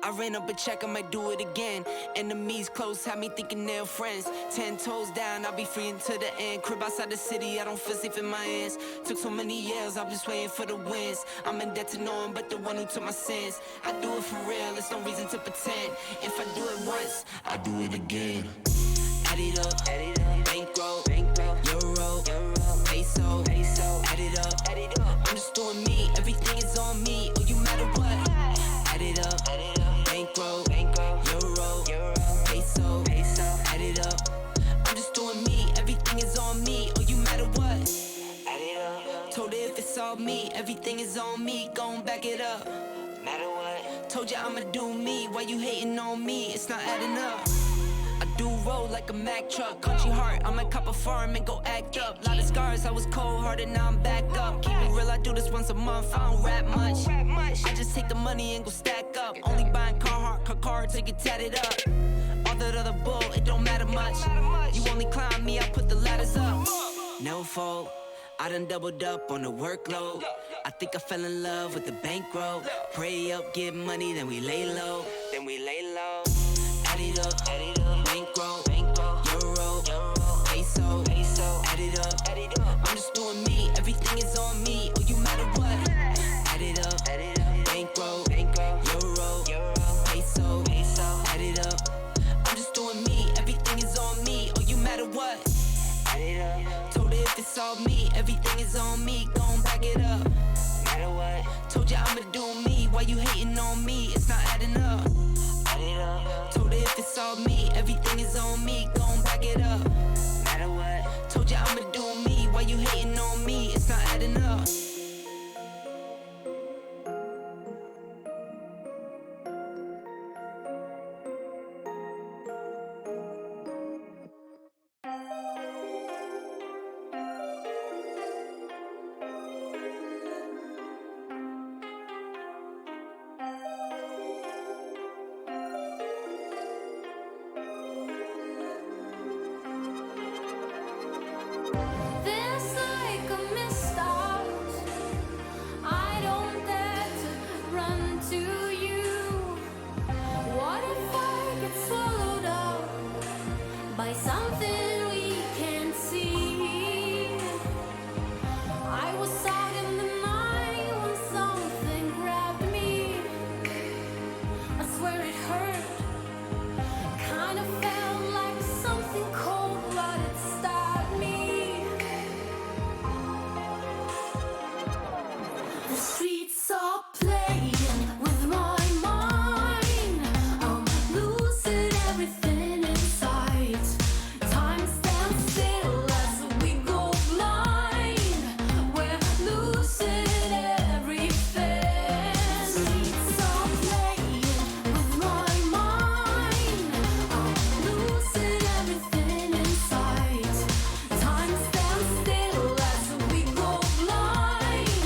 I ran up a check, I might do it again. Enemies close, had me thinking they're friends. 10 toes down, I'll be free until the end. Crib outside the city, I don't feel safe in my hands. Took so many years, I'm just waiting for the wins. I'm in debt to no one but the one who took my sins. I do it for real, there's no reason to pretend. If I do it once, I do it again. Add it up, bankroll, euro, peso, add it up. I'm just doing me, everything is on me. Oh, you matter what? Add it up, bankroll, euro, peso, add it up. I'm just doing me, everything is on me. Oh, you matter what? Add it up. Told her if it's all me, everything is on me. Gon' back it up. Matter what? Told you I'ma do me. Why you hating on me? It's not adding up. I do roll like a Mack truck. Country heart, I might cop a farm and go act up. Lot of scars, I was cold-hearted, now I'm back up. Keep it real, I do this once a month, I don't rap much. I just take the money and go stack up. Only buying car to get tatted up. All that other bull, it don't matter much. You only climb me, I put the ladders up. No fault, I done doubled up on the workload. I think I fell in love with the bankroll. Pray up, get money, then we lay low. Add it up, bankroll, euro, peso, add it up. I'm just doing me, everything is on me. Oh, you matter what? Add it up, bankroll, euro, peso, add it up. I'm just doing me, everything is on me. Oh, you matter what? Add it up. Told her if it's all me, everything is on me. Gon' back it up. Matter what? Told you I'ma do me. Why you hating on me? It's not adding up. Told her if it's all me, everything is on me. Gon' back it up. Matter what? Told you I'ma do me. Why you hating on me? It's not adding up. By something we can't see. I was out in the night when something grabbed me. I swear it hurt. Kind of felt like something cold, but it stabbed me. The streets are playing with my mind. I'm losing everything inside. Time stands still as we go blind. We're losing everything. Streets are playing with my mind. I'm losing everything inside. Time stands still as we go blind.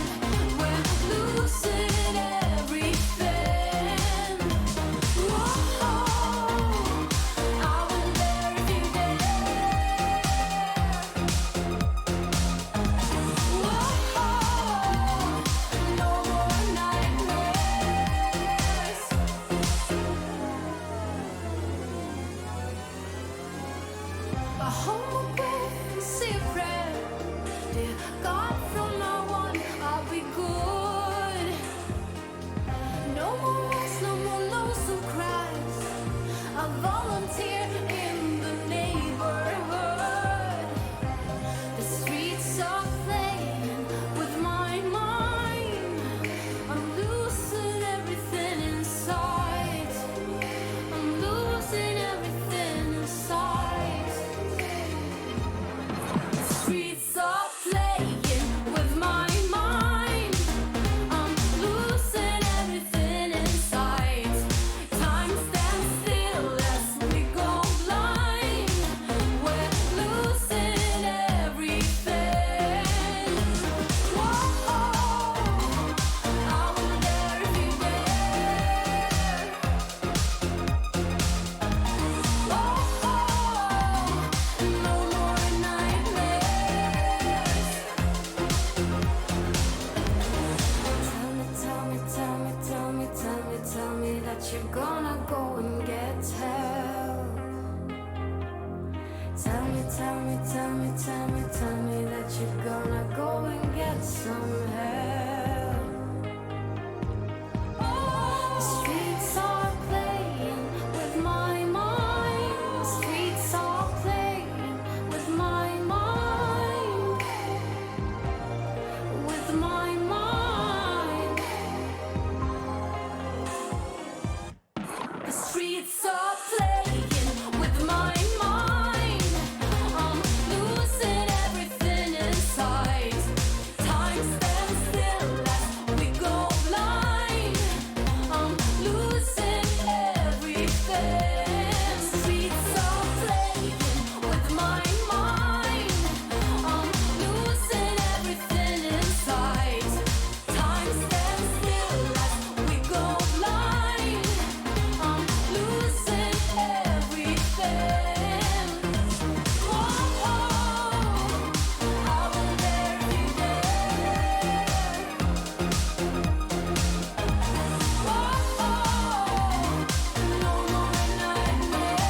We're losing everything. Whoa, I will never be there. Whoa, no more nightmares. I hold my breath and say a prayer. Dear God, from now on I'll be good. No more wars, no more lonesome cries. I volunteer in the neighborhood. The streets are playing with my mind. I'm losing everything inside. I'm losing everything inside. The streets are playing some hell. The streets are playing with my mind. The streets are playing with my mind. With my mind. The streets are playing with my mind. I'm losing everything inside. Time stands still as we go blind. I'm losing everything. Streets are playing with my mind. I'm losing everything inside. Time stands still as we go blind. I'm losing everything. Oh, I will never be there. Oh, no more nightmares.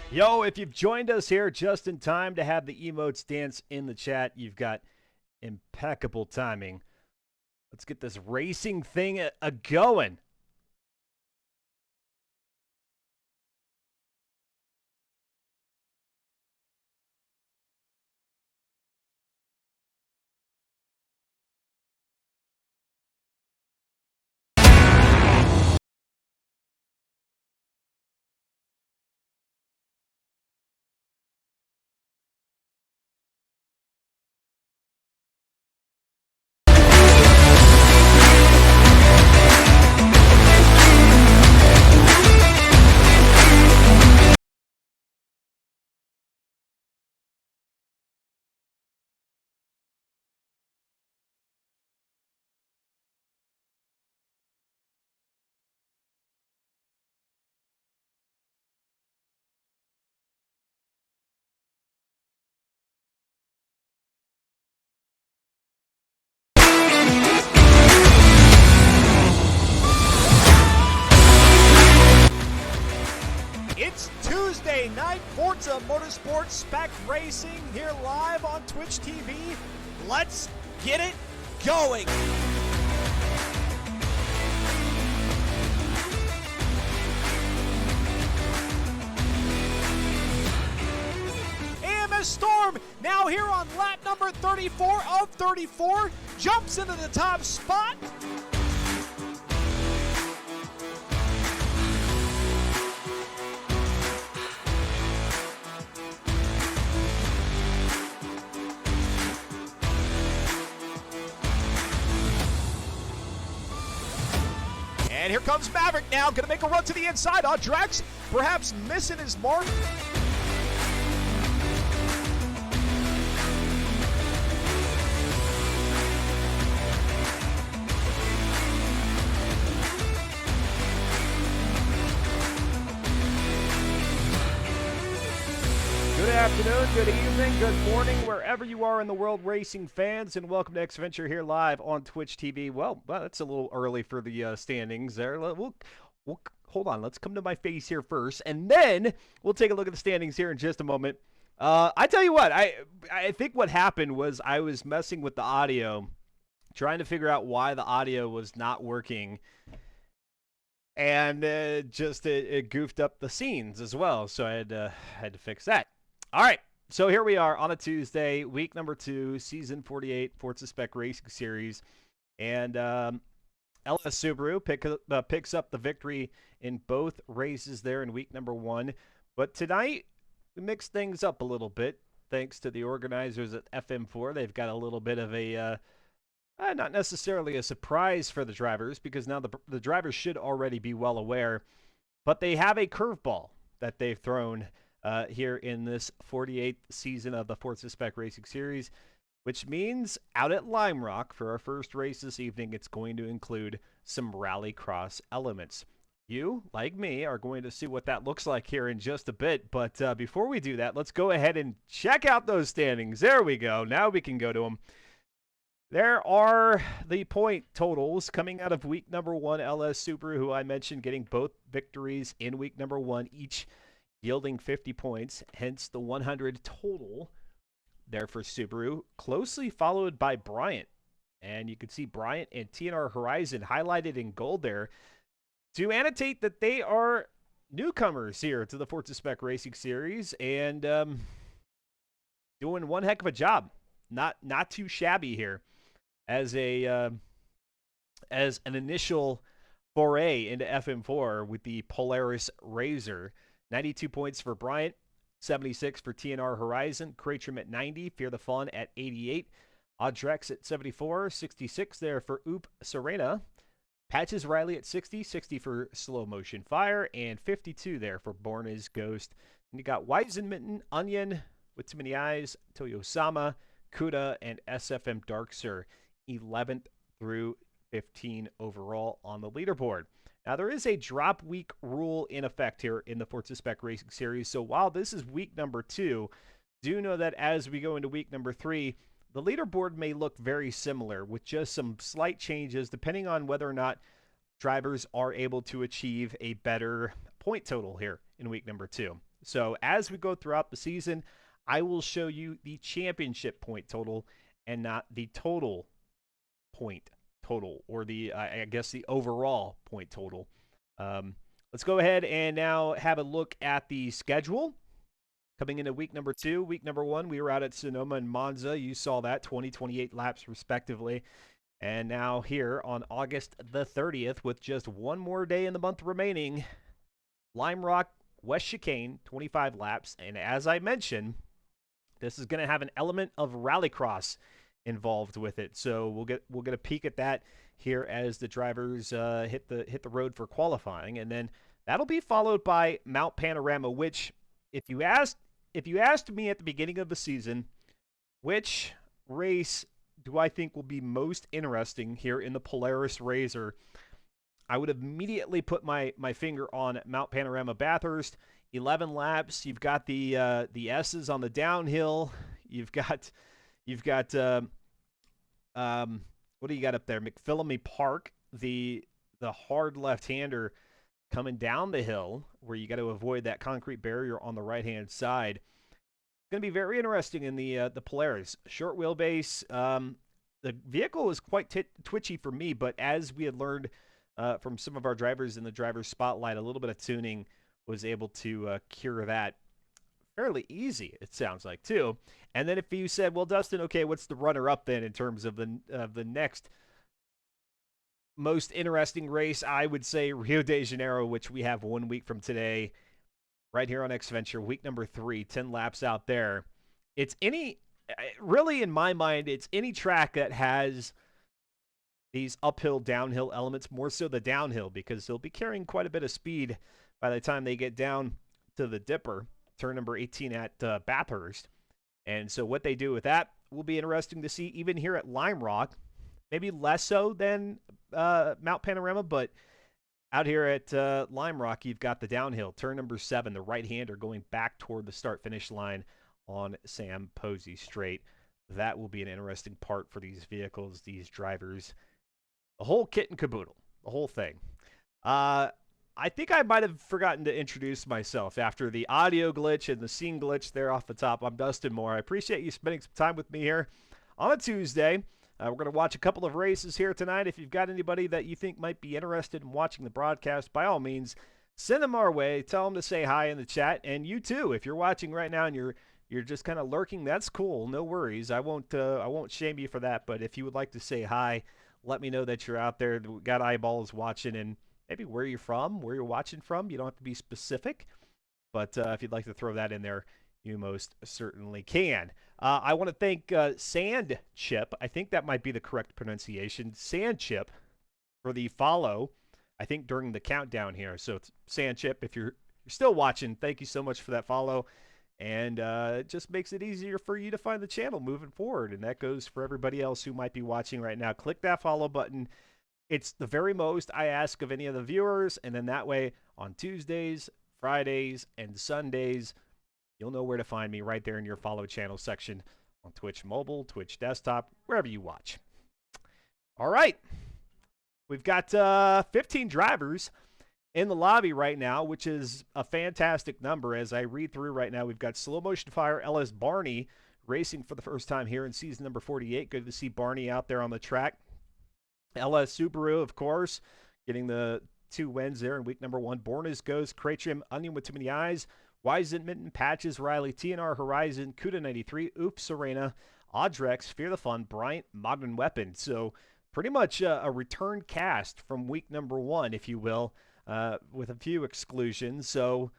Yo, if you've joined us here just in time to have the emotes dance in the chat, you've got impeccable timing. Let's get this racing thing a-going. Motorsport Spec Racing here live on Twitch TV. Let's get it going. AMS Storm now here on lap number 34 of 34. Jumps into the top spot. And here comes Maverick now, gonna make a run to the inside. Drex perhaps missing his mark. Good afternoon, good evening, good morning, wherever you are in the world, racing fans, and welcome to X-Venture here live on Twitch TV. Well, that's a little early for the standings there. We'll hold on. Let's come to my face here first, and then we'll take a look at the standings here in just a moment. I tell you what, I think what happened was I was messing with the audio, trying to figure out why the audio was not working, and it goofed up the scenes as well, so I had to fix that. All right, so here we are on a Tuesday, week number 2, season 48, Forza Spec Racing Series, and LS Subaru picks up the victory in both races there in week number 1. But tonight, we mixed things up a little bit, thanks to the organizers at FM4. They've got a little bit of a, not necessarily a surprise for the drivers, because now the drivers should already be well aware, but they have a curveball that they've thrown here in this 48th season of the Forza Spec Racing Series, which means out at Lime Rock for our first race this evening, it's going to include some rallycross elements. You, like me, are going to see what that looks like here in just a bit, but before we do that, let's go ahead and check out those standings. There we go. Now we can go to them. There are the point totals coming out of week number 1. LS Subaru, who I mentioned, getting both victories in week number 1, each yielding 50 points, hence the 100 total there for Subaru, closely followed by Bryant. And you can see Bryant and TNR Horizon highlighted in gold there to annotate that they are newcomers here to the Forza Spec Racing Series and doing one heck of a job. Not too shabby here as an initial foray into FM4 with the Polaris Razor. 92 points for Bryant, 76 for TNR Horizon, Cratrum at 90, Fear the Fun at 88, Drex at 74, 66 there for Oop Serena, Patches Riley at 60, 60 for Slow Motion Fire, and 52 there for Born as Ghost. And you got Weizenmitten, Onion with Too Many Eyes, Toyo Sama, Kuda, and SFM Darkser, 11th through 15 overall on the leaderboard. Now, there is a drop week rule in effect here in the Forza Spec Racing Series, so while this is week number 2, do know that as we go into week number 3, the leaderboard may look very similar with just some slight changes depending on whether or not drivers are able to achieve a better point total here in week number 2. So as we go throughout the season, I will show you the championship point total and not the total point total, or the I guess the overall point total. Let's go ahead and now have a look at the schedule coming into week number 2. Week number 1, we were out at Sonoma and Monza. You saw that, 28 laps respectively. And now here on August the 30th, with just one more day in the month remaining, Lime Rock West Chicane, 25 laps. And as I mentioned, this is going to have an element of rallycross involved with it, so we'll get a peek at that here as the drivers hit the road for qualifying, and then that'll be followed by Mount Panorama, which if you asked me at the beginning of the season which race do I think will be most interesting here in the Polaris Razor, I would have immediately put my finger on Mount Panorama Bathurst. 11 laps. You've got the S's on the downhill. You've got what do you got up there? McPhillamy Park, the hard left-hander coming down the hill where you got to avoid that concrete barrier on the right-hand side. It's going to be very interesting in the Polaris. Short wheelbase. The vehicle was quite twitchy for me, but as we had learned from some of our drivers in the driver's spotlight, a little bit of tuning was able to cure that fairly easy, it sounds like, too. And then if you said, well, Dustin, okay, what's the runner-up then in terms of the next most interesting race? I would say Rio de Janeiro, which we have 1 week from today, right here on Xventure, week number 3, 10 laps out there. It's really, in my mind, it's any track that has these uphill, downhill elements, more so the downhill, because they'll be carrying quite a bit of speed by the time they get down to the Dipper, turn number 18 at Bathurst. And so what they do with that will be interesting to see, even here at Lime Rock. Maybe less so than Mount Panorama, but out here at Lime Rock, you've got the downhill, turn number 7, the right-hander going back toward the start-finish line on Sam Posey Straight. That will be an interesting part for these vehicles, these drivers. The whole kit and caboodle, the whole thing. I think I might have forgotten to introduce myself after the audio glitch and the scene glitch there off the top. I'm Dustin Moore. I appreciate you spending some time with me here on a Tuesday. We're going to watch a couple of races here tonight. If you've got anybody that you think might be interested in watching the broadcast, by all means, send them our way. Tell them to say hi in the chat. And you too, if you're watching right now and you're just kind of lurking, that's cool. No worries. I won't shame you for that. But if you would like to say hi, let me know that you're out there. We got eyeballs watching, and maybe where you're from, where you're watching from. You don't have to be specific. But if you'd like to throw that in there, you most certainly can. I want to thank Sand Chip. I think that might be the correct pronunciation. Sand Chip for the follow, I think, during the countdown here. So Sand Chip, if you're still watching, thank you so much for that follow. And it just makes it easier for you to find the channel moving forward. And that goes for everybody else who might be watching right now. Click that follow button. It's the very most I ask of any of the viewers. And then that way on Tuesdays, Fridays, and Sundays, you'll know where to find me right there in your follow channel section on Twitch Mobile, Twitch Desktop, wherever you watch. All right. We've got 15 drivers in the lobby right now, which is a fantastic number. As I read through right now, we've got Slow Motion Fire LS Barney racing for the first time here in season number 48. Good to see Barney out there on the track. LS Subaru, of course, getting the 2 wins there in week number 1. Born as Ghost, Cratrim, Onion with Too Many Eyes, Wizen, Mitten, Patches, Riley, TNR Horizon, Cuda 93, Oops, Serena, Audrex, Fear the Fun, Bryant, Modern Weapon. So pretty much a return cast from week number 1, if you will, with a few exclusions. So,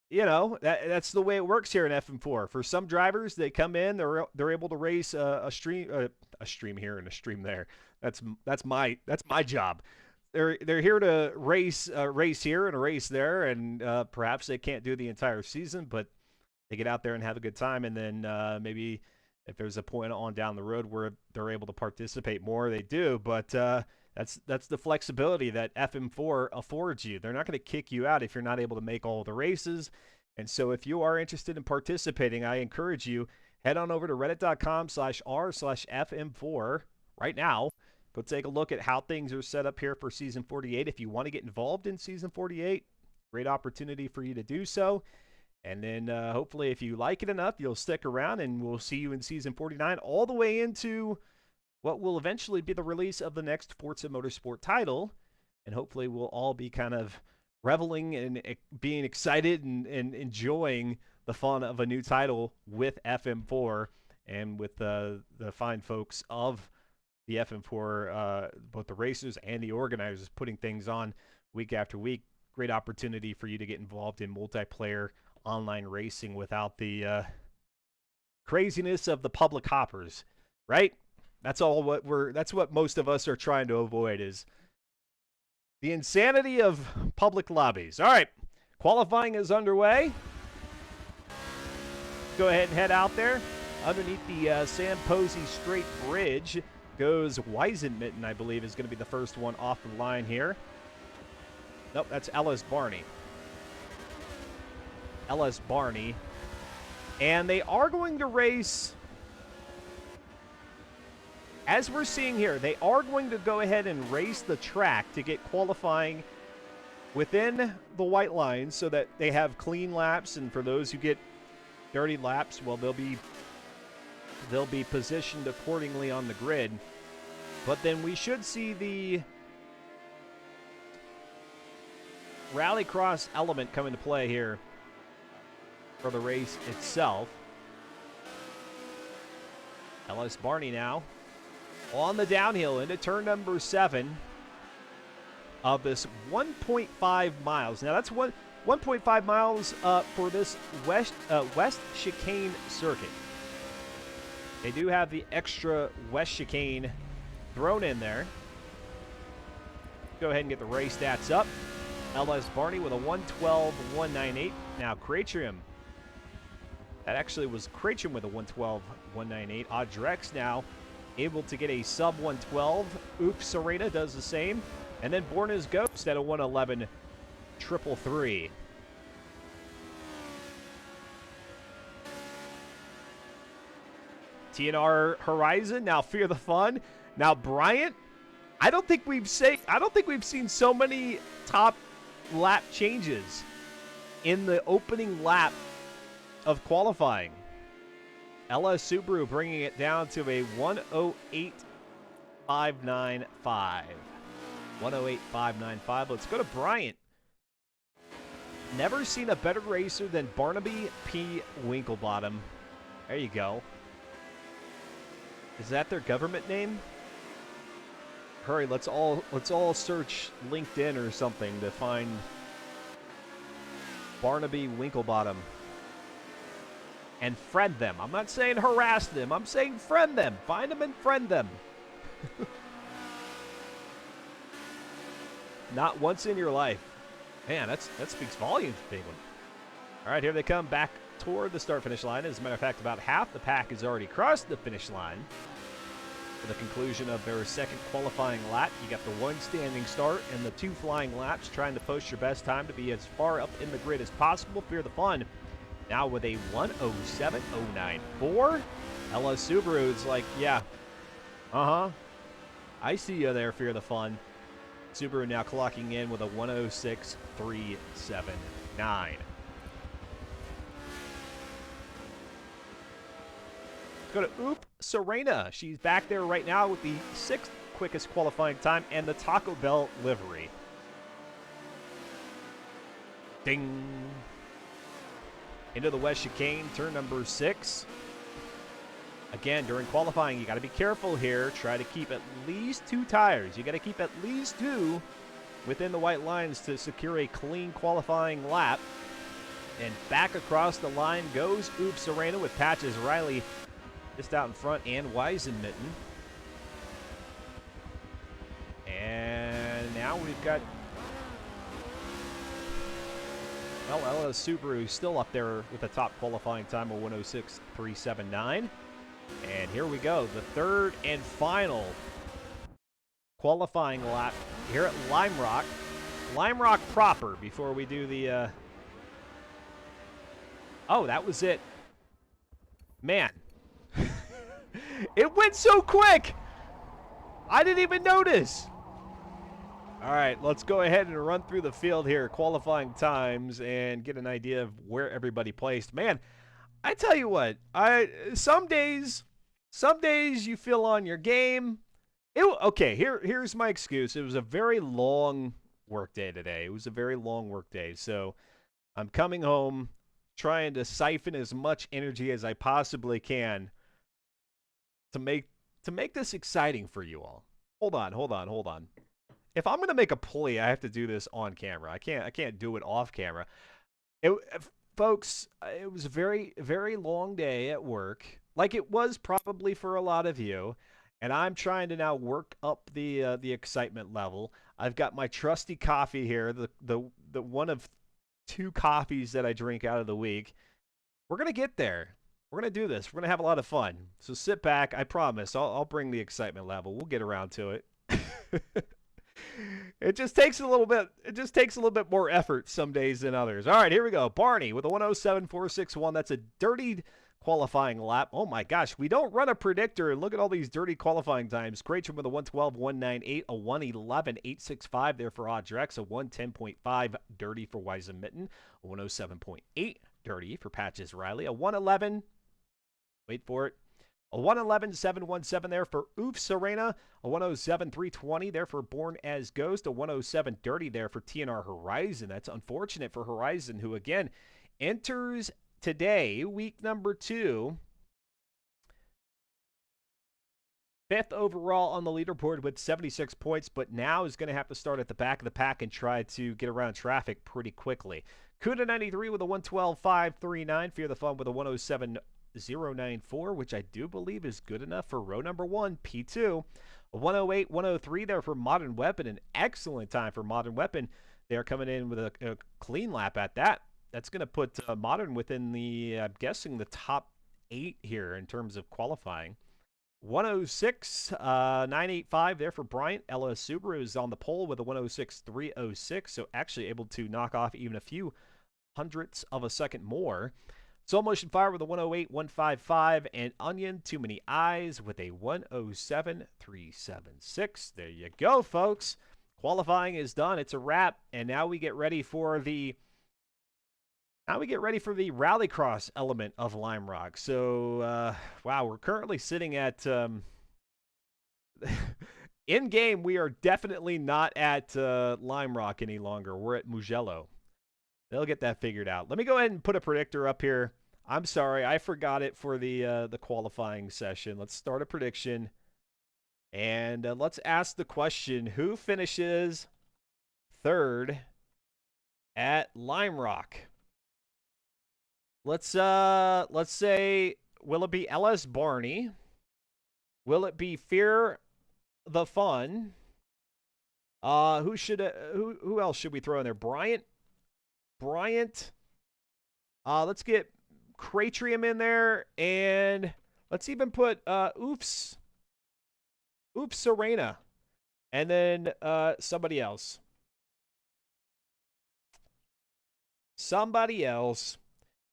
you know, that's the way it works here in FM4. For some drivers, they come in, they're able to race a stream here and a stream there. That's my job. They're here to race here and a race there, and perhaps they can't do the entire season, but they get out there and have a good time. And then maybe if there's a point on down the road where they're able to participate more, they do. But that's the flexibility that FM4 affords you. They're not going to kick you out if you're not able to make all the races. And so if you are interested in participating, I encourage you, head on over to reddit.com/r/FM4 right now. Go take a look at how things are set up here for Season 48. If you want to get involved in Season 48, great opportunity for you to do so. And then hopefully if you like it enough, you'll stick around, and we'll see you in Season 49 all the way into what will eventually be the release of the next Forza Motorsport title. And hopefully we'll all be kind of reveling and being excited and enjoying the fun of a new title with FM4 and with the fine folks of the FM4, both the racers and the organizers, putting things on week after week. Great opportunity for you to get involved in multiplayer online racing without the craziness of the public hoppers, right? That's what most of us are trying to avoid, is the insanity of public lobbies. All right, qualifying is underway. Go ahead and head out there. Underneath the Sam Posey Straight Bridge goes Weisenmitten, I believe, is going to be the first one off the line here. Nope, that's Ellis Barney. Ellis Barney. And they are going to race, as we're seeing here, they are going to go ahead and race the track to get qualifying within the white lines so that they have clean laps, and for those who get dirty laps, well, they'll be positioned accordingly on the grid. But then we should see the rallycross element come into play here for the race itself. Ellis Barney now on the downhill into turn number 7 of this 1.5 miles. Now that's 1.5 miles for this west chicane circuit. They do have the extra west chicane thrown in there. Go ahead and get the race stats up. LS Barney with a 112.198. Now Cratcham. That actually was Cratcham with a 112.198. Audrex now able to get a sub 112. Oops, Serena does the same. And then Borna's Ghost at a 111.333. TNR Horizon now Fear the Fun. Now Bryant, I don't think we've seen so many top lap changes in the opening lap of qualifying. LS Subaru bringing it down to a 108.595. 108.595. Let's go to Bryant. Never seen a better racer than Barnaby P. Winklebottom. There you go. Is that their government name? Hurry, let's all search LinkedIn or something to find Barnaby Winklebottom. And friend them. I'm not saying harass them. I'm saying friend them. Find them and friend them. Not once in your life. Man, that speaks volumes, big one. All right, here they come back toward the start-finish line. As a matter of fact, about half the pack has already crossed the finish line. For the conclusion of their second qualifying lap, you got the one standing start and the 2 flying laps, trying to post your best time to be as far up in the grid as possible. Fear the Fun now with a 107.094. LS Subaru is like, yeah, I see you there, Fear the Fun. Subaru now clocking in with a 106.379. Go to Oop Serena. She's back there right now with the 6th quickest qualifying time and the Taco Bell livery. Ding. Into the West Chicane, turn number 6. Again, during qualifying, you got to be careful here. Try to keep at least 2 tires. You got to keep at least 2 within the white lines to secure a clean qualifying lap. And back across the line goes Oop Serena with Patches Riley just out in front, and Weisenmitten. And now we've got, well, LS Subaru still up there with the top qualifying time of 106.379. And here we go, the third and final qualifying lap here at Lime Rock. Lime Rock proper before we do the, oh, that was it. Man. It went so quick! I didn't even notice! All right, let's go ahead and run through the field here, qualifying times, and get an idea of where everybody placed. Man, I tell you what, some days you feel on your game. Okay, here's my excuse. It was a very long work day today. It was a very long work day, so I'm coming home trying to siphon as much energy as I possibly can to make this exciting for you all. Hold on. If I'm gonna make a plea, I have to do this on camera. I can't do it off camera. Folks, it was a very, very long day at work, like it was probably for a lot of you, and I'm trying to now work up the excitement level. I've got my trusty coffee here, the one of 2 coffees that I drink out of the week. We're gonna get there. We're going to do this. We're going to have a lot of fun. So sit back. I promise. I'll bring the excitement level. We'll get around to it. It just takes a little bit more effort some days than others. All right, here we go. Barney with a 107.461. That's a dirty qualifying lap. Oh my gosh, we don't run a predictor. Look at all these dirty qualifying times. Krejcim with a 112.198, a 111.865 there for Audrex, a 110.5 dirty for Weisenmitten, a 107.8 dirty for Patches Riley, a 111, wait for it, a 111.717 there for Oof Serena, a 107.320 there for Born as Ghost, a 107 dirty there for TNR Horizon. That's unfortunate for Horizon, who again enters today, week number 2, 5th overall on the leaderboard with 76 points, but now is going to have to start at the back of the pack and try to get around traffic pretty quickly. Kuda 93 with a 112.539, Fear the Fun with a 107.094, which I do believe is good enough for row number 1, P2. A 108.103 there for Modern Weapon, an excellent time for Modern Weapon. They're coming in with a clean lap at that. That's going to put Modern within the, I'm guessing, the top 8 here in terms of qualifying. 106.985 there for Bryant. Ella Subaru is on the pole with a 106.306, so actually able to knock off even a few hundredths of a second more. Soul Motion Fire with a 108.155, and Onion Too Many Eyes with a 107.376. There you go, folks. Qualifying is done. It's a wrap, and now we get ready for the rallycross element of Lime Rock. So, wow, we're currently sitting at in game. We are definitely not at Lime Rock any longer. We're at Mugello. They'll get that figured out. Let me go ahead and put a predictor up here. I'm sorry, I forgot it for the qualifying session. Let's start a prediction, and let's ask the question: who finishes 3rd at Lime Rock? Let's say, will it be LS Barney? Will it be Fear the Fun? Who else should we throw in there? Bryant. Let's get Cratrium in there, and let's even put Oops Serena, and then somebody else.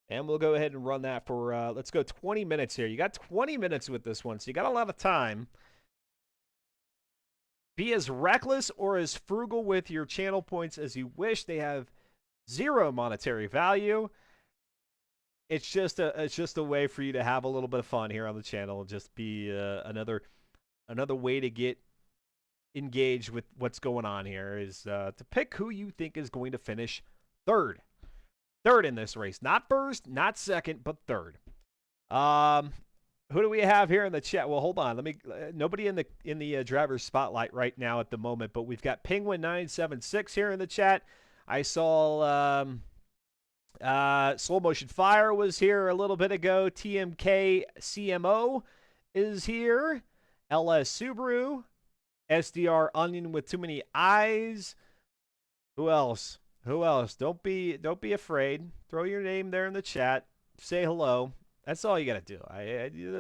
And we'll go ahead and run that for, let's go 20 minutes here. You got 20 minutes with this one, so you got a lot of time. Be as reckless or as frugal with your channel points as you wish. They have 0 monetary value. It's just a way for you to have a little bit of fun here on the channel. Just be another way to get engaged with what's going on here is to pick who you think is going to finish 3rd. 3rd in this race. Not 1st, not 2nd, but 3rd. Who do we have here in the chat? Well, hold on. Let me. Nobody in the driver's spotlight right now at the moment, but we've got Penguin 976 here in the chat. I saw Slow Motion Fire was here a little bit ago. TMK CMO is here. LS Subaru, SDR Onion with Too Many Eyes. Who else? Don't be afraid. Throw your name there in the chat. Say hello. That's all you got to do.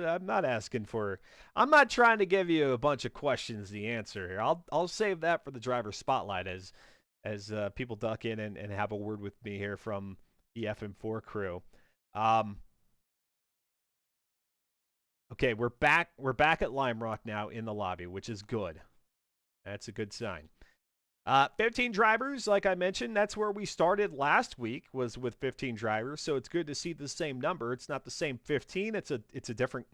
I'm not asking for. I'm not trying to give you a bunch of questions to answer here. I'll save that for the driver spotlight as people duck in and have a word with me here from the FM4 crew. Okay, we're back at Lime Rock now in the lobby, which is good. That's a good sign. 15 drivers, like I mentioned, that's where we started last week, was with 15 drivers. So it's good to see the same number. It's not the same 15. It's a different,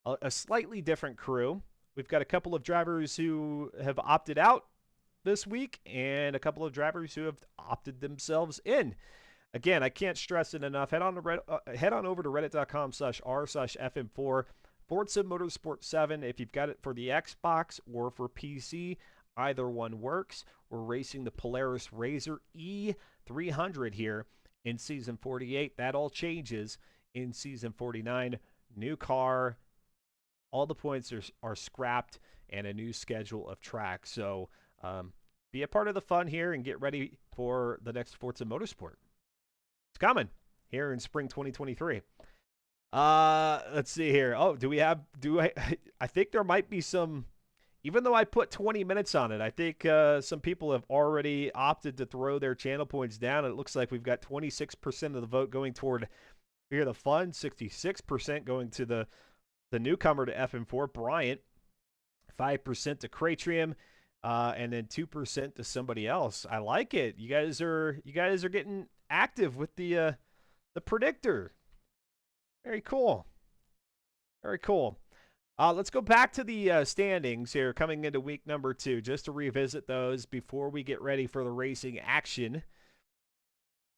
a slightly different crew. We've got a couple of drivers who have opted out this week, and a couple of drivers who have opted themselves in. Again, I can't stress it enough. Head on over to reddit.com/r/FM4 Forza Motorsport 7. If you've got it for the Xbox or for PC, either one works. We're racing the Polaris RZR E300 here in Season 48. That all changes in Season 49. New car. All the points are scrapped, and a new schedule of tracks. So be a part of the fun here and get ready for the next Forza Motorsport. It's coming here in spring 2023. Let's see here. Oh, I think there might be some. Even though I put 20 minutes on it, I think some people have already opted to throw their channel points down. It looks like we've got 26% of the vote going toward Fear the Fun, 66% going to the newcomer to FM4, Bryant. 5% to Cratrium, and then 2% to somebody else. I like it. You guys are getting active with the predictor. Very cool. Very cool. Let's go back to the standings here coming into week number 2, just to revisit those before we get ready for the racing action.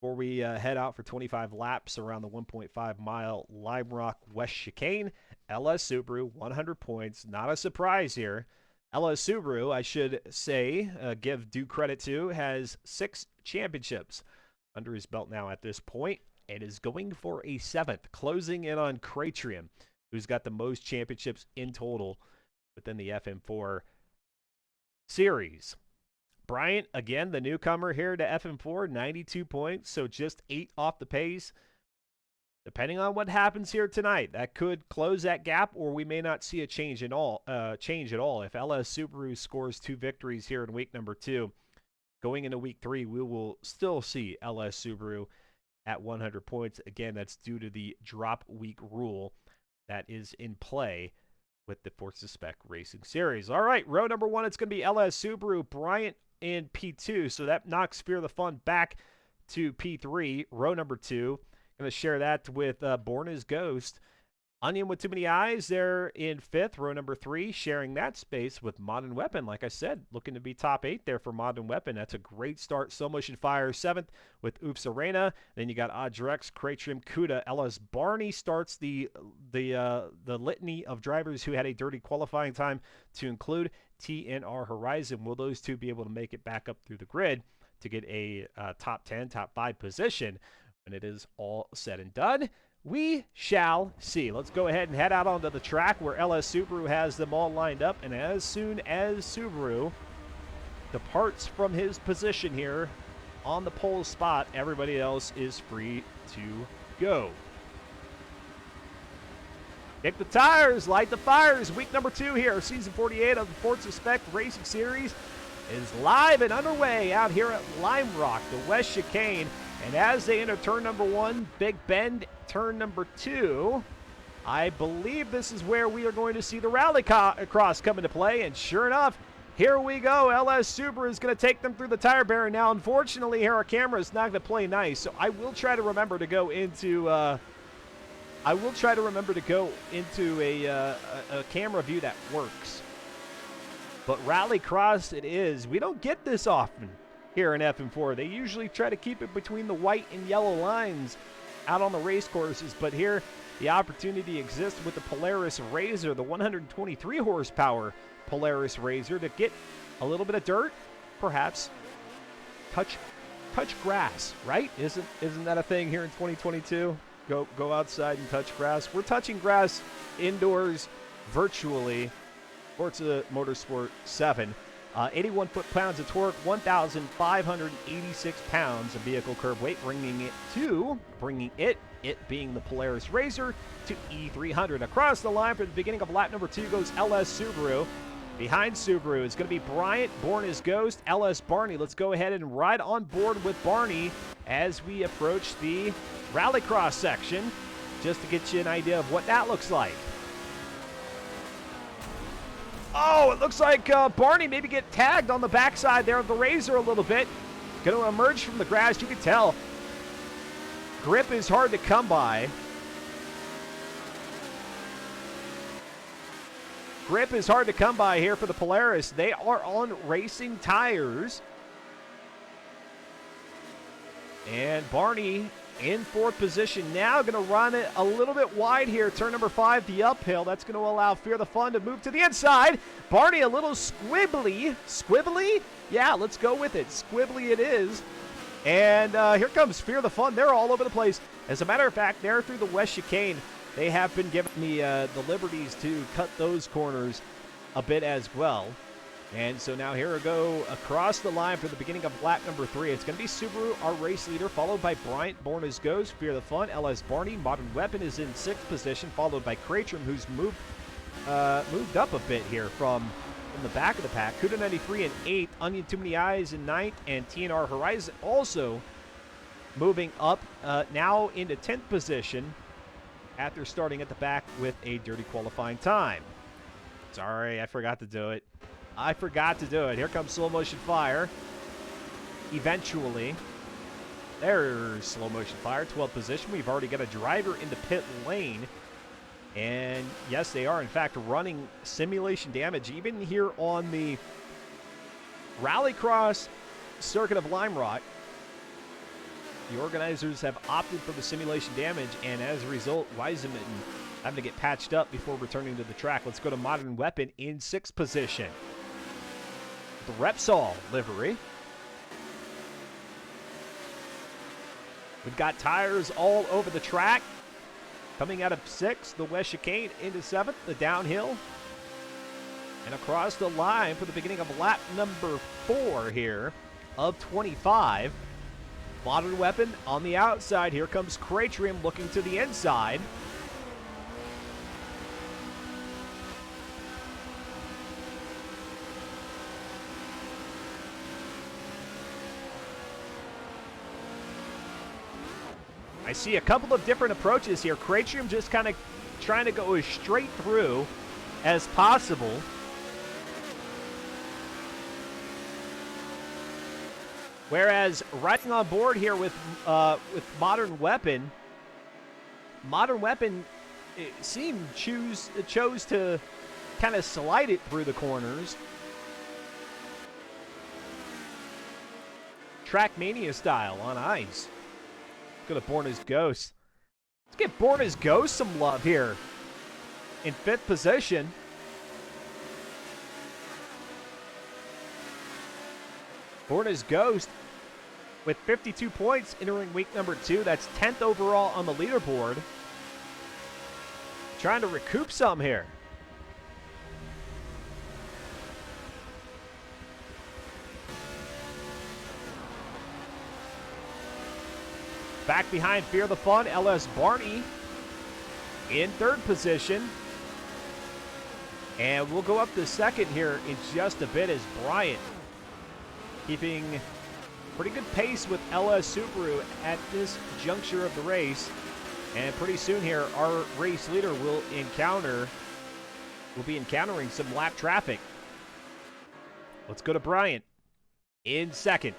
Before we head out for 25 laps around the 1.5-mile Lime Rock West Chicane, LS Subaru, 100 points. Not a surprise here. LS Subaru, I should say, give due credit to, has 6 championships under his belt now at this point, and is going for a 7th, closing in on Cratrium, who's got the most championships in total within the FM4 series. Bryant, again, the newcomer here to FM4, 92 points, so just 8 off the pace. Depending on what happens here tonight, that could close that gap, or we may not see a change at all. If LS Subaru scores 2 victories here in week number 2, going into week 3, we will still see LS Subaru at 100 points. Again, that's due to the drop week rule that is in play with the Forza Spec Racing Series. All right, row number 1, it's going to be LS Subaru, Bryant in P2, so that knocks Fear the Fun back to P3. Row number 2, going to share that with Born as Ghost. Onion with Too Many Eyes, they're in 5th. Row number 3, sharing that space with Modern Weapon. Like I said, looking to be top 8 there for Modern Weapon. That's a great start. Slow Motion Fire, 7th with Oops Arena. Then you got Audrex, Cratrium, Kuda. LS Barney starts the litany of drivers who had a dirty qualifying time, to include TNR Horizon. Will those two be able to make it back up through the grid to get a top 10, top 5 position when it is all said and done? We shall see. Let's go ahead and head out onto the track where LS Subaru has them all lined up. And as soon as Subaru departs from his position here on the pole spot, everybody else is free to go. Kick the tires, light the fires. Week number 2 here, season 48 of the Forza Spec Racing Series is live and underway out here at Lime Rock, the West Chicane. And as they enter turn number 1, Big Bend, turn number 2, I believe this is where we are going to see the rally cross come into play. And sure enough, here we go. LS Subaru is going to take them through the tire barrier. Now, unfortunately, here our camera is not going to play nice, so I will try to remember to go into a camera view that works. But rally cross it is. We don't get this often here in FM4. They usually try to keep it between the white and yellow lines out on the race courses, but here the opportunity exists with the Polaris Razor, the 123 horsepower Polaris Razor, to get a little bit of dirt, perhaps touch grass, right? Isn't that a thing here in 2022? Go outside and touch grass. We're touching grass indoors virtually. Forza Motorsport 7. 81 foot-pounds of torque, 1,586 pounds of vehicle curb weight, bringing it being the Polaris Razor, to E300. Across the line for the beginning of lap number 2 goes LS Subaru. Behind Subaru is going to be Bryant, Born as Ghost, LS Barney. Let's go ahead and ride on board with Barney as we approach the rallycross section, just to get you an idea of what that looks like. Oh, it looks like Barney maybe get tagged on the backside there of the Razor a little bit. Going to emerge from the grass. You can tell grip is hard to come by. Grip is hard to come by here for the Polaris. They are on racing tires. And Barney in 4th position now, going to run it a little bit wide here. Turn number 5, the uphill. That's going to allow Fear the Fun to move to the inside. Barney a little squibbly. Squibbly? Yeah, let's go with it. Squibbly it is. And here comes Fear the Fun. They're all over the place. As a matter of fact, they're through the West Chicane. They have been given the liberties to cut those corners a bit as well. And so now here we go across the line for the beginning of lap number 3. It's going to be Subaru, our race leader, followed by Bryant, Born as Ghost, Fear the Fun, LS Barney. Modern Weapon is in 6th position, followed by Cratrium, who's moved up a bit here from the back of the pack. Kuda 93 in 8th, Onion Too Many Eyes in 9th, and TNR Horizon also moving up now into 10th position. after starting at the back with a dirty qualifying time. Sorry, I forgot to do it. Here comes slow motion fire. Eventually. There's slow motion fire, 12th position. We've already got a driver in the pit lane. And yes, they are in fact running simulation damage even here on the Rallycross circuit of Lime Rock. The organizers have opted for the simulation damage, and as a result, Weisenmitten having to get patched up before returning to the track. Let's go to Modern Weapon in 6th position. The Repsol livery. We've got tires all over the track. Coming out of 6th, the West Chicane into 7th, the downhill. And across the line for the beginning of lap number 4 here of 25. Modern Weapon on the outside. Here comes Cratrium looking to the inside. I see a couple of different approaches here. Cratrium just kind of trying to go as straight through as possible. Whereas riding on board here with Modern Weapon chose to kind of slide it through the corners. Trackmania style on ice. Go to Born as Ghost. Let's get Born as Ghost some love here. In 5th position. Born as Ghost with 52 points entering week number 2. That's 10th overall on the leaderboard. Trying to recoup some here. Back behind Fear the Fun, LS Barney in 3rd position. And we'll go up to 2nd here in just a bit as Bryant keeping pretty good pace with LS Subaru at this juncture of the race. And pretty soon here, our race leader will be encountering some lap traffic. Let's go to Bryant in 2nd.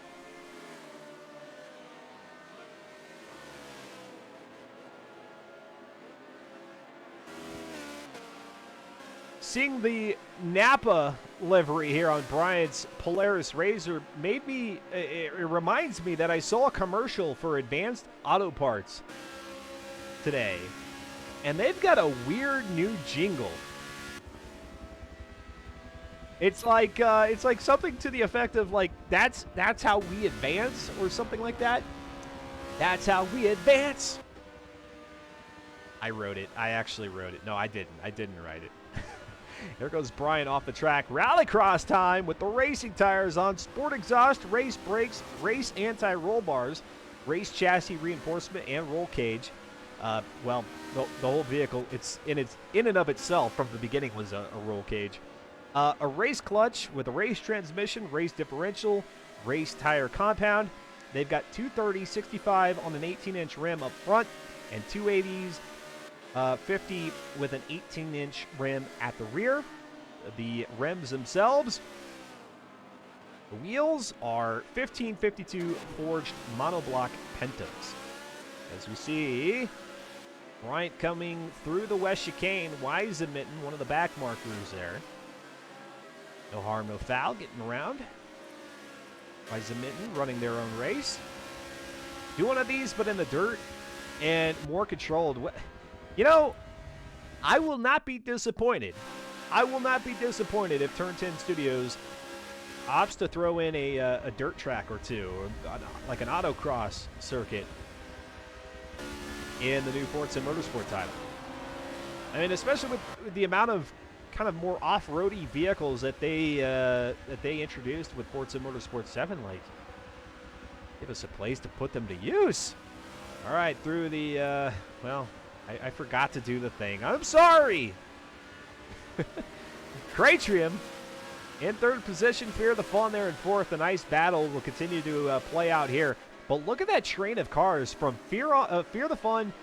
Seeing the Napa livery here on Bryant's Polaris Razor made me, it reminds me that I saw a commercial for Advanced Auto Parts today. And they've got a weird new jingle. It's like something to the effect of like, that's how we advance, or something like that. That's how we advance. I wrote it. I actually wrote it. No, I didn't. I didn't write it. Here goes Brian off the track. Rallycross time with the racing tires on, sport exhaust, race brakes, race anti-roll bars, race chassis reinforcement, and roll cage. Well, the whole vehicle, it's in and of itself from the beginning was a roll cage. A race clutch with a race transmission, race differential, race tire compound. They've got 230/65 on an 18-inch rim up front and 280s 50 with an 18-inch rim at the rear. The rims themselves, the wheels are 1552 forged monoblock Pentas. As we see, Bryant coming through the West Chicane, Weisenmitten, one of the back markers there. No harm, no foul, getting around. Weisenmitten running their own race. Do one of these, but in the dirt and more controlled. You know, I will not be disappointed. I will not be disappointed if Turn 10 Studios opts to throw in a dirt track or two, or like an autocross circuit in the new Forza Motorsport title. I mean, especially with the amount of kind of more off-roady vehicles that they introduced with Forza Motorsport 7, like, give us a place to put them to use. All right, through the, well, I forgot to do the thing. I'm sorry. Cratrium in 3rd position. Fear the Fun there in 4th. A nice battle will continue to play out here. But look at that train of cars from Fear the Fun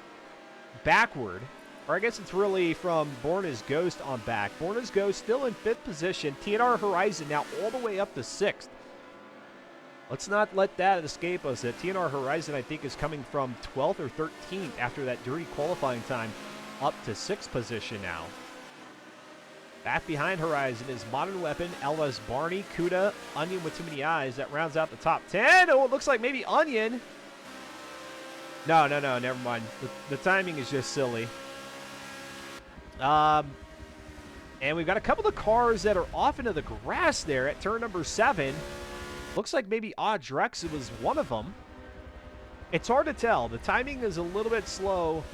backward Or I guess it's really from Born as Ghost on back. Born as Ghost still in 5th position. TNR Horizon now all the way up to 6th. Let's not let that escape us. That TNR Horizon, I think, is coming from 12th or 13th after that dirty qualifying time up to 6th position now. Back behind Horizon is Modern Weapon, LS Barney, Kuda, Onion with too many eyes. That rounds out the top 10. Oh, it looks like maybe Onion. No, never mind. The timing is just silly. And we've got a couple of cars that are off into the grass there at turn number 7. Looks like maybe Audrex was one of them. It's hard to tell. The timing is a little bit slow,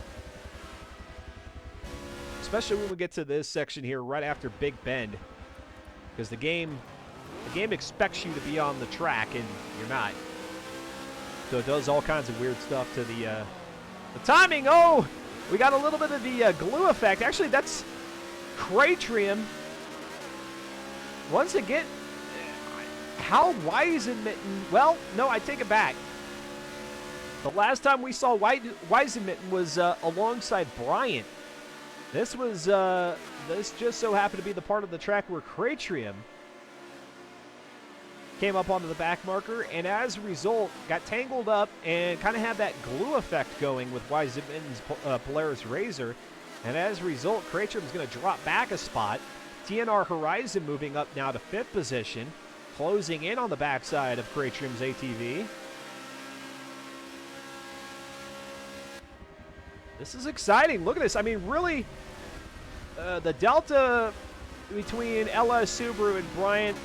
especially when we get to this section here right after Big Bend, because the game expects you to be on the track and you're not. So it does all kinds of weird stuff to the timing. Oh, we got a little bit of the glue effect. Actually, that's Cratrium. Once again, how Weisenmitten? Well, no, I take it back. The last time we saw Weisenmitten was alongside Bryant. This was this just so happened to be the part of the track where Cratrium came up onto the back marker, and as a result, got tangled up and kind of had that glue effect going with Weisenmitten's Polaris Razor. And as a result, Cratrium's going to drop back a spot. TNR Horizon moving up now to 5th position, closing in on the backside of Cratrium's ATV. This is exciting. Look at this. I mean, really, the delta between LS Subaru and Bryant,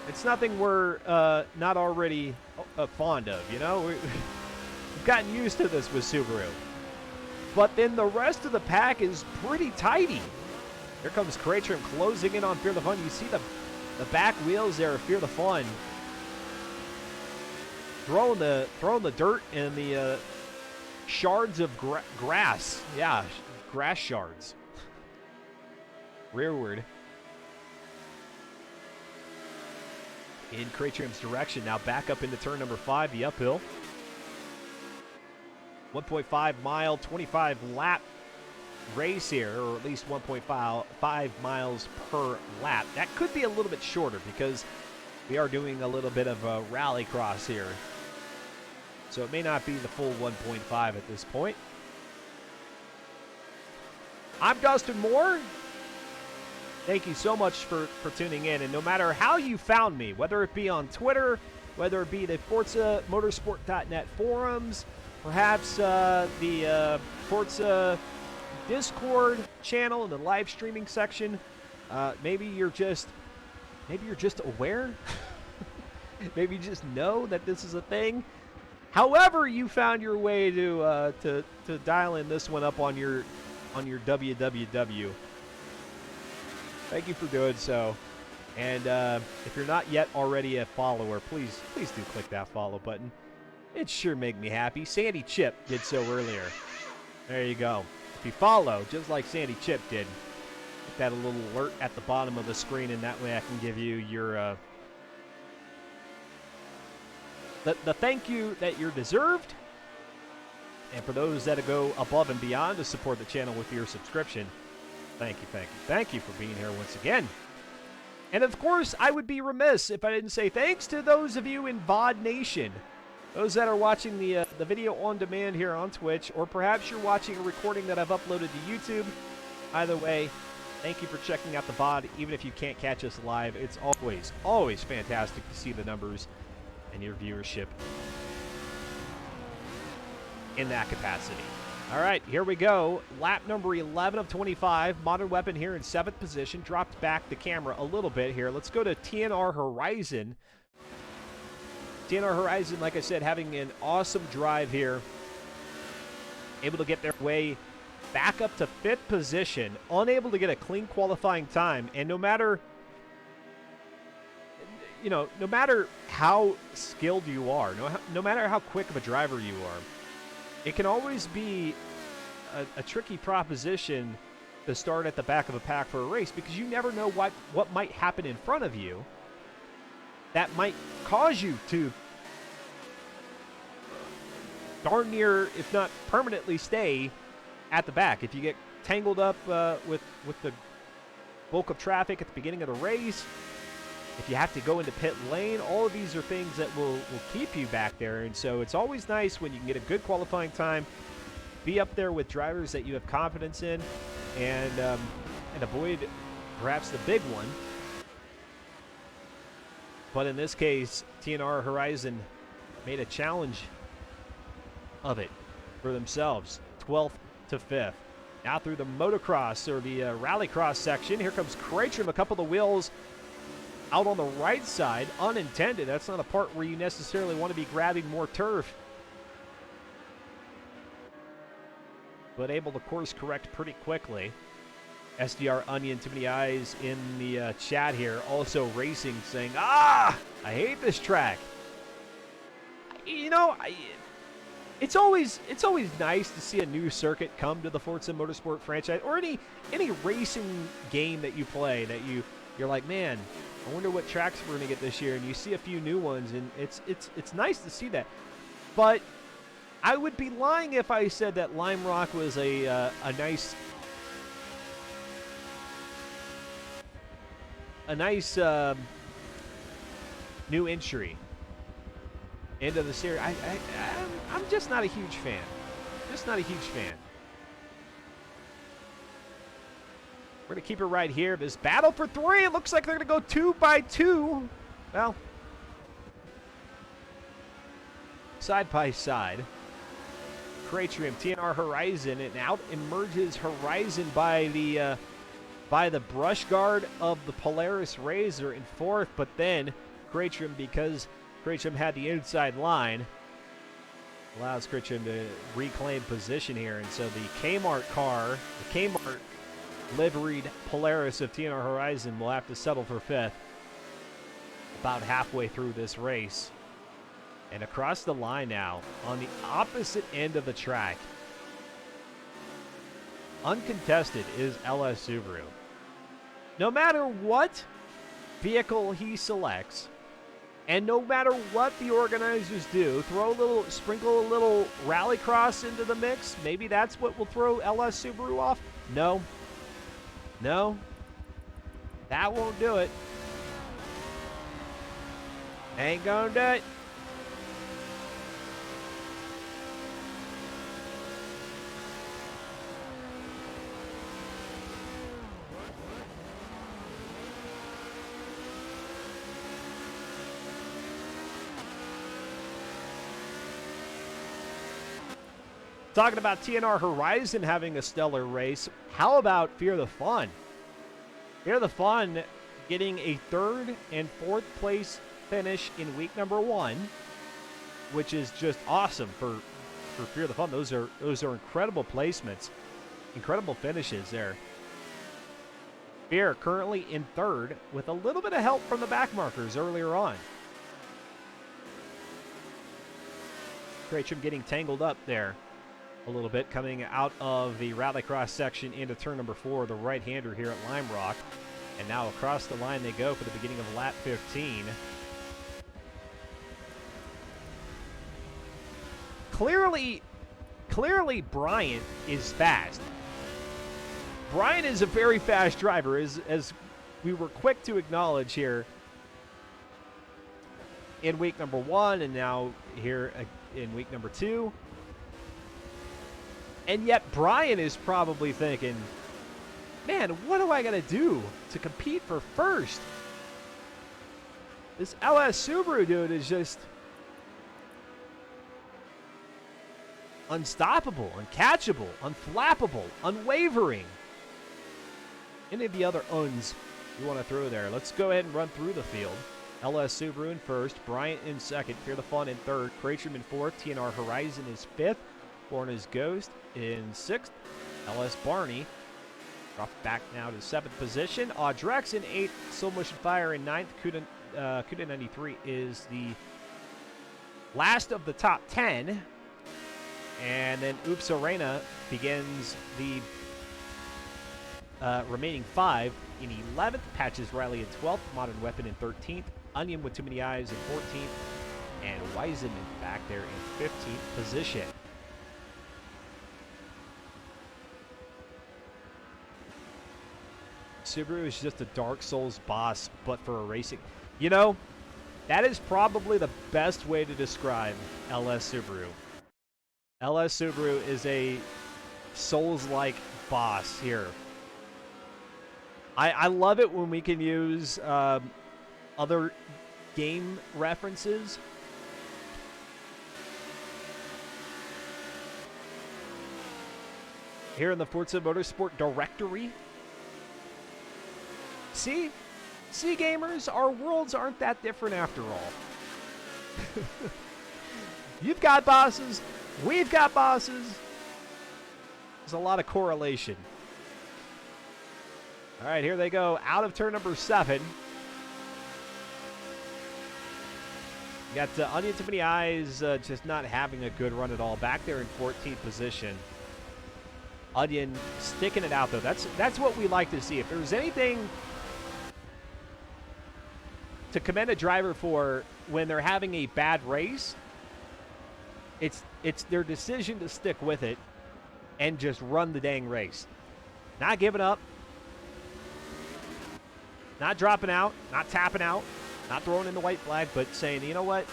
it's nothing we're not already fond of, you know? We've gotten used to this with Subaru. But then the rest of the pack is pretty tidy. Here comes Cratrium closing in on Fear the Fun. You see the back wheels there of Fear the Fun. Throwing the dirt and the shards of grass. Yeah, grass shards. Rearward. In Cratrium's direction. Now back up into turn number 5, the uphill. 1.5 mile, 25 lap race here, or at least 1.5 miles per lap. That could be a little bit shorter because we are doing a little bit of a rally cross here. So it may not be the full 1.5 at this point. I'm Dustin Moore. Thank you so much for tuning in. And no matter how you found me, whether it be on Twitter, whether it be the Forza Motorsport.net forums, perhaps the Forza Discord channel in the live streaming section, maybe you're just aware. Maybe you just know that this is a thing. However you found your way to dial in this one up on your www. Thank you for doing so. And if you're not yet already a follower, please do click that follow button. It sure make me happy. Sandy Chip did so earlier. There you go. If you follow, just like Sandy Chip did, get that a little alert at the bottom of the screen, and that way I can give you your the thank you that you're deserved. And for those that go above and beyond to support the channel with your subscription, thank you for being here once again. And of course, I would be remiss if I didn't say thanks to those of you in VOD Nation. Those that are watching the video on demand here on Twitch, or perhaps you're watching a recording that I've uploaded to YouTube. Either way, thank you for checking out the VOD, even if you can't catch us live. It's always fantastic to see the numbers and your viewership in that capacity. All right, here we go. Lap number 11 of 25. Modern Weapon here in 7th position. Dropped back the camera a little bit here. Let's go to TNR Horizon. TNR Horizon, like I said, having an awesome drive here. Able to get their way back up to 5th position. Unable to get a clean qualifying time. And no matter how skilled you are, no matter how quick of a driver you are, it can always be a tricky proposition to start at the back of a pack for a race, because you never know what might happen in front of you that might cause you to darn near, if not permanently, stay at the back. If you get tangled up with the bulk of traffic at the beginning of the race, if you have to go into pit lane, all of these are things that will keep you back there. And so it's always nice when you can get a good qualifying time, be up there with drivers that you have confidence in, and avoid perhaps the big one. But in this case, TNR Horizon made a challenge of it for themselves, 12th to 5th. Now through the motocross or the rallycross section, here comes Kreitrim, a couple of the wheels out on the right side, unintended. That's not a part where you necessarily want to be grabbing more turf. But able to course correct pretty quickly. SDR Onion, too many eyes in the chat here, also racing, saying, I hate this track. You know, it's always nice to see a new circuit come to the Forza Motorsport franchise, or any racing game that you play that you're like, man, I wonder what tracks we're gonna get this year, and you see a few new ones, and it's nice to see that. But I would be lying if I said that Lime Rock was a nice new entry into the series. I'm just not a huge fan. Just not a huge fan. We're going to keep it right here. This battle for 3. It looks like they're going to go 2 by 2. Well, side by side. Kreitrim, TNR Horizon, and out emerges Horizon by the brush guard of the Polaris Razor in 4th, but then Kreitrim, because Kreitrim had the inside line, allows Kreitrim to reclaim position here. And so the Kmart car, the Kmart liveried Polaris of TNR Horizon, will have to settle for 5th about halfway through this race. And across the line now, on the opposite end of the track, uncontested is LS Subaru. No matter what vehicle he selects, and no matter what the organizers do, sprinkle a little rallycross into the mix, maybe that's what will throw LS Subaru off. No, that won't do it. Ain't gonna do it. Talking about TNR Horizon having a stellar race, how about Fear the Fun? Fear the Fun getting a 3rd and 4th place finish in week number 1, which is just awesome for Fear the Fun. Those are incredible placements, incredible finishes there. Fear currently in 3rd with a little bit of help from the back markers earlier on. Kreitrim getting tangled up there a little bit, coming out of the rallycross section into turn number 4, the right-hander here at Lime Rock. And now across the line they go for the beginning of lap 15. Clearly Bryant is fast. Bryant is a very fast driver, as we were quick to acknowledge here in week number 1 and now here in week number 2. And yet Brian is probably thinking, man, what do I got to do to compete for first? This LS Subaru dude is just unstoppable, uncatchable, unflappable, unwavering. Any of the other uns you want to throw there. Let's go ahead and run through the field. LS Subaru in 1st, Bryant in 2nd, Fear the Fun in 3rd, Kreitrim in 4th, TNR Horizon is 5th, Borna's Ghost in 6th, LS Barney dropped back now to 7th position, Audrex in 8th, Soul Motion Fire in 9th, Kuda 93 is the last of the top 10, and then Oops Arena begins the remaining 5 in 11th, Patches Riley in 12th, Modern Weapon in 13th, Onion with Too Many Eyes in 14th, and Wiseman back there in 15th position. Subaru is just a Dark Souls boss, but for a racing. You know, that is probably the best way to describe LS Subaru. LS Subaru is a Souls-like boss here. I love it when we can use other game references. Here in the Forza Motorsport directory. See, gamers, our worlds aren't that different after all. You've got bosses, we've got bosses. There's a lot of correlation. All right, here they go, out of turn number 7. You got Onion Too Many Eyes just not having a good run at all. Back there in 14th position. Onion sticking it out, though. That's what we like to see. If there's anything to commend a driver for when they're having a bad race, it's their decision to stick with it and just run the dang race. Not giving up. Not dropping out. Not tapping out. Not throwing in the white flag, but saying, you know what?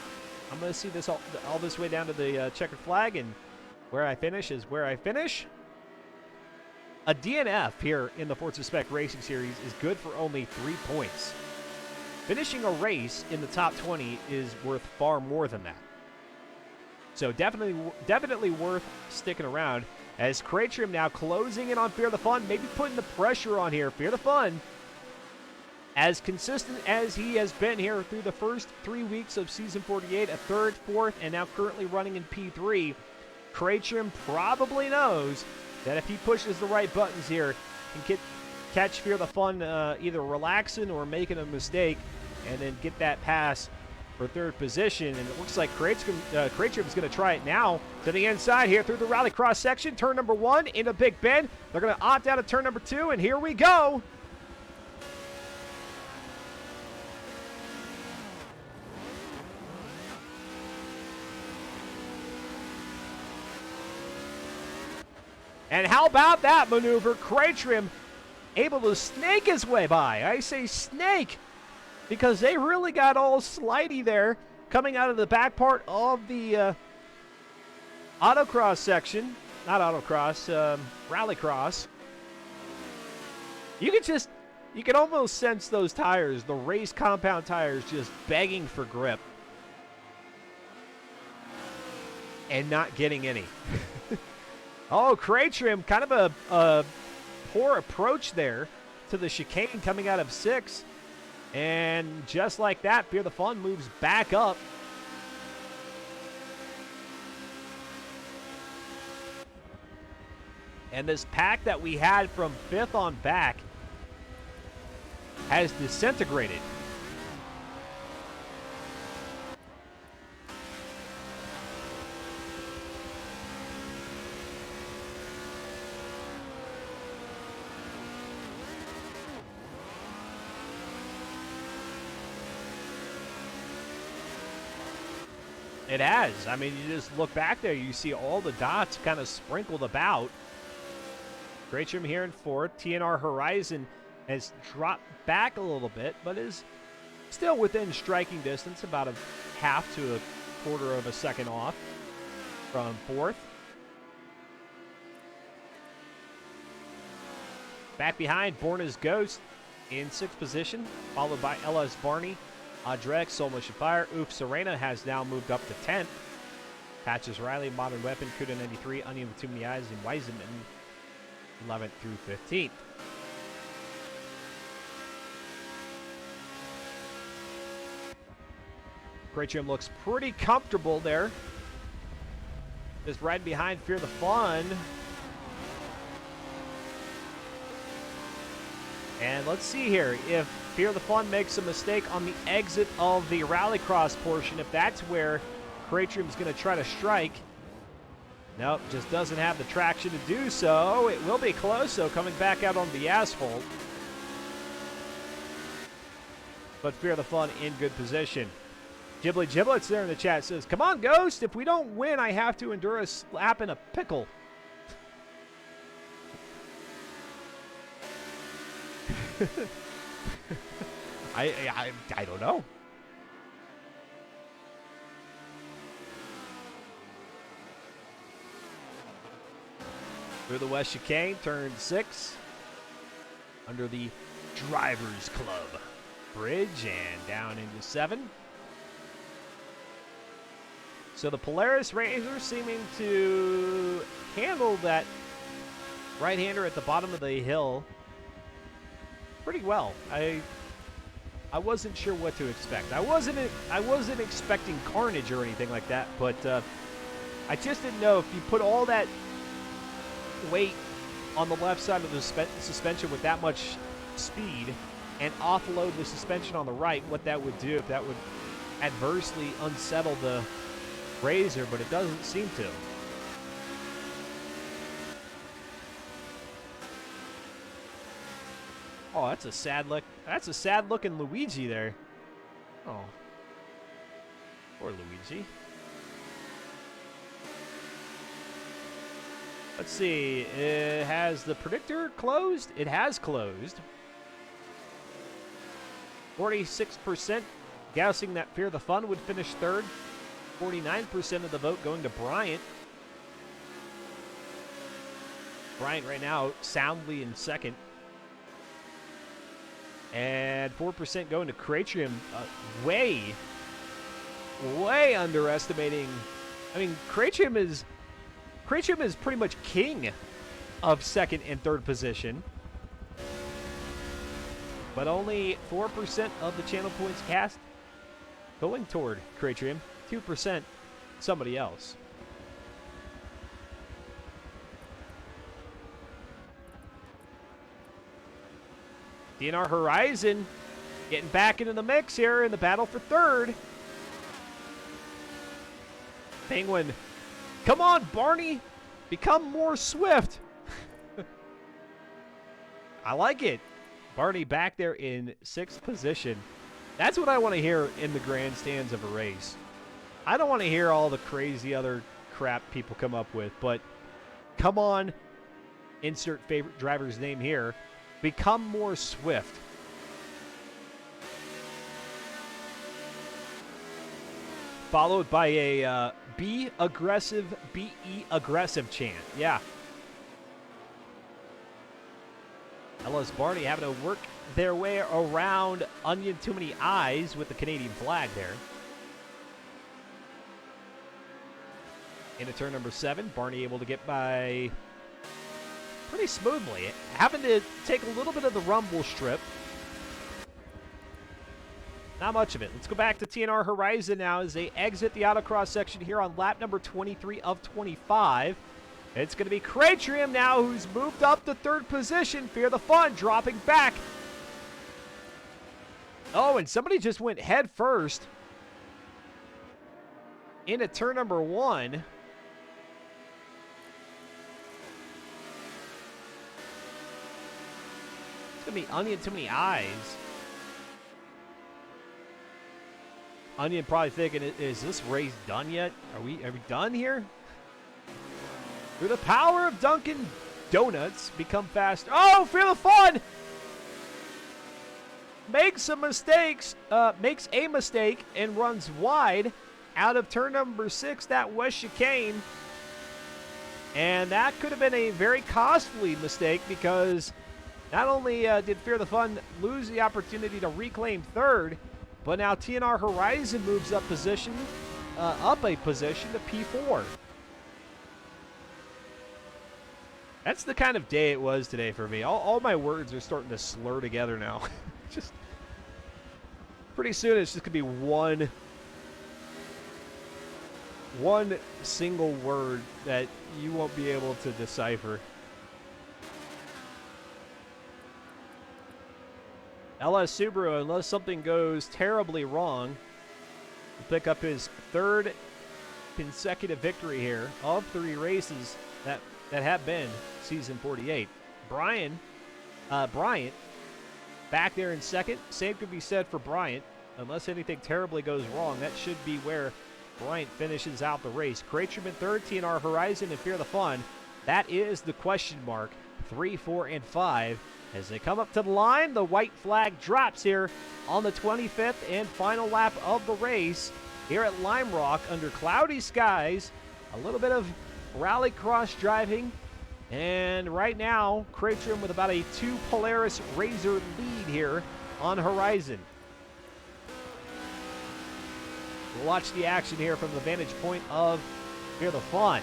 I'm going to see this all this way down to the checkered flag, and where I finish is where I finish. A DNF here in the Forza Spec Racing Series is good for only 3 points. Finishing a race in the top 20 is worth far more than that. So definitely worth sticking around. As Cratrim now closing in on Fear the Fun, maybe putting the pressure on here. Fear the Fun, as consistent as he has been here through the first 3 weeks of Season 48, a 3rd, 4th, and now currently running in P3, Cratrim probably knows that if he pushes the right buttons here, he can catch Fear the Fun either relaxing or making a mistake, and then get that pass for 3rd position. And it looks like Cratrim is going to try it now to the inside here through the Rallycross section. Turn number 1 into Big Bend. They're going to opt out of turn number 2, and here we go. And how about that maneuver? Cratrim able to snake his way by. I say snake because they really got all slidey there coming out of the back part of the autocross section. Not autocross, rallycross. You can almost sense those tires, the race compound tires, just begging for grip. And not getting any. Oh, Cratrim, kind of a poor approach there to the chicane coming out of 6. And just like that, Fear the Fun moves back up. And this pack that we had from 5th on back has disintegrated. It has. I mean, you just look back there, you see all the dots kind of sprinkled about. Cratrim here in 4th. TNR Horizon has dropped back a little bit, but is still within striking distance, about a half to a quarter of a second off from 4th. Back behind, Born as Ghost in 6th position, followed by LS Barney. Drex, Soul Motion Fire, Oof Serena has now moved up to 10th. Patches Riley, Modern Weapon, Kuda 93, Onion with Too Many Eyes, and Wiseman 11th through 15th. Cratrim looks pretty comfortable there. Just right behind Fear the Fun. And let's see here if Fear the Fun makes a mistake on the exit of the rallycross portion. If that's where Cratrim's going to try to strike. Nope, just doesn't have the traction to do so. It will be close, though, coming back out on the asphalt. But Fear the Fun in good position. Ghibli Giblets there in the chat says, "Come on, Ghost. If we don't win, I have to endure a slap in a pickle." I don't know. Through the West Chicane, turn 6. Under the Drivers Club Bridge and down into 7. So the Polaris Razor seeming to handle that right-hander at the bottom of the hill pretty well. I wasn't sure what to expect. I wasn't expecting carnage or anything like that, but I just didn't know if you put all that weight on the left side of the suspension with that much speed and offload the suspension on the right, what that would do, if that would adversely unsettle the Razor, but it doesn't seem to. Oh, that's a sad look. That's a sad looking Luigi there. Oh. Poor Luigi. Let's see. Has the predictor closed? It has closed. 46% guessing that Fear the Fun would finish third. 49% of the vote going to Bryant. Bryant right now soundly in second. And 4% going to Cratrium. Way underestimating. I mean, Cratrium is pretty much king of second and third position. But only 4% of the channel points cast going toward Cratrium. 2% somebody else. DNR Horizon getting back into the mix here in the battle for third. Penguin, come on, Barney. Become more swift. I like it. Barney back there in 6th position. That's what I want to hear in the grandstands of a race. I don't want to hear all the crazy other crap people come up with, but come on, insert favorite driver's name here. Become more swift. Followed by a be aggressive, be aggressive chant. Yeah. LS Barney having to work their way around Onion Too Many Eyes with the Canadian flag there. Into turn number 7, Barney able to get by pretty smoothly. Having to take a little bit of the rumble strip. Not much of it. Let's go back to TNR Horizon now as they exit the autocross section here on lap number 23 of 25. It's going to be Cratrium now, who's moved up to 3rd position. Fear the Fun dropping back. Oh, and somebody just went head first into turn number 1. It's going to be Onion Too Many Eyes. Onion probably thinking, is this race done yet? Are we done here? Through the power of Dunkin' Donuts, become fast. Oh, Fear the Fun! Makes a mistake and runs wide out of turn number 6, that West Chicane. And that could have been a very costly mistake because not only did Fear the Fun lose the opportunity to reclaim 3rd, but now TNR Horizon moves up a position to P4. That's the kind of day it was today for me. All my words are starting to slur together now. Just pretty soon it's just going to be one single word that you won't be able to decipher. LS Subaru, unless something goes terribly wrong, will pick up his 3rd consecutive victory here of 3 races that have been season 48. Bryant back there in 2nd. Same could be said for Bryant. Unless anything terribly goes wrong, that should be where Bryant finishes out the race. Cratrium in 3rd, TNR Horizon, and Fear the Fun. That is the question mark 3, 4, and 5. As they come up to the line, the white flag drops here on the 25th and final lap of the race here at Lime Rock under cloudy skies. A little bit of rallycross driving. And right now, Cratrim with about a 2 Polaris Razor lead here on Horizon. We'll watch the action here from the vantage point of Fear the Fun.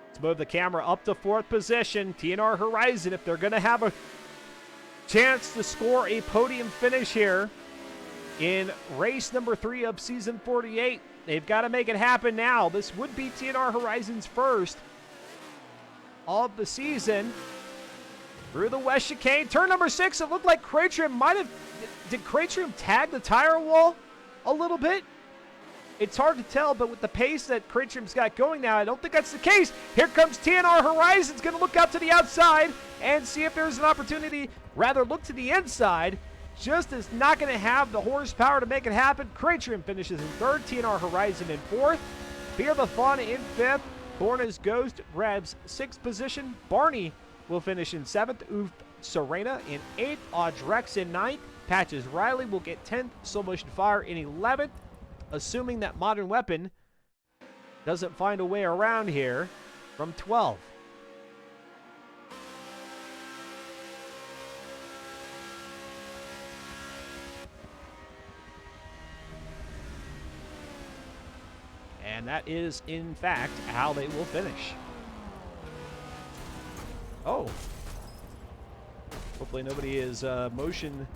Let's move the camera up to 4th position. TNR Horizon, if they're going to have a chance to score a podium finish here in race number 3 of season 48, they've got to make it happen now. This would be TNR Horizon's first of the season. Through the west chicane, turn number 6. It looked like Cratrim might have. Did Cratrim tag the tire wall a little bit? It's hard to tell, but with the pace that Cratrim's got going now, I don't think that's the case. Here comes TNR Horizon's going to look out to the outside and see if there's an opportunity. Rather, look to the inside. Just is not going to have the horsepower to make it happen. Cratrim finishes in 3rd, TNR Horizon in 4th. Fear the Fun in 5th. Borna's Ghost grabs 6th position. Barney will finish in 7th. Oof Serena in 8th. Audrex in 9th. Patches Riley will get 10th. Slow Motion Fire in 11th. Assuming that Modern Weapon doesn't find a way around here from 12. And that is, in fact, how they will finish. Oh. Hopefully nobody is motion...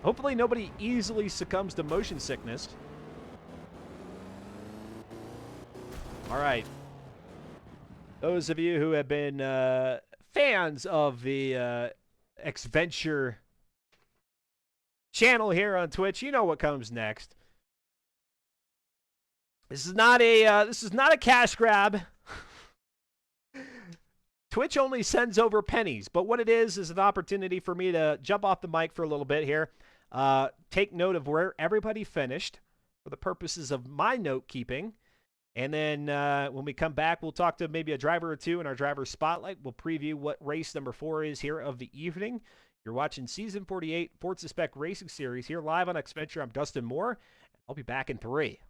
Hopefully nobody easily succumbs to motion sickness. All right. Those of you who have been fans of the X-Venture channel here on Twitch, you know what comes next. This is not a cash grab. Twitch only sends over pennies, but what it is an opportunity for me to jump off the mic for a little bit here. Take note of where everybody finished for the purposes of my note keeping. And then when we come back, we'll talk to maybe a driver or two in our driver spotlight. We'll preview what race number 4 is here of the evening. You're watching Season 48 Forza Spec Racing Series here live on X-Venture. I'm Dustin Moore. I'll be back in 3.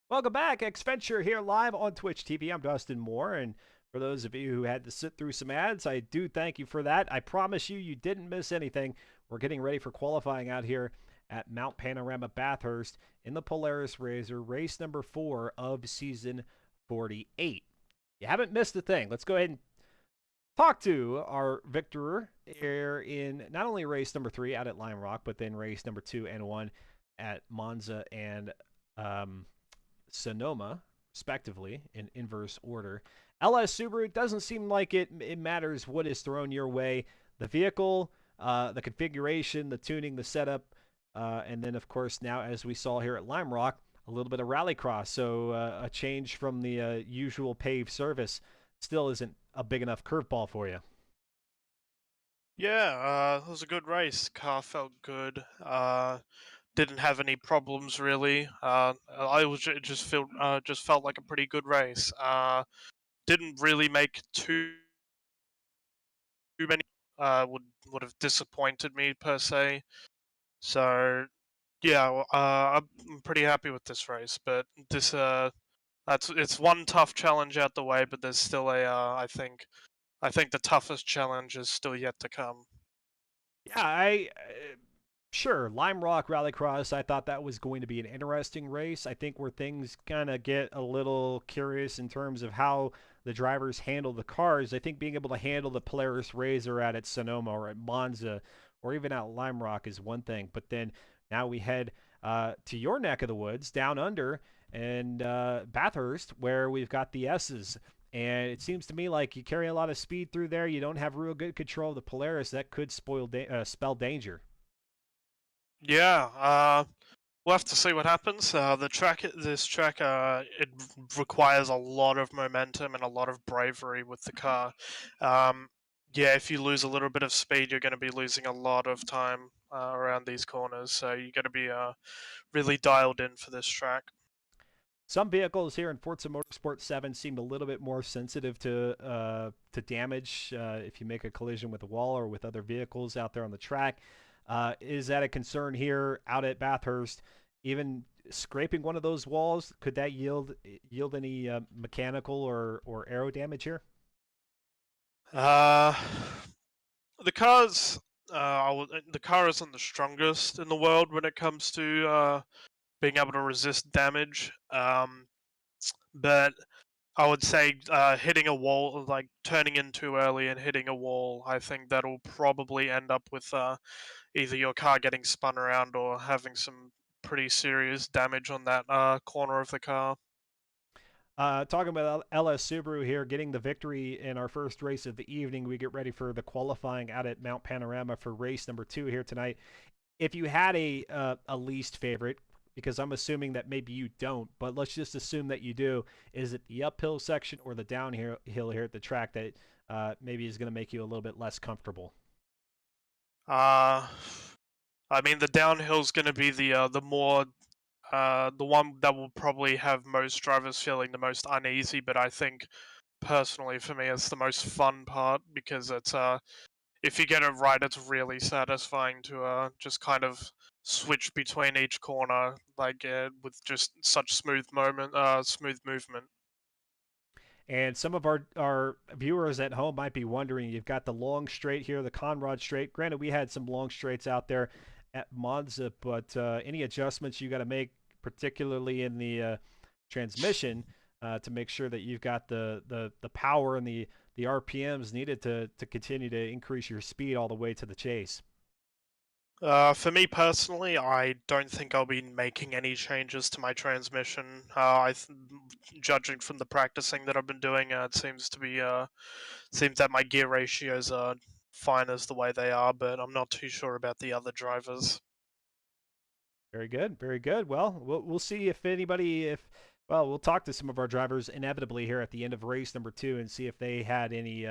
Welcome back, Xventure here live on Twitch TV. I'm Dustin Moore, and for those of you who had to sit through some ads, I do thank you for that. I promise you didn't miss anything. We're getting ready for qualifying out here at Mount Panorama Bathurst in the Polaris Razor, race number 4 of season 48. You haven't missed a thing. Let's go ahead and talk to our victor here in not only race number 3 out at Lime Rock, but then race number 2 and 1 at Monza and Sonoma, respectively, in inverse order. LS Subaru, doesn't seem like it matters what is thrown your way. The vehicle, the configuration, the tuning, the setup, and then, of course, now, as we saw here at Lime Rock, a little bit of rallycross. So a change from the usual paved surface still isn't a big enough curveball for you. Yeah, it was a good race. Car felt good. Didn't have any problems really. I was just felt like a pretty good race. Didn't really make too many. Would have disappointed me per se. So yeah, I'm pretty happy with this race. But it's one tough challenge out the way. But there's still I think the toughest challenge is still yet to come. Yeah, sure, Lime Rock Rallycross, I thought that was going to be an interesting race. I think where things kind of get a little curious in terms of how the drivers handle the cars, I think being able to handle the Polaris Razor at Sonoma or at Monza or even at Lime Rock is one thing. But then now we head to your neck of the woods, down under, and Bathurst, where we've got the S's. And it seems to me like you carry a lot of speed through there. You don't have real good control of the Polaris. That could spell danger. Yeah, we'll have to see what happens. This track, it requires a lot of momentum and a lot of bravery with the car. Yeah, if you lose a little bit of speed, you're going to be losing a lot of time around these corners. So you got to be really dialed in for this track. Some vehicles here in Forza Motorsport 7 seem a little bit more sensitive to damage if you make a collision with a wall or with other vehicles out there on the track. Is that a concern here out at Bathurst? Even scraping one of those walls, could that yield any mechanical or aero damage here? Uh, the car's the car isn't the strongest in the world when it comes to being able to resist damage. But I would say hitting a wall, like turning in too early and hitting a wall, I think that'll probably end up with either your car getting spun around or having some pretty serious damage on that corner of the car. Talking about LS Subaru here, getting the victory in our first race of the evening. We get ready for the qualifying out at Mount Panorama for race number 2 here tonight. If you had a least favorite, because I'm assuming that maybe you don't, but let's just assume that you do, is it the uphill section or the downhill here at the track that maybe is going to make you a little bit less comfortable? Uh, I mean, the downhill's going to be the one that will probably have most drivers feeling the most uneasy. But I think personally for me, it's the most fun part because it's if you get it right, it's really satisfying to just kind of switch between each corner like with just such smooth movement. And some of our viewers at home might be wondering, you've got the long straight here, the Conrad straight. Granted, we had some long straights out there at Monza, but any adjustments you got to make, particularly in the transmission, to make sure that you've got the power and the RPMs needed to continue to increase your speed all the way to the chase. For me personally, I don't think I'll be making any changes to my transmission. Judging from the practicing that I've been doing, it seems that my gear ratios are fine as the way they are, but I'm not too sure about the other drivers. Very good, very good. Well, we'll see if anybody well, we'll talk to some of our drivers inevitably here at the end of race number 2 and see if they had any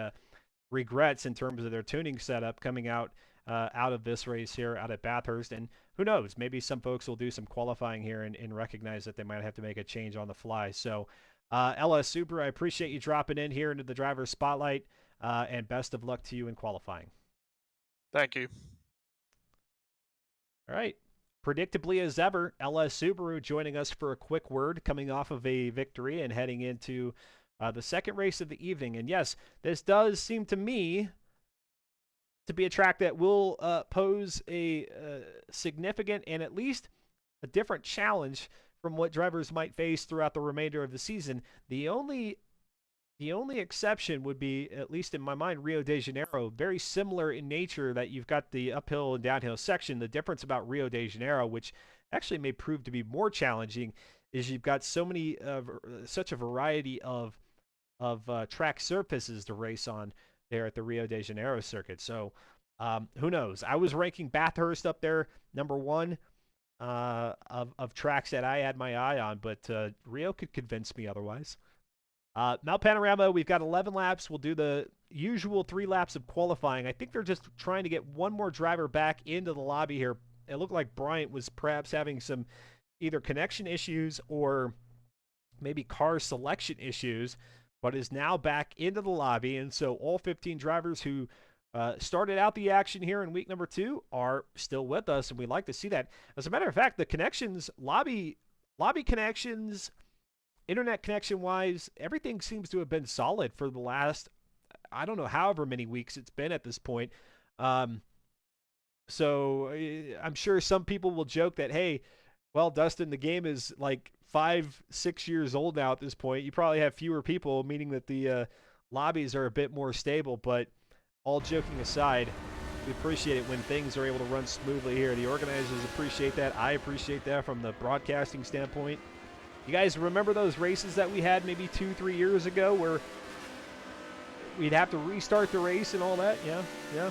regrets in terms of their tuning setup coming out of this race here out at Bathurst. And who knows, maybe some folks will do some qualifying here and recognize that they might have to make a change on the fly. So LS Super, I appreciate you dropping in here into the driver's spotlight, and best of luck to you in qualifying. Thank you. All right. predictably as ever, LS Subaru joining us for a quick word coming off of a victory and heading into the second race of the evening. And yes, this does seem to me to be a track that will pose a significant and at least a different challenge from what drivers might face throughout the remainder of the season. The only exception would be, at least in my mind, Rio de Janeiro. Very similar in nature, that you've got the uphill and downhill section. The difference about Rio de Janeiro, which actually may prove to be more challenging, is you've got such a variety of track surfaces to race on there at the Rio de Janeiro circuit. So who knows? I was ranking Bathurst up there number one of tracks that I had my eye on, but Rio could convince me otherwise. Mount Panorama, we've got 11 laps. We'll do the usual 3 laps of qualifying. I think they're just trying to get one more driver back into the lobby here. It looked like Bryant was perhaps having some either connection issues or maybe car selection issues, but is now back into the lobby. And so all 15 drivers who started out the action here in week number 2 are still with us, and we like to see that. As a matter of fact, the connections, lobby connections, internet connection-wise, everything seems to have been solid for the last, I don't know, however many weeks it's been at this point. So I'm sure some people will joke that, hey, well, Dustin, the game is like 5-6 years old now at this point. You probably have fewer people, meaning that the lobbies are a bit more stable. But all joking aside, we appreciate it when things are able to run smoothly here. The organizers appreciate that. I appreciate that from the broadcasting standpoint. You guys remember those races that we had maybe 2-3 years ago where we'd have to restart the race and all that? Yeah.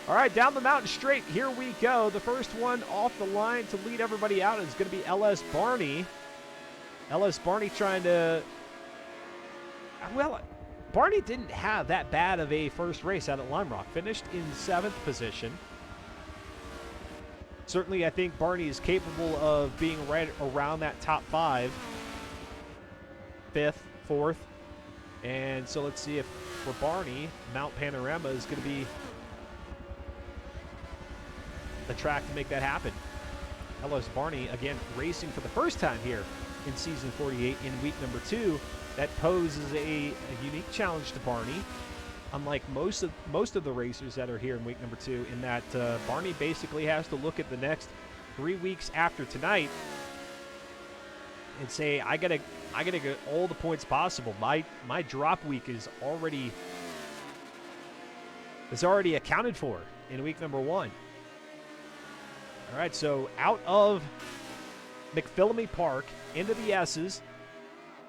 All right, down the mountain straight, here we go. The first one off the line to lead everybody out is going to be LS Barney. LS Barney trying to... Well, Barney didn't have that bad of a first race out at Lime Rock. Finished in 7th position. Certainly, I think Barney is capable of being right around that top 5. 5th, 4th. And so let's see if for Barney, Mount Panorama is going to be the track to make that happen. LS Barney, again, racing for the first time here in Season 48 in week number 2. That poses a unique challenge to Barney, unlike most of the racers that are here in week number 2, in that Barney basically has to look at the next 3 weeks after tonight and say, I gotta get all the points possible. My drop week is already accounted for in week number 1. All right, so out of McPhillamy Park into the S's,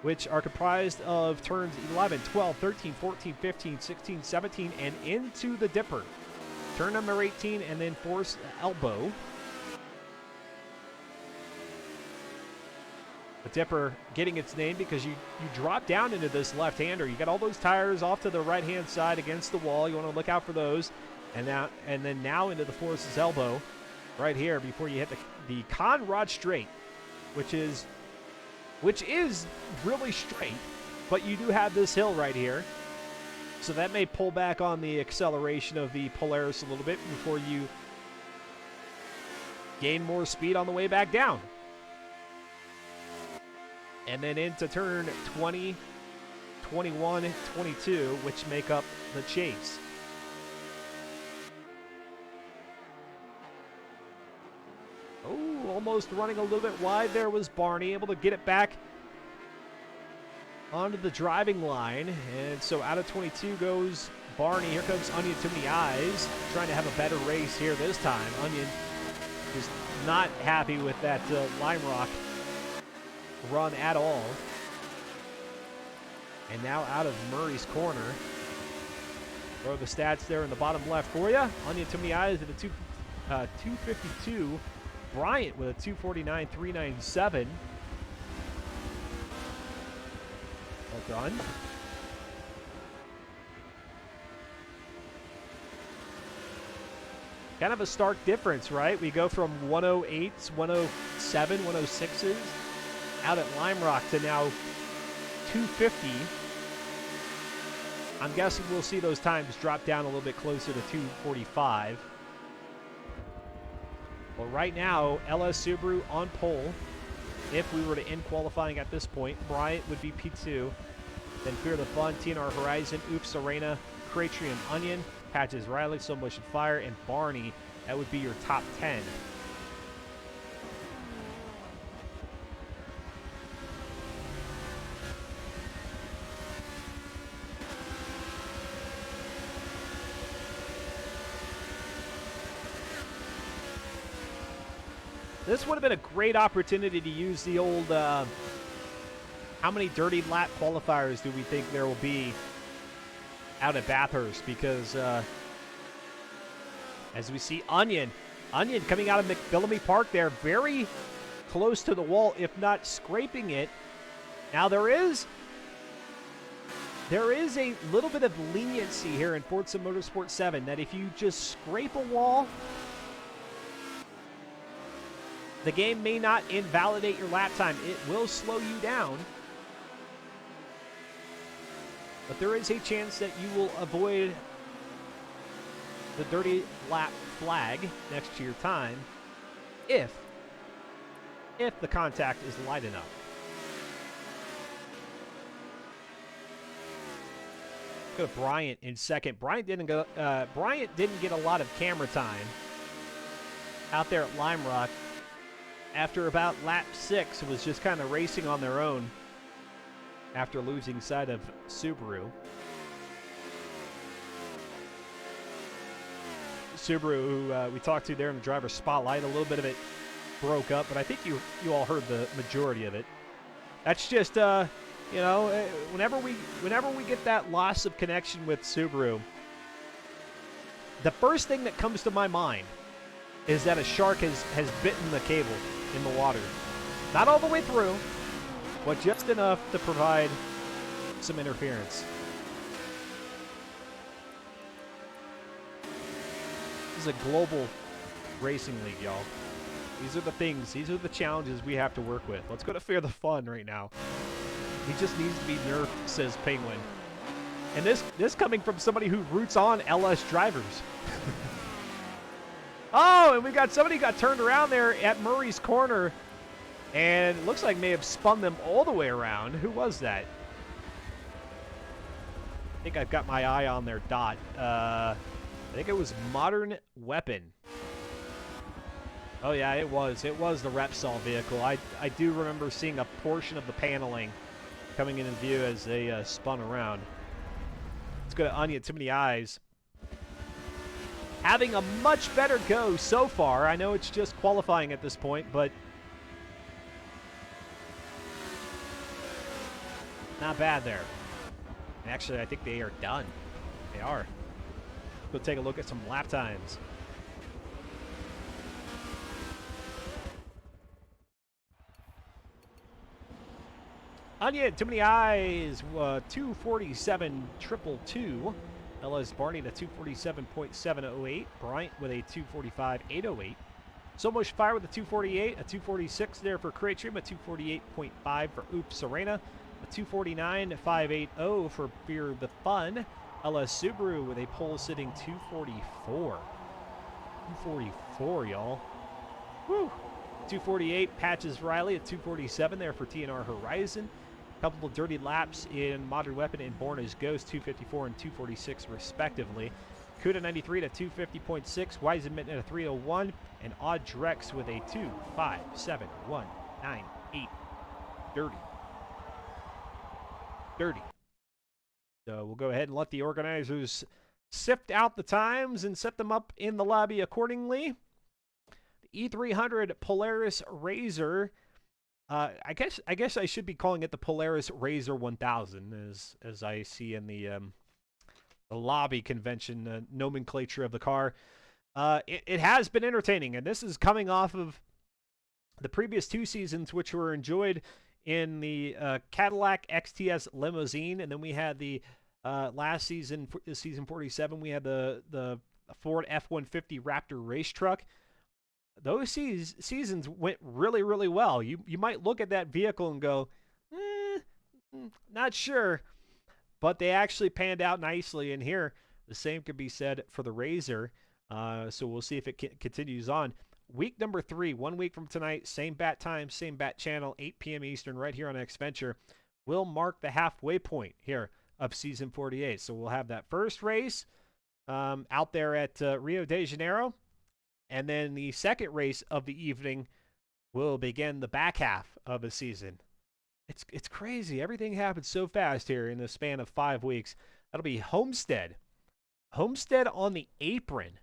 which are comprised of turns 11, 12, 13, 14, 15, 16, 17, and into the Dipper. Turn number 18, and then force elbow. The Dipper getting its name because you drop down into this left-hander. You got all those tires off to the right-hand side against the wall. You want to look out for those. And then now into the force's elbow right here before you hit the Conrad straight, which is really straight, but you do have this hill right here. So that may pull back on the acceleration of the Polaris a little bit before you gain more speed on the way back down. And then into turn 20, 21, 22, which make up the chase. Oh, almost running a little bit wide there was Barney, able to get it back onto the driving line. And so out of 22 goes Barney. Here comes Onion to the eyes, trying to have a better race here this time. Onion is not happy with that Lime Rock run at all. And now out of Murray's corner. Throw the stats there in the bottom left for you. Onion to the eyes at a 252. Bryant with a 249.397. Well done. Kind of a stark difference, right? We go from 108s, 107, 106s out at Lime Rock to now 250. I'm guessing we'll see those times drop down a little bit closer to 245. Well, right now, LS Subaru on pole. If we were to end qualifying at this point, Bryant would be P2. Then Fear the Fun, TNR Horizon, Oops Arena, Cratrium Onion, Patches Riley, So Motion Fire, and Barney. That would be your top 10. This would have been a great opportunity to use the old, how many dirty lap qualifiers do we think there will be out at Bathurst? Because as we see Onion coming out of McBillamy Park there, very close to the wall, if not scraping it. Now there is a little bit of leniency here in Forza Motorsport 7 that if you just scrape a wall, the game may not invalidate your lap time. It will slow you down. But there is a chance that you will avoid the dirty lap flag next to your time if the contact is light enough. Go to Bryant in second. Bryant didn't get a lot of camera time out there at Lime Rock. After about lap 6, it was just kind of racing on their own after losing sight of Subaru. Subaru, who we talked to there in the driver's spotlight, a little bit of it broke up, but I think you all heard the majority of it. That's just, you know, whenever we get that loss of connection with Subaru, the first thing that comes to my mind is that a shark has bitten the cable in the water. Not all the way through, but just enough to provide some interference. This is a global racing league, y'all. These are the things, these are the challenges we have to work with. Let's go to Fear the Fun right now. He just needs to be nerfed, says Penguin. And this coming from somebody who roots on LS drivers. Oh, and we got somebody got turned around there at Murray's corner, and it looks like may have spun them all the way around. Who was that? I think I've got my eye on their dot. I think it was Modern Weapon. Oh yeah, it was the Repsol vehicle. I do remember seeing a portion of the paneling coming into view as they spun around. Let's go to Onion. Too many eyes. Having a much better go so far. I know it's just qualifying at this point, but not bad there. And actually, I think they are done. They are. Go take a look at some lap times. Onion, too many eyes. 247.222. LS Barney to 247.708. Bryant with a 245.808. So Much Fire with a 248, a 246 there for Cratrium, a 248.5 for Oops Serena, a 249.580 for Fear the Fun. LS Subaru with a pole sitting 244. 244, y'all. Woo! 248, Patches Riley at 247 there for TNR Horizon. A couple of dirty laps in Modern Weapon and Born as Ghost, 254 and 246 respectively. Cuda 93 to 250.6, Weisenmitten at a 301, and Odd Drex with a 257.198. Dirty. Dirty. So we'll go ahead and let the organizers sift out the times and set them up in the lobby accordingly. The E300 Polaris Razor. I guess I should be calling it the Polaris Razor 1000, as I see in the lobby convention nomenclature of the car. It has been entertaining, and this is coming off of the previous 2 seasons, which were enjoyed in the Cadillac XTS limousine, and then we had the last season, season 47, we had the Ford F-150 Raptor race truck. Those seasons went really, really well. You might look at that vehicle and go, not sure, but they actually panned out nicely. And here, the same could be said for the Razor. So we'll see if it continues on. week number 3, 1 week from tonight, same bat time, same bat channel, 8 p.m. Eastern, right here on Xventure, will mark the halfway point here of Season 48. So we'll have that first race out there at Rio de Janeiro, and then the second race of the evening will begin the back half of the season. It's crazy. Everything happens so fast here in the span of 5 weeks. That'll be Homestead. Homestead on the apron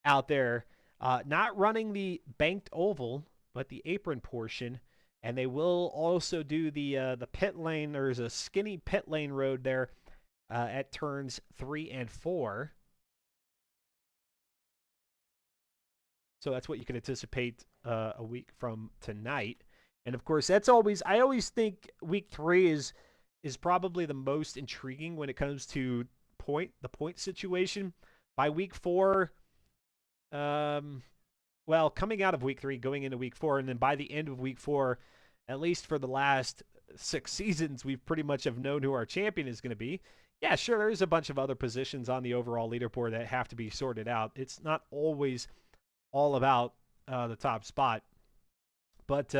out there, not running the banked oval, but the apron portion. And they will also do the pit lane. There's a skinny pit lane road there at turns 3 and 4. So that's what you can anticipate a week from tonight. And of course, I always think week 3 is probably the most intriguing when it comes to the point situation. By week 4, well, coming out of week 3, going into week 4, and then by the end of week 4, at least for the last 6 seasons, we pretty much have known who our champion is going to be. Yeah, sure, there's a bunch of other positions on the overall leaderboard that have to be sorted out. It's not always all about the top spot. But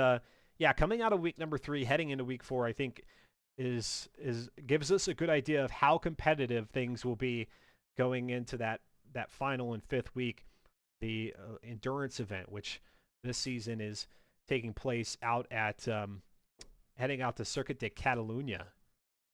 yeah, coming out of week number 3, heading into week 4, I think gives us a good idea of how competitive things will be going into that final and 5th week, the endurance event, which this season is taking place out at heading out to Circuit de Catalunya,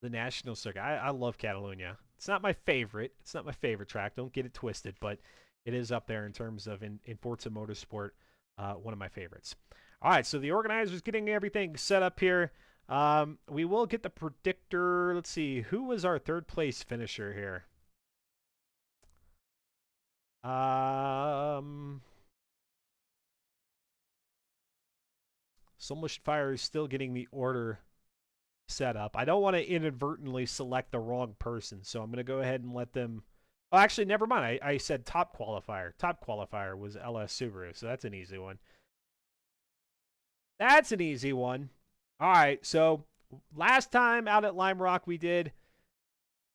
the national circuit. I love Catalunya. It's not my favorite. It's not my favorite track. Don't get it twisted, but it is up there in terms of in Forza Motorsport, one of my favorites. All right, so the organizer's getting everything set up here. We will get the predictor. Let's see, who was our 3rd place finisher here? Soul Motion Fire is still getting the order set up. I don't want to inadvertently select the wrong person, so I'm going to go ahead and let them... Oh, actually, never mind. I said top qualifier. Top qualifier was LS Subaru, so that's an easy one. That's an easy one. All right, so last time out at Lime Rock we did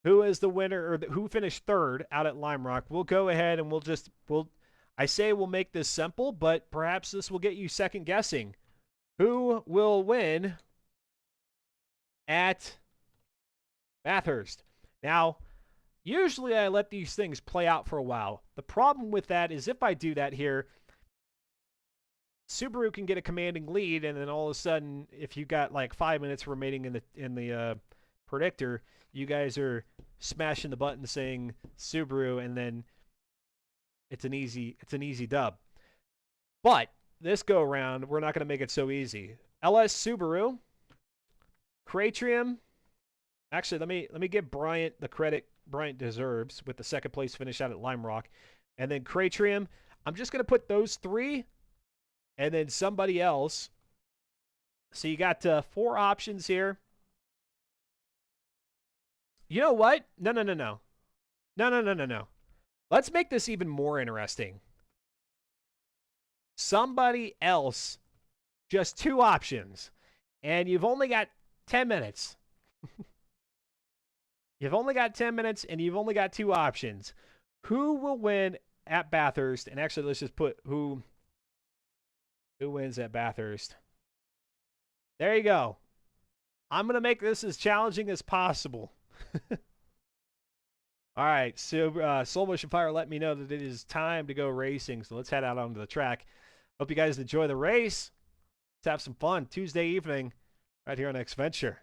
who is the winner, or who finished 3rd out at Lime Rock. We'll go ahead and I say we'll make this simple, but perhaps this will get you second guessing. Who will win at Bathurst? Now, usually I let these things play out for a while. The problem with that is if I do that here, Subaru can get a commanding lead, and then all of a sudden, if you got like 5 minutes remaining in the predictor, you guys are smashing the button saying Subaru, and then it's an easy dub. But this go around, we're not going to make it so easy. LS Subaru, Cratrium. Actually, let me give Bryant the credit Bryant deserves with the 2nd place finish out at Lime Rock, and then Cratrium. I'm just going to put those 3. And then somebody else. So you got 4 options here. You know what? No. Let's make this even more interesting. Somebody else, just 2 options. And you've only got 10 minutes. You've only got 10 minutes, and you've only got 2 options. Who will win at Bathurst? And actually, let's just put who wins at Bathurst. There you go. I'm going to make this as challenging as possible. All right, so Soul Motion Fire let me know that it is time to go racing, so let's head out onto the track. Hope you guys enjoy the race. Let's have some fun Tuesday evening right here on Xventure.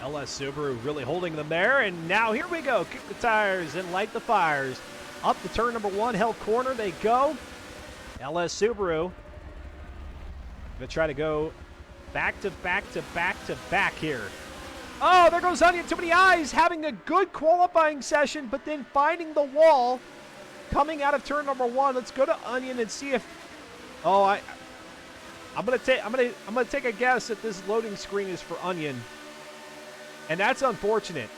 LS Subaru really holding them there, and now here we go. Kick the tires and light the fires. Up to turn number 1, held corner, they go. LS Subaru gonna try to go back to back here. Oh, there goes Onion. Too many eyes, having a good qualifying session, but then finding the wall coming out of turn number 1. Let's go to Onion and see if... Oh, I'm gonna take a guess that this loading screen is for Onion. And that's unfortunate.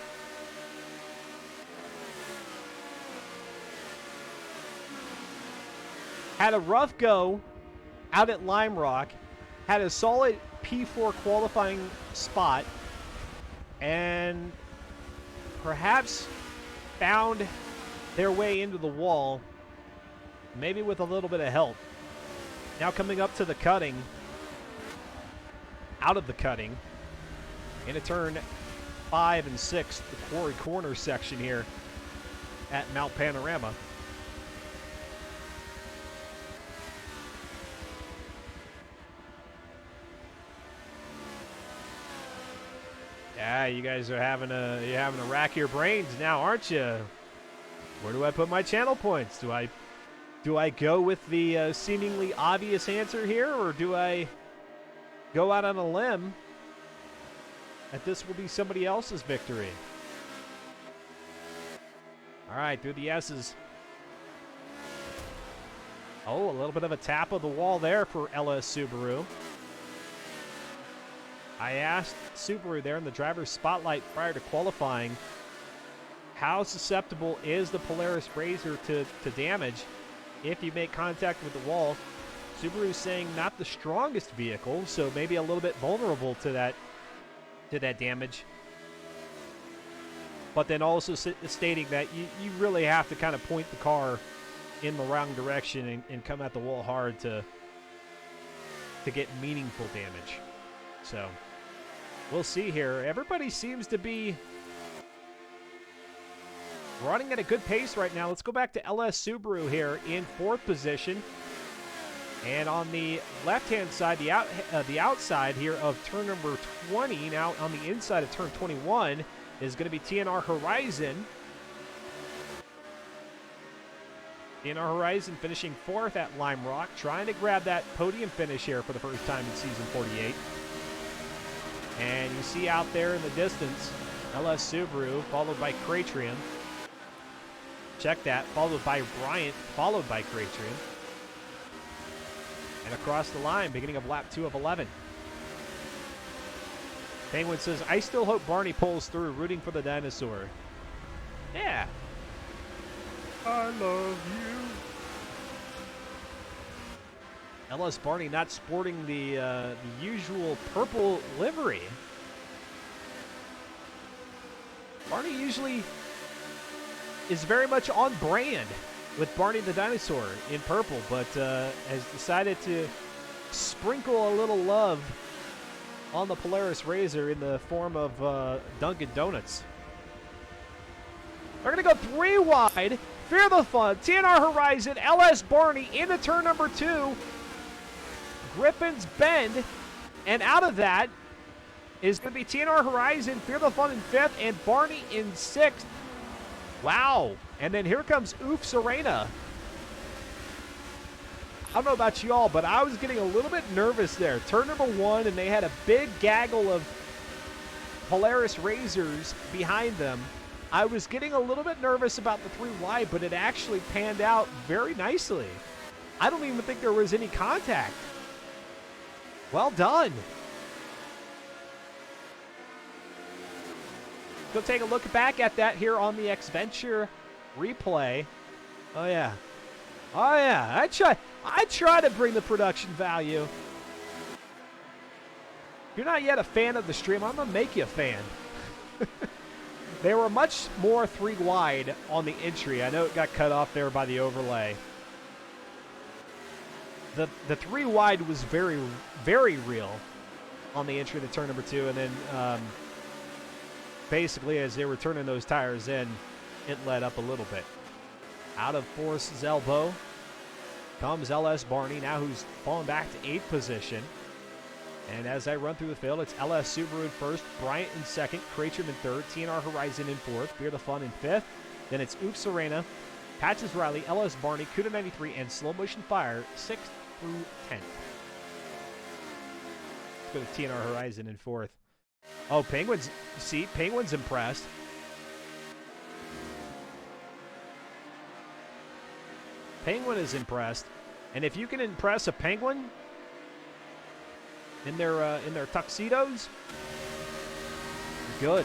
had a rough go out at Lime Rock, had a solid P4 qualifying spot, and perhaps found their way into the wall, maybe with a little bit of help. Now coming up to the cutting, out of the cutting, into turn 5 and 6, the quarry corner section here at Mount Panorama. Yeah, you guys are having a rack your brains now, aren't you? Where do I put my channel points? Do I go with the seemingly obvious answer here, or do I go out on a limb that this will be somebody else's victory? All right, through the S's. Oh, a little bit of a tap of the wall there for LS Subaru. I asked Subaru there in the driver's spotlight prior to qualifying, how susceptible is the Polaris RZR to damage if you make contact with the wall? Subaru's saying not the strongest vehicle, so maybe a little bit vulnerable to that damage. But then also stating that you really have to kind of point the car in the wrong direction and come at the wall hard to get meaningful damage. So we'll see here. Everybody seems to be running at a good pace right now. Let's go back to LS Subaru here in 4th position. And on the left-hand side, the outside here of turn number 20, now on the inside of turn 21, is going to be TNR Horizon. TNR Horizon finishing 4th at Lime Rock, trying to grab that podium finish here for the first time in season 48. And you see out there in the distance, LS Subaru, followed by Cratrium. Check that, followed by Bryant, followed by Cratrium. And across the line, beginning of lap 2 of 11. Penguin says, I still hope Barney pulls through, rooting for the dinosaur. Yeah. I love you. LS Barney not sporting the usual purple livery. Barney usually is very much on brand with Barney the Dinosaur in purple, but has decided to sprinkle a little love on the Polaris RZR in the form of Dunkin' Donuts. We're going to go 3 wide. Fear the Fun, TNR Horizon, LS Barney into turn number 2. Griffin's Bend. And out of that is going to be TNR Horizon, Fear the Fun in 5th, and Barney in 6th. Wow. And then here comes Oof Arena. I don't know about y'all, but I was getting a little bit nervous there. Turn number 1, and they had a big gaggle of Polaris RZRs behind them. I was getting a little bit nervous about the 3 wide, but it actually panned out very nicely. I don't even think there was any contact. Well done. Go take a look back at that here on the Xventure replay. Oh yeah. Oh yeah. I try to bring the production value. If you're not yet a fan of the stream, I'm gonna make you a fan. They were much more 3 wide on the entry. I know it got cut off there by the overlay. The 3 wide was very, very real on the entry to turn number 2, and then basically as they were turning those tires in, it let up a little bit. Out of Force's elbow comes LS Barney, now who's fallen back to 8th position. And as I run through the field, it's LS Subaru in 1st, Bryant in 2nd, Cratrim in 3rd, TNR Horizon in 4th, Fear the Fun in 5th. Then it's Oof Serena, Patches Riley, LS Barney, Cuda 93, and Slow Motion Fire, 6th through 10th. Let's go to TNR Horizon in 4th. Oh, Penguin's, see, Penguin's impressed. Penguin is impressed. And if you can impress a Penguin in their tuxedos, good.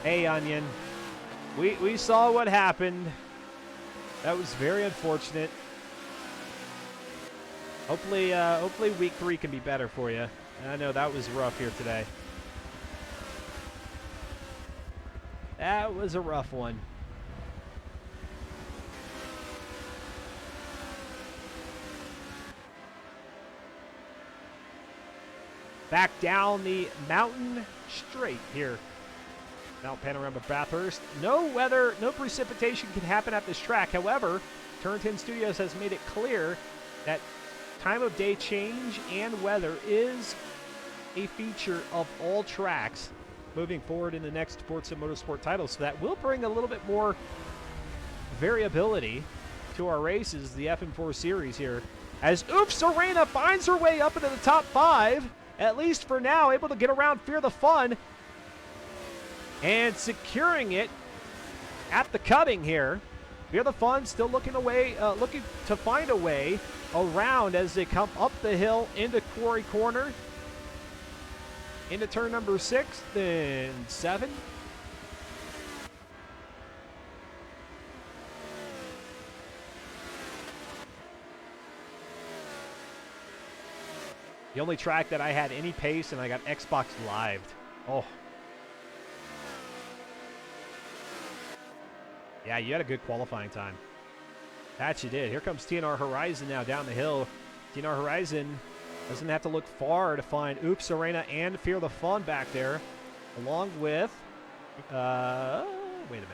Hey, Onion. We saw what happened That was very unfortunate. Hopefully week 3 can be better for you. I know that was rough here today. That was a rough one. Back down the mountain straight here. Mount Panorama Bathurst. No weather, no precipitation can happen at this track. However, Turn 10 Studios has made it clear that time of day change and weather is a feature of all tracks moving forward in the next Forza Motorsport title. So that will bring a little bit more variability to our races, the FM4 series here. As Oops Arena finds her way up into the top 5, at least for now, able to get around Fear the Fun and securing it at the cutting here. Fear the Fun still looking to find a way around as they come up the hill into Quarry Corner, into turn number 6, then 7. The only track that I had any pace and I got Xbox Live. Oh. Yeah, you had a good qualifying time. That you did. Here comes TNR Horizon now down the hill. TNR Horizon doesn't have to look far to find Oops Arena and Fear the Fun back there, along with, wait a minute.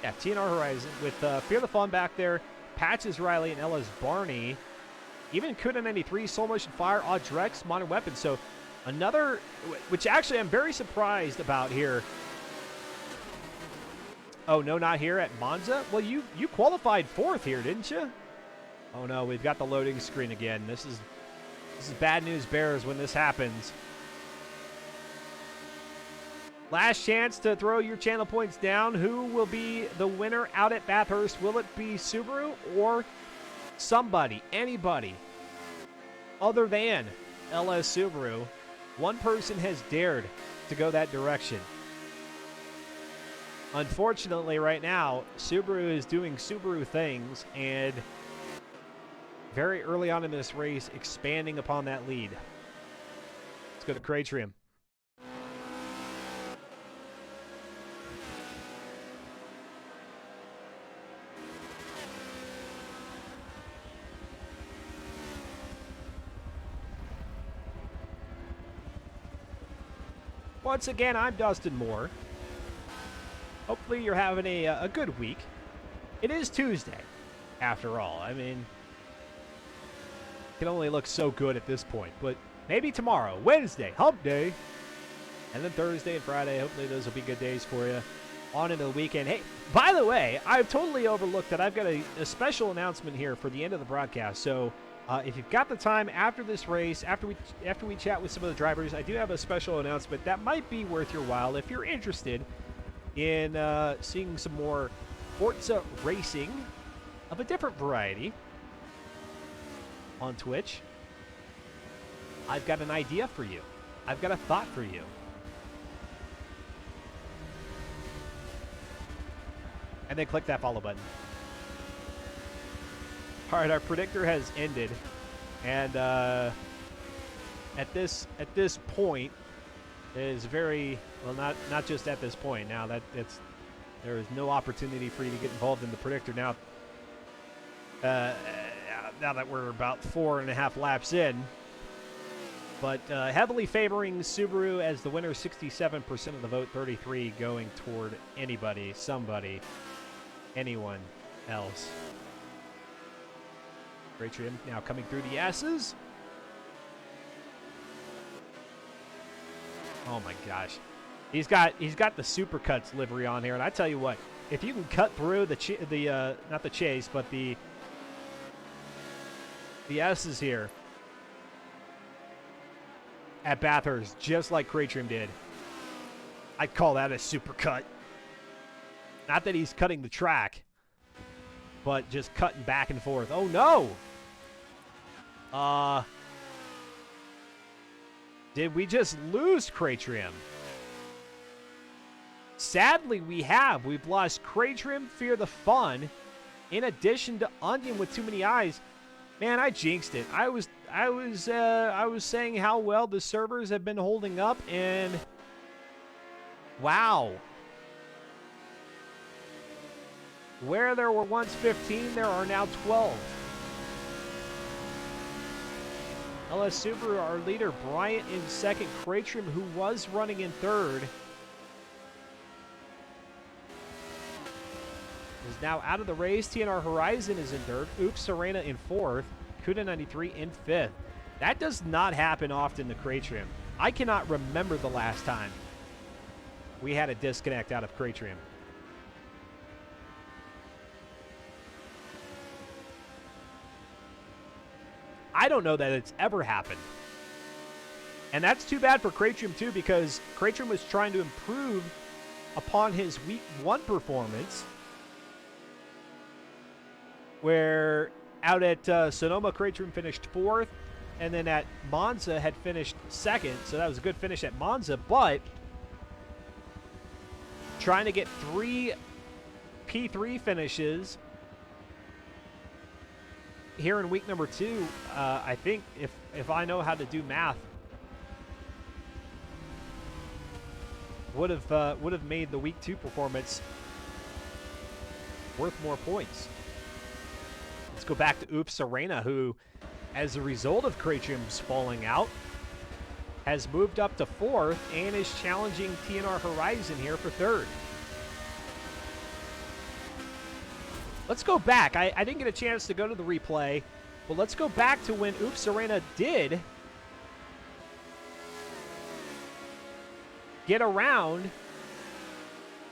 Yeah, TNR Horizon with Fear the Fun back there, Patches Riley and Ellis Barney. Even Kuda 93, Soul Motion Fire, Audrex, Modern Weapons. So another, which actually I'm very surprised about here. Oh, no, not here at Monza? Well, you qualified 4th here, didn't you? Oh, no, we've got the loading screen again. This is bad news bears when this happens. Last chance to throw your channel points down. Who will be the winner out at Bathurst? Will it be Subaru or somebody, anybody other than LS Subaru? One person has dared to go that direction. Unfortunately, right now, Subaru is doing Subaru things and very early on in this race, expanding upon that lead. Let's go to Cratrium. Once again, I'm Dustin Moore. Hopefully you're having a good week. It is Tuesday, after all. I mean, it can only look so good at this point, but maybe tomorrow, Wednesday, hump day, and then Thursday and Friday, hopefully those will be good days for you on into the weekend. Hey, by the way, I've totally overlooked that I've got a special announcement here for the end of the broadcast. So if you've got the time after this race, after we chat with some of the drivers, I do have a special announcement that might be worth your while if you're interested in seeing some more Forza racing of a different variety on Twitch. I've got an idea for you. I've got a thought for you. And then click that follow button. All right, our predictor has ended, and at this point, it is very well. Not just at this point. Now that there is no opportunity for you to get involved in the predictor now. Now that we're about 4.5 laps in, but heavily favoring Subaru as the winner, 67% of the vote, 33 going toward anybody, somebody, anyone else. Ratrium now coming through the S's. Oh my gosh, he's got the Supercuts livery on here, and I tell you what, if you can cut through the not the chase, but the S's here at Bathurst, just like Cratrium did, I'd call that a supercut. Not that he's cutting the track, but just cutting back and forth. Oh no! Did we just lose Cratrium? sadly, we've lost Cratrim, Fear the Fun, in addition to Onion with Too Many Eyes. Man, I jinxed it. I was saying how well the servers have been holding up, and wow. Where there were once 15, there are now 12. LS Subaru, our leader, Bryant in second. Cratrim, who was running in third, is now out of the race. TNR Horizon is in third. Oops Serena in fourth. Kuda 93 in fifth. That does not happen often to Cratrim. I cannot remember the last time we had a disconnect out of Cratrim. I don't know that it's ever happened. And that's too bad for Cratrim, too, because Cratrim was trying to improve upon his week 1 performance, where out at Sonoma, Cratrim finished 4th, and then at Monza had finished 2nd, so that was a good finish at Monza, but trying to get 3 P3 finishes here in week number 2, I think if I know how to do math, would have made the week 2 performance worth more points. Let's go back to Oops Serena, who, as a result of Cratrim's falling out, has moved up to 4th and is challenging TNR Horizon here for 3rd. Let's go back. I didn't get a chance to go to the replay, but let's go back to when Oops Serena did get around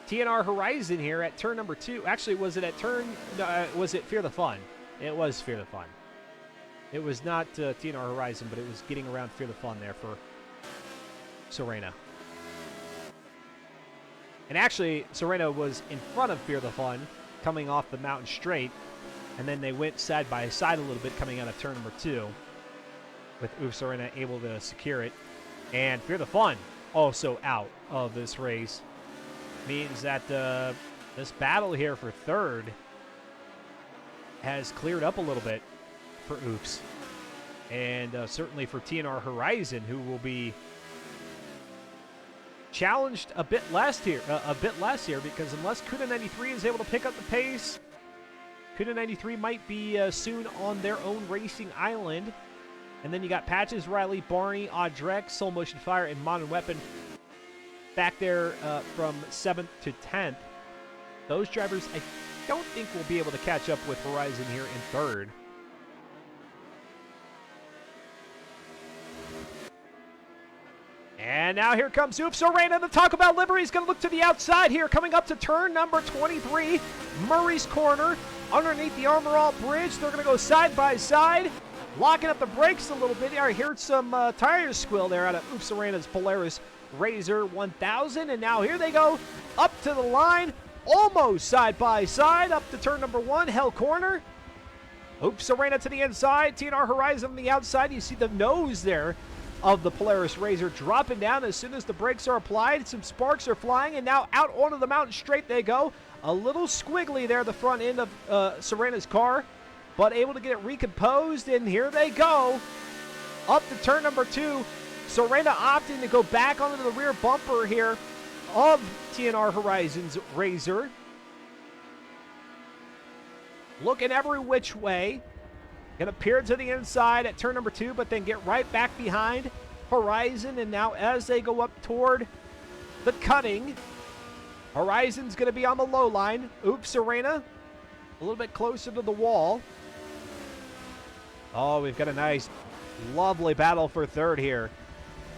TNR Horizon here at turn number 2. Actually, was it at turn, was it Fear the Fun? It was Fear the Fun. It was not TNR Horizon, but it was getting around Fear the Fun there for Serena. And actually, Serena was in front of Fear the Fun, coming off the mountain straight, and then they went side by side a little bit coming out of turn number 2, with Oops Serena able to secure it. And Fear the Fun also out of this race. Means that this battle here for 3rd has cleared up a little bit for Oops. And certainly for TNR Horizon, who will be challenged a bit less here, because unless Kuda 93 is able to pick up the pace, Kuda 93 might be soon on their own racing island. And then you got Patches, Riley, Barney, Audrek, Soul Motion Fire, and Modern Weapon back there from 7th to 10th. Those drivers, I don't think will be able to catch up with Horizon here in 3rd. And now here comes Oops Serena. The Taco Bell livery is going to look to the outside here, coming up to turn number 23, Murray's Corner, underneath the Armor All Bridge. They're going to go side by side, locking up the brakes a little bit. I heard some tires squeal there out of Oops Serena's Polaris Razor 1000, and now here they go up to the line, almost side by side, up to turn number 1, Hell Corner. Oops Serena to the inside, TNR Horizon on the outside. You see the nose there of the Polaris Razor dropping down as soon as the brakes are applied. Some sparks are flying, and now out onto the mountain straight they go. A little squiggly there, the front end of Serena's car, but able to get it recomposed, and here they go up to turn number 2. Serena opting to go back onto the rear bumper here of TNR Horizon's Razor. Looking every which way. Going to peer to the inside at turn number 2, but then get right back behind Horizon. And now as they go up toward the cutting, Horizon's going to be on the low line. Oops Serena a little bit closer to the wall. Oh, we've got a nice, lovely battle for 3rd here.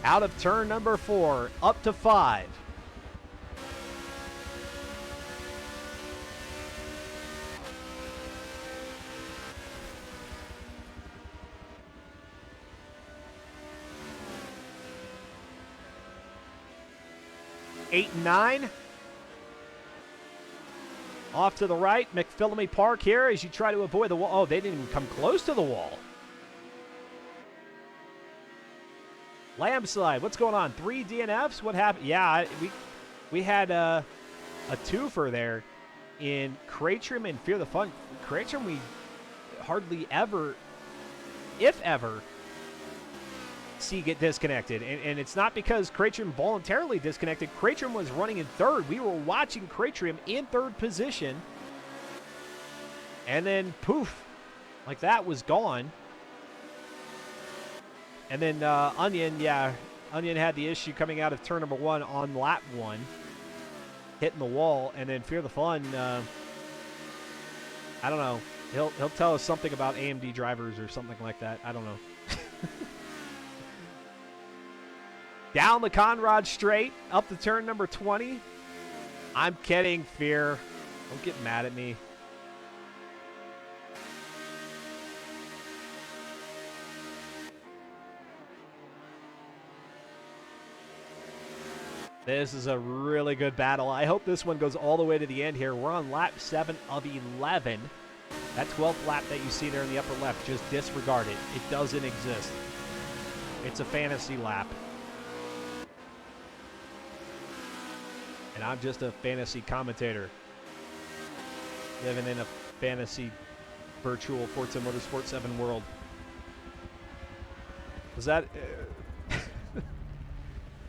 Out of turn number 4, up to 5. Eight and 9. Off to the right, McPhillamy Park here as you try to avoid the wall. Oh, they didn't even come close to the wall. Landslide, what's going on? 3 DNFs? What happened? Yeah, we had a twofer there in Cratrim and Fear the Fun. Cratrim, we hardly ever, if ever, see get disconnected. And it's not because Cratrim voluntarily disconnected. Cratrim was running in third. We were watching Cratrim in third position. And then, poof, like that was gone. And then Onion, yeah, Onion had the issue coming out of turn number 1 on lap 1, hitting the wall. And then Fear the Fun, I don't know. He'll tell us something about AMD drivers or something like that. I don't know. Down the Conrad straight, up to turn number 20. I'm kidding, Fear. Don't get mad at me. This is a really good battle. I hope this one goes all the way to the end here. We're on lap 7 of 11. That 12th lap that you see there in the upper left, just disregard it. It doesn't exist. It's a fantasy lap. And I'm just a fantasy commentator. Living in a fantasy virtual Forza Motorsport 7 world. Was that...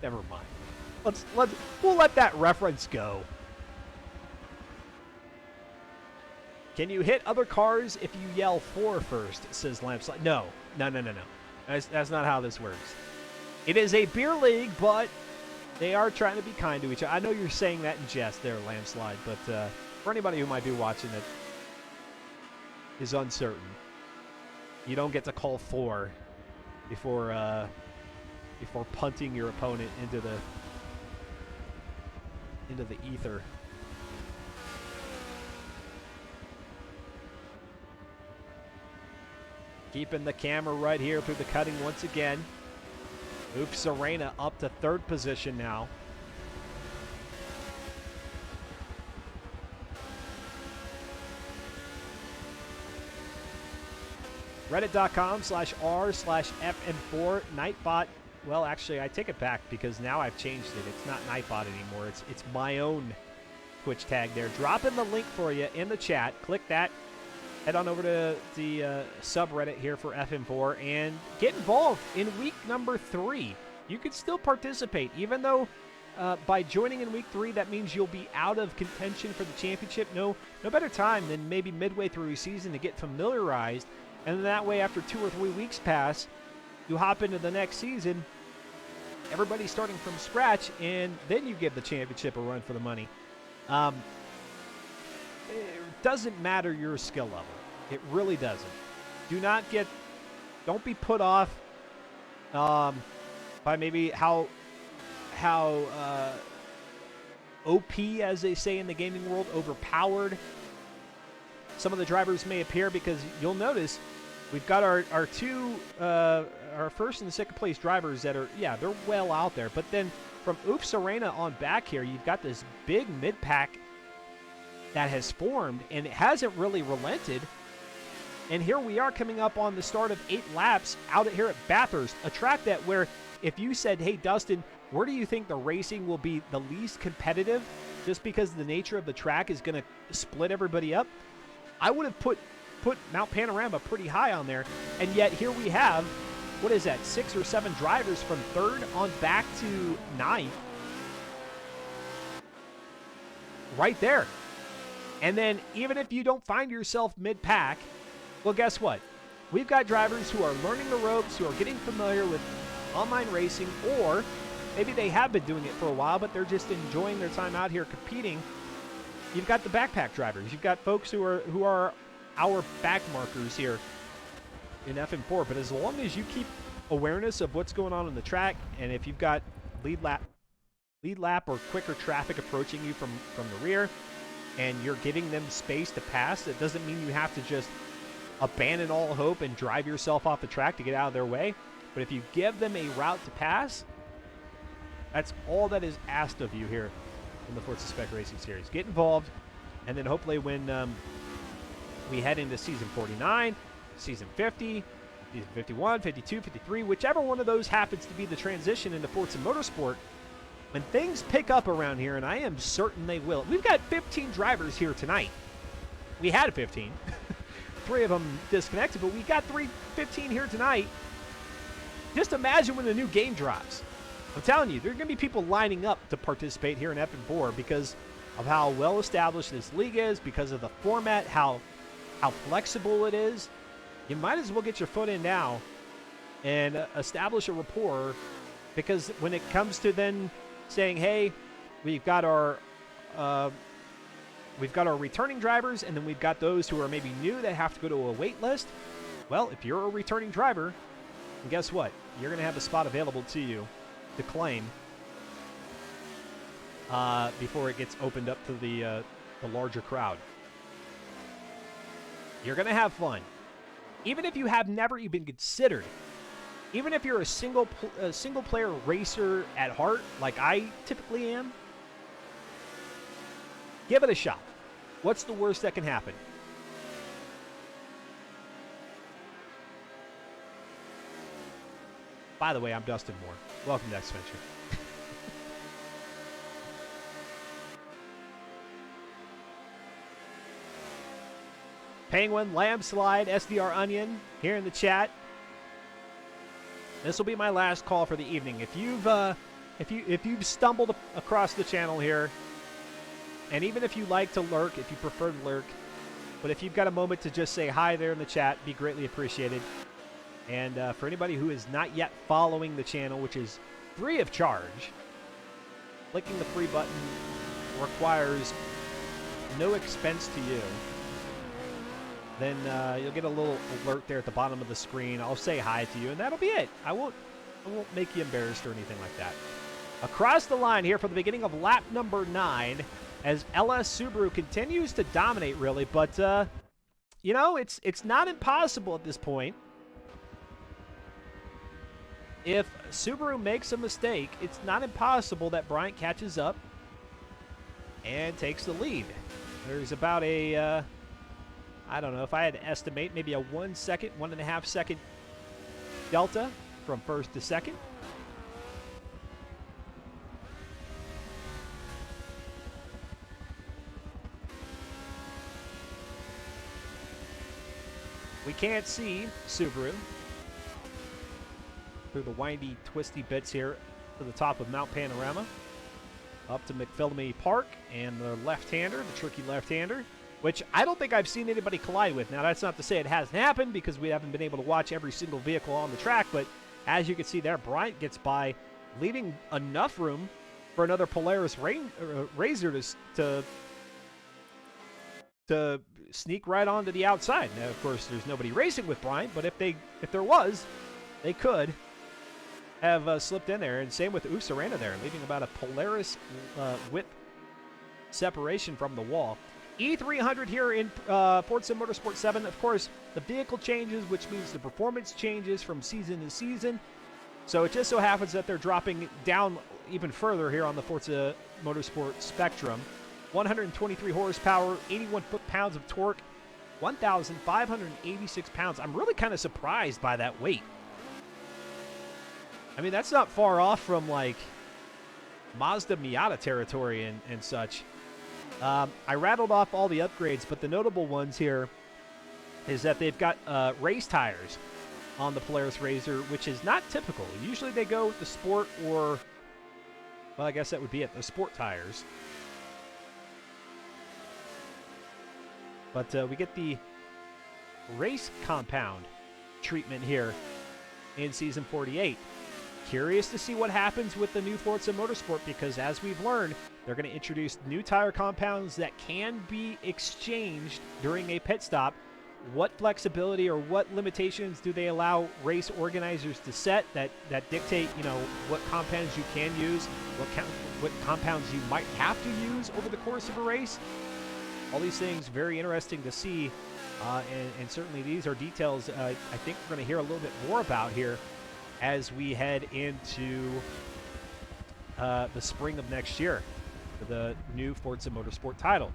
Never mind. We'll let that reference go. Can you hit other cars if you yell 4 first, says Lampslide. No. That's not how this works. It is a beer league, but they are trying to be kind to each other. I know you're saying that in jest there, Lampslide, but for anybody who might be watching that is uncertain, you don't get to call 4 before punting your opponent into the ether. Keeping the camera right here through the cutting once again. Oops, Arena up to 3rd position now. Reddit.com/r/FN4 Nightbot. Well, actually, I take it back because now I've changed it. It's not Nightbot anymore. It's my own Twitch tag there. Dropping the link for you in the chat. Click that. Head on over to the subreddit here for FM4 and get involved in week number 3. You can still participate, even though by joining in week 3, that means you'll be out of contention for the championship. No better time than maybe midway through your season to get familiarized. And then that way, after 2 or 3 weeks pass, you hop into the next season, everybody's starting from scratch, and then you give the championship a run for the money. It doesn't matter your skill level. It really doesn't. Don't be put off by maybe how OP, as they say in the gaming world, overpowered some of the drivers may appear, because you'll notice we've got our first and second place drivers that are, yeah, they're well out there. But then from Oops Arena on back here, you've got this big mid-pack that has formed, and it hasn't really relented. And here we are coming up on the start of 8 laps out here at Bathurst, a track that where if you said, hey, Dustin, where do you think the racing will be the least competitive, just because the nature of the track is going to split everybody up, I would have put Mount Panorama pretty high on there. And yet here we have, what is that, 6 or 7 drivers from 3rd on back to 9th. Right there. And then even if you don't find yourself mid-pack, well, guess what? We've got drivers who are learning the ropes, who are getting familiar with online racing, or maybe they have been doing it for a while, but they're just enjoying their time out here competing. You've got the backpack drivers. You've got folks who are our back markers here in FM4. But as long as you keep awareness of what's going on the track, and if you've got lead lap or quicker traffic approaching you from the rear, and you're giving them space to pass, it doesn't mean you have to just abandon all hope and drive yourself off the track to get out of their way. But if you give them a route to pass, that's all that is asked of you here in the Forza Spec Racing Series. Get involved, and then hopefully when we head into Season 49, Season 50, Season 51, 52, 53, whichever one of those happens to be the transition into Forza Motorsport, when things pick up around here, and I am certain they will. We've got 15 drivers here tonight. We had 15. 3 of them disconnected, but we got 15 here tonight. Just imagine when the new game drops. I'm telling you, there are going to be people lining up to participate here in FN4 because of how well established this league is, because of the format, how flexible it is. You might as well get your foot in now and establish a rapport, because when it comes to then saying, hey, we've got our returning drivers, and then we've got those who are maybe new that have to go to a wait list. Well, if you're a returning driver, and guess what? You're going to have a spot available to you to claim before it gets opened up to the larger crowd. You're going to have fun. Even if you have never even considered, even if you're a single player racer at heart, like I typically am, give it a shot. What's the worst that can happen? By the way, I'm Dustin Moore. Welcome to X Venture. Penguin, Landslide, SDR Onion here in the chat. This will be my last call for the evening. If you've stumbled across the channel here, and even if you like to lurk, if you prefer to lurk, but if you've got a moment to just say hi there in the chat, be greatly appreciated. And for anybody who is not yet following the channel, which is free of charge, clicking the free button requires no expense to you. Then you'll get a little alert there at the bottom of the screen. I'll say hi to you, and that'll be it. I won't make you embarrassed or anything like that. Across the line here for the beginning of lap number 9, as LS Subaru continues to dominate, really. But, you know, it's not impossible at this point. If Subaru makes a mistake, it's not impossible that Bryant catches up and takes the lead. There's about a, I don't know, if I had to estimate, maybe a 1 second, 1.5 second delta from first to second. We can't see Subaru through the windy, twisty bits here to the top of Mount Panorama, up to McPhillamy Park, and the left-hander, the tricky left-hander, which I don't think I've seen anybody collide with. Now, that's not to say it hasn't happened, because we haven't been able to watch every single vehicle on the track, but as you can see there, Bryant gets by, leaving enough room for another Polaris Razor to sneak right onto the outside. Now, of course, there's nobody racing with Bryant, but if there was, they could have slipped in there. And same with Usarena there, leaving about a Polaris width separation from the wall. E300 here in Forza Motorsport 7. Of course, the vehicle changes, which means the performance changes from season to season. So it just so happens that they're dropping down even further here on the Forza Motorsport spectrum. 123 horsepower, 81 foot-pounds of torque, 1,586 pounds. I'm really kind of surprised by that weight. I mean, that's not far off from, like, Mazda Miata territory and such. I rattled off all the upgrades, but the notable ones here is that they've got race tires on the Polaris Razor, which is not typical. Usually they go with the Sport or, well, I guess that would be it, the Sport tires. But we get the race compound treatment here in Season 48. Curious to see what happens with the new Forza Motorsport, because as we've learned, they're going to introduce new tire compounds that can be exchanged during a pit stop. What flexibility or what limitations do they allow race organizers to set that dictate, you know, what compounds you can use, what compounds you might have to use over the course of a race? All these things, very interesting to see, and certainly these are details I think we're going to hear a little bit more about here as we head into the spring of next year for the new Forza Motorsport title.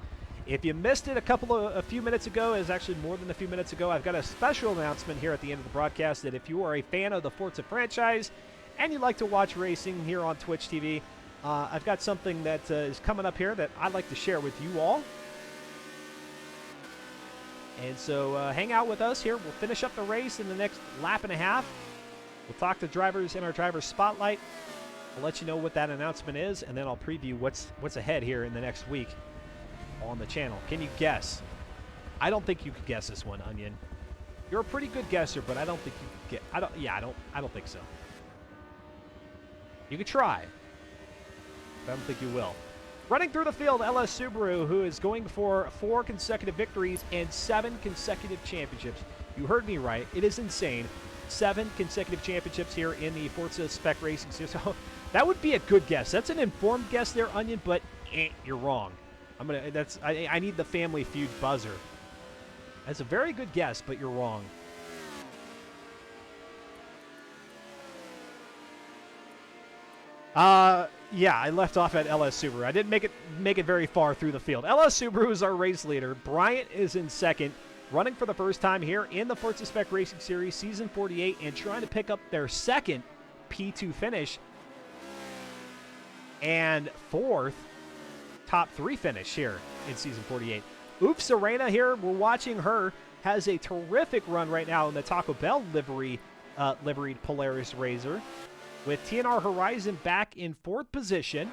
If you missed it a few minutes ago, it's actually more than a few minutes ago, I've got a special announcement here at the end of the broadcast that if you are a fan of the Forza franchise and you like to watch racing here on Twitch TV, I've got something that is coming up here that I'd like to share with you all. And so hang out with us here. We'll finish up the race in the next lap and a half. We'll talk to drivers in our driver spotlight. I'll let you know what that announcement is, and then I'll preview what's ahead here in the next week on the channel. Can you guess? I don't think you could guess this one, Onion. You're a pretty good guesser, but I don't think you could get. I don't think so. You could try, but I don't think you will. Running through the field, LS Subaru, who is going for 4 consecutive victories and 7 consecutive championships. You heard me right. It is insane. 7 consecutive championships here in the Forza Spec Racing Series. So that would be a good guess. That's an informed guess there, Onion, but you're wrong. I need the Family Feud buzzer. That's a very good guess, but you're wrong. Yeah, I left off at LS Subaru. I didn't make it very far through the field. LS Subaru is our race leader. Bryant is in second, running for the first time here in the Forza Spec Racing Series Season 48 and trying to pick up their second P2 finish and 4th top 3 finish here in Season 48. Oof Serena here, we're watching her, has a terrific run right now in the Taco Bell liveried Polaris Razor, with TNR Horizon back in 4th position.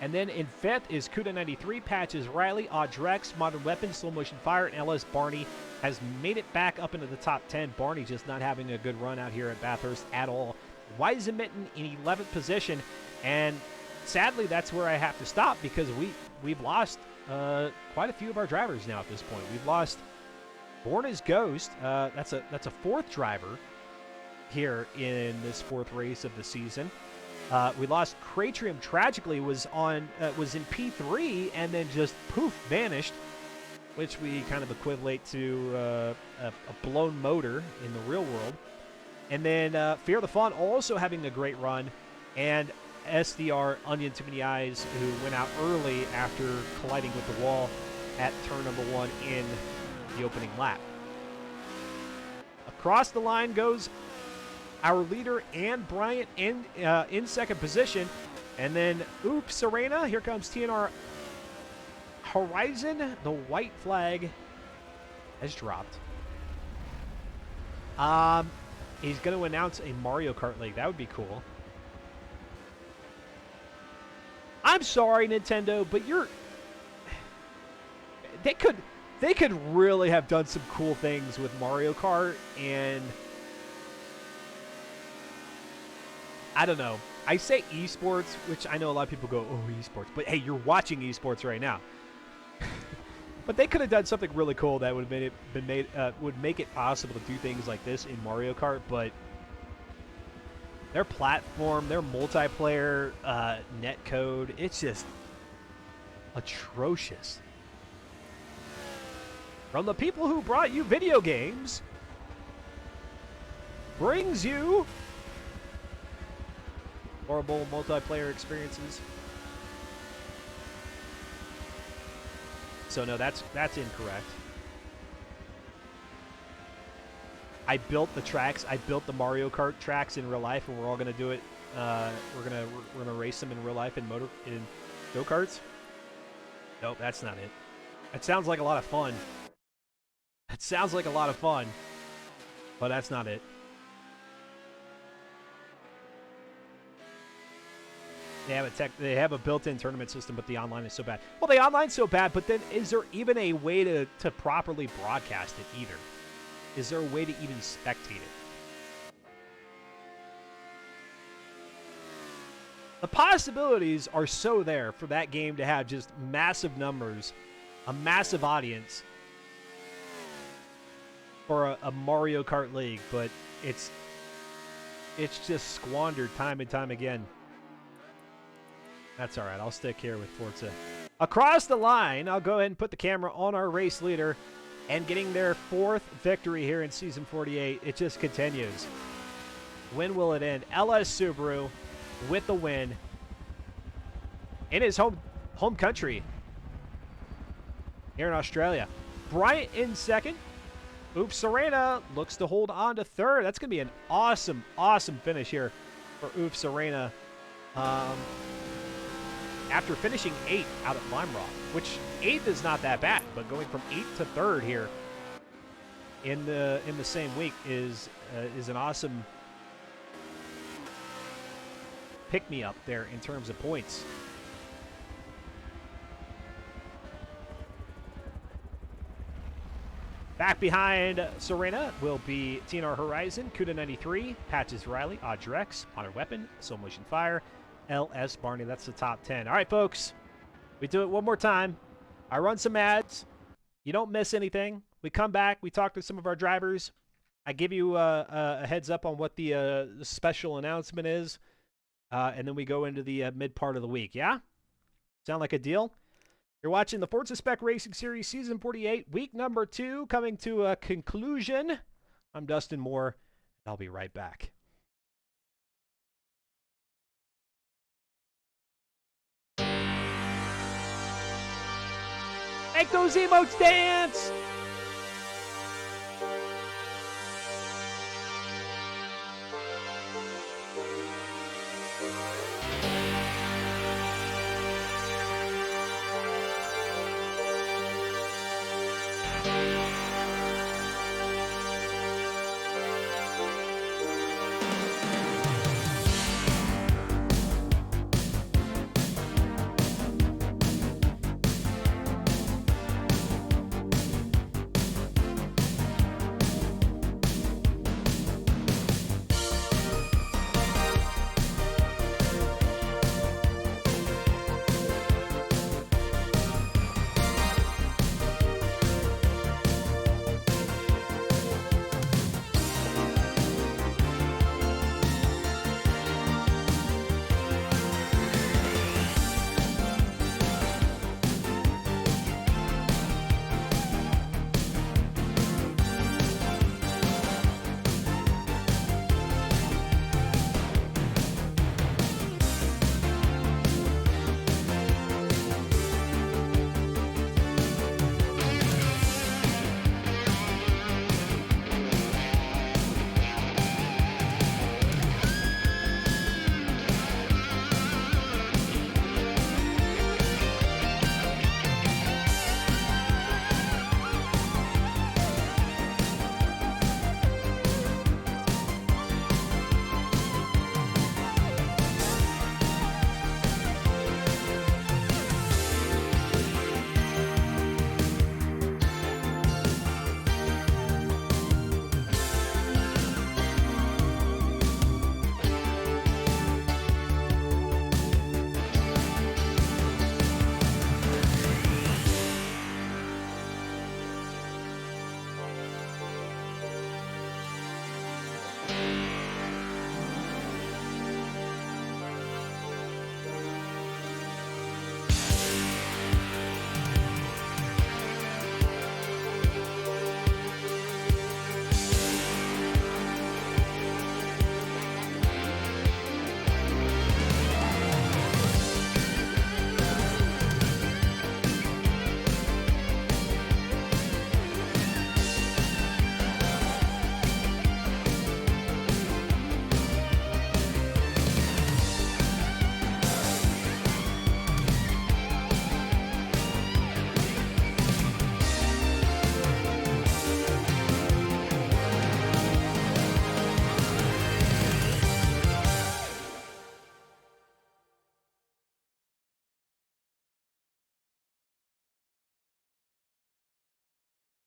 And then in 5th is Cuda93, Patches Riley, Audrex, Modern Weapons, Slow Motion Fire, and LS Barney has made it back up into the top 10. Barney just not having a good run out here at Bathurst at all. Weisenmitten in 11th position, and sadly that's where I have to stop because we've lost quite a few of our drivers now at this point. We've lost Born as Ghost. That's a 4th driver here in this 4th race of the season. We lost Cratrium. Tragically, was in P3 and then just poof vanished, which we kind of equivalent to a blown motor in the real world. And then Fear the Fun also having a great run, and SDR Onion Too Many Eyes, who went out early after colliding with the wall at turn number 1 in the opening lap. Across the line goes our leader and Bryant in 2nd position. And then, oops, Serena. Here comes TNR Horizon. The white flag has dropped. He's going to announce a Mario Kart League. That would be cool. I'm sorry, Nintendo, but they could really have done some cool things with Mario Kart, and I don't know. I say esports, which I know a lot of people go, oh, esports. But hey, you're watching esports right now. But they could have done something really cool that would have would make it possible to do things like this in Mario Kart. But their platform, their multiplayer netcode, it's just atrocious. From the people who brought you video games, brings you horrible multiplayer experiences. So no, that's incorrect. I built the tracks. I built the Mario Kart tracks in real life, and we're all gonna do it. We're gonna race them in real life in go-karts. Nope, that's not it. That sounds like a lot of fun. That sounds like a lot of fun, but that's not it. They have a built-in tournament system, but the online is so bad. Well, the online's so bad, but then is there even a way to properly broadcast it either? Is there a way to even spectate it? The possibilities are so there for that game to have just massive numbers, a massive audience for a Mario Kart League, but it's just squandered time and time again. That's all right. I'll stick here with Forza. Across the line, I'll go ahead and put the camera on our race leader, and getting their 4th victory here in Season 48. It just continues. When will it end? LS Subaru with the win in his home country here in Australia. Bryant in 2nd. Oops, Serena looks to hold on to 3rd. That's going to be an awesome, awesome finish here for Oof Serena after finishing 8th out at Lime Rock, which 8th is not that bad, but going from 8th to 3rd here in the same week is an awesome pick me up there in terms of points. Back behind Serena will be TNR Horizon, Kuda 93, Patches Riley, Audrex, Honor Weapon, Soul Motion Fire, LS Barney. That's the top 10. All right, folks, we do it one more time. I run some ads. You don't miss anything. We come back. We talk to some of our drivers. I give you a heads up on what the special announcement is, and then we go into the mid part of the week. Yeah? Sound like a deal? You're watching the Forza Spec Racing Series Season 48, week number 2, coming to a conclusion. I'm Dustin Moore, and I'll be right back. Make those emotes dance!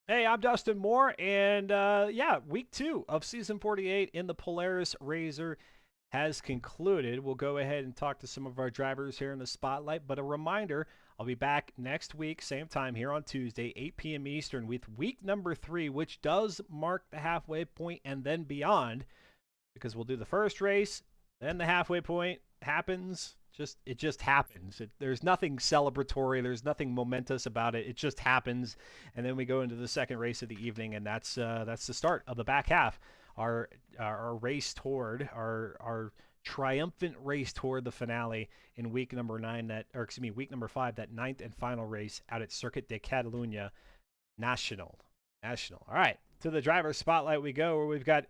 Hey, I'm Dustin Moore, and yeah, week 2 of Season 48 in the Polaris Razor has concluded. We'll go ahead and talk to some of our drivers here in the spotlight, but a reminder, I'll be back next week, same time here on Tuesday, 8 p.m. Eastern, with week number 3, which does mark the halfway point and then beyond, because we'll do the first race, then the halfway point happens. It just happens. There's nothing celebratory. There's nothing momentous about it. It just happens, and then we go into the second race of the evening, and that's the start of the back half. Our race toward our triumphant race toward the finale in week number 5, that 9th and final race out at Circuit de Catalunya National. All right, to the driver spotlight we go, where we've got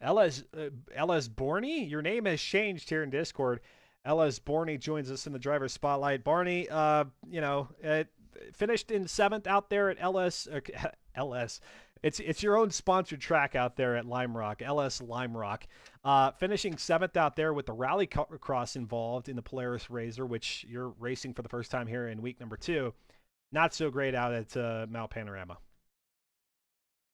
LS Borny. Your name has changed here in Discord. LS Barney joins us in the driver's spotlight. Barney, finished in 7th out there at LS. LS. It's your own sponsored track out there at Lime Rock, LS Lime Rock. Finishing 7th out there with the rally cross involved in the Polaris Razor, which you're racing for the first time here in week number 2. Not so great out at Mount Panorama.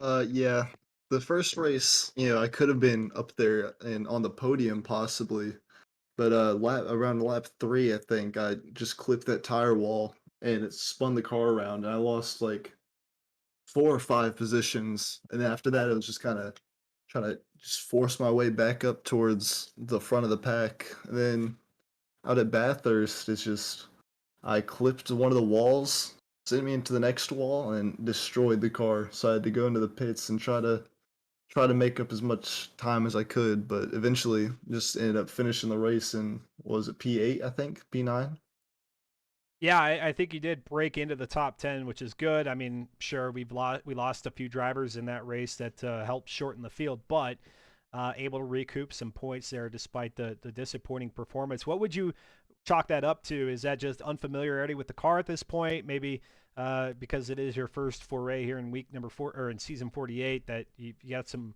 Yeah. The first race, I could have been up there and on the podium possibly, but around lap 3, I think I just clipped that tire wall and it spun the car around, and I lost like 4 or 5 positions. And then after that, it was just kind of trying to just force my way back up towards the front of the pack. And then out at Bathurst, it's just I clipped one of the walls, sent me into the next wall, and destroyed the car. So I had to go into the pits and try to make up as much time as I could, but eventually just ended up finishing the race in, what was it, P8, I think, P9. Yeah, I think you did break into the top 10, which is good. I mean, sure, we lost a few drivers in that race that helped shorten the field, but able to recoup some points there despite the disappointing performance. What would you chalk that up to? Is that just unfamiliarity with the car at this point? Maybe because it is your first foray here in week number 4 or in season 48 that you got some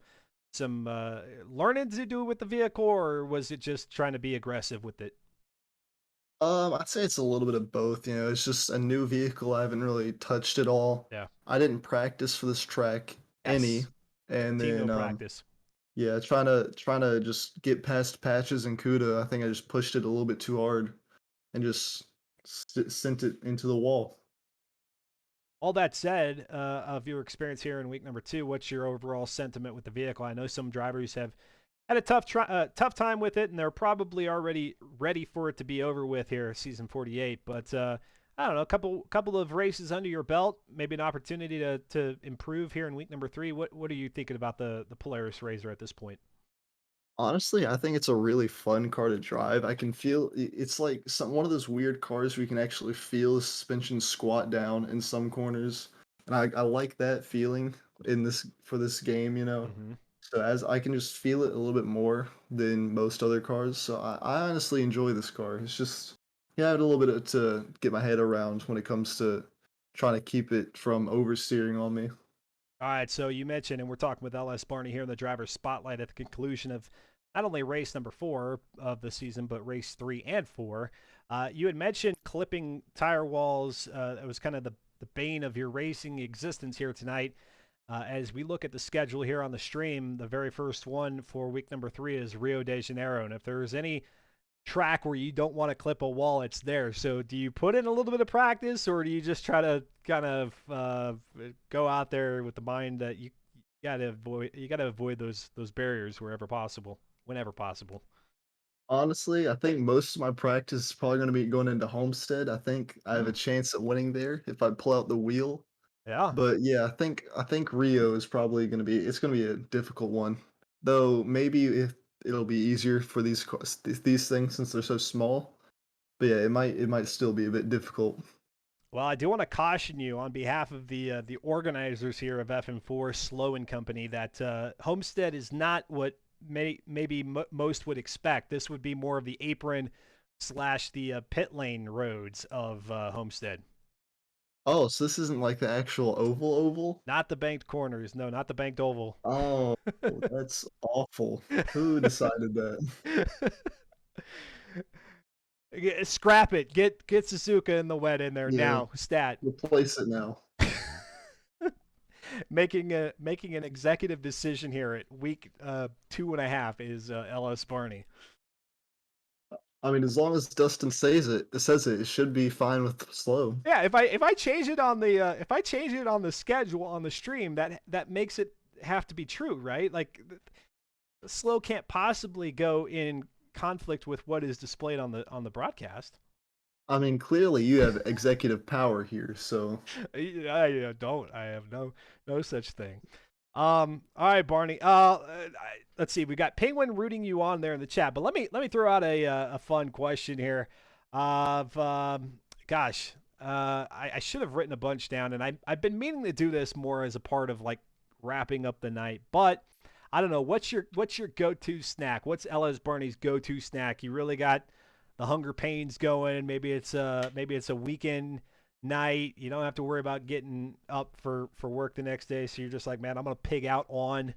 learning to do with the vehicle, or was it just trying to be aggressive with it? I'd say it's a little bit of both. It's just a new vehicle. I haven't really touched it all. Yeah. I didn't practice for this track any, Yes. and Team no then practice. yeah, trying to just get past patches and CUDA. I think I just pushed it a little bit too hard and just sent it into the wall. All that said, of your experience here in week number 2, what's your overall sentiment with the vehicle? I know some drivers have had a tough time with it, and they're probably already ready for it to be over with here, season 48. But I don't know, a couple of races under your belt, maybe an opportunity to improve here in week number 3. What are you thinking about the Polaris Razor at this point? Honestly, I think it's a really fun car to drive. I can feel it's like one of those weird cars where you can actually feel the suspension squat down in some corners, and I like that feeling in this for this game. Mm-hmm. So as I can just feel it a little bit more than most other cars. So I honestly enjoy this car. It's just I had a little bit to get my head around when it comes to trying to keep it from oversteering on me. All right, so you mentioned, and we're talking with LS Barney here in the driver's spotlight at the conclusion of not only race number 4 of the season, but race 3 and 4. You had mentioned clipping tire walls. It was kind of the bane of your racing existence here tonight. As we look at the schedule here on the stream, the very first one for week number 3 is Rio de Janeiro. And if there's any track where you don't want to clip a wall, it's there. So do you put in a little bit of practice, or do you just try to kind of go out there with the mind that you gotta avoid those barriers wherever possible, whenever possible? Honestly, I think most of my practice is probably going to be going into Homestead. I think I have a Mm. chance at winning there if I pull out the wheel. Yeah. But yeah, I think Rio is probably going to be a difficult one. Though maybe if it'll be easier for these things since they're so small. But yeah, it might still be a bit difficult. Well, I do want to caution you on behalf of the organizers here of FM4 Slow and Company that Homestead is not what most would expect. This would be more of the apron slash the pit lane roads of Homestead. Oh, so this isn't like the actual oval? Not the banked corners. No, not the banked oval. Oh, that's awful. Who decided that? Scrap it. Get Suzuka in the wet in there Yeah, now. Stat. replace it now. making an executive decision here at week 2.5 is LS Barney. I mean, as long as Dustin says it should be fine with slow. Yeah, if I change it on the schedule on the stream, that makes it have to be true, right? Like the slow can't possibly go in conflict with what is displayed on the broadcast. I mean, clearly you have executive power here, so I don't. I have no such thing. All right, Barney. Let's see. We got Penguin rooting you on there in the chat, but let me throw out a fun question here. Gosh, I should have written a bunch down, and I've been meaning to do this more as a part of like wrapping up the night, but I don't know. What's your go-to snack? What's LS Barney's go-to snack? You really got the hunger pains going. Maybe it's a weekend night. You don't have to worry about getting up for work the next day. So you're just like, man, I'm gonna pig out on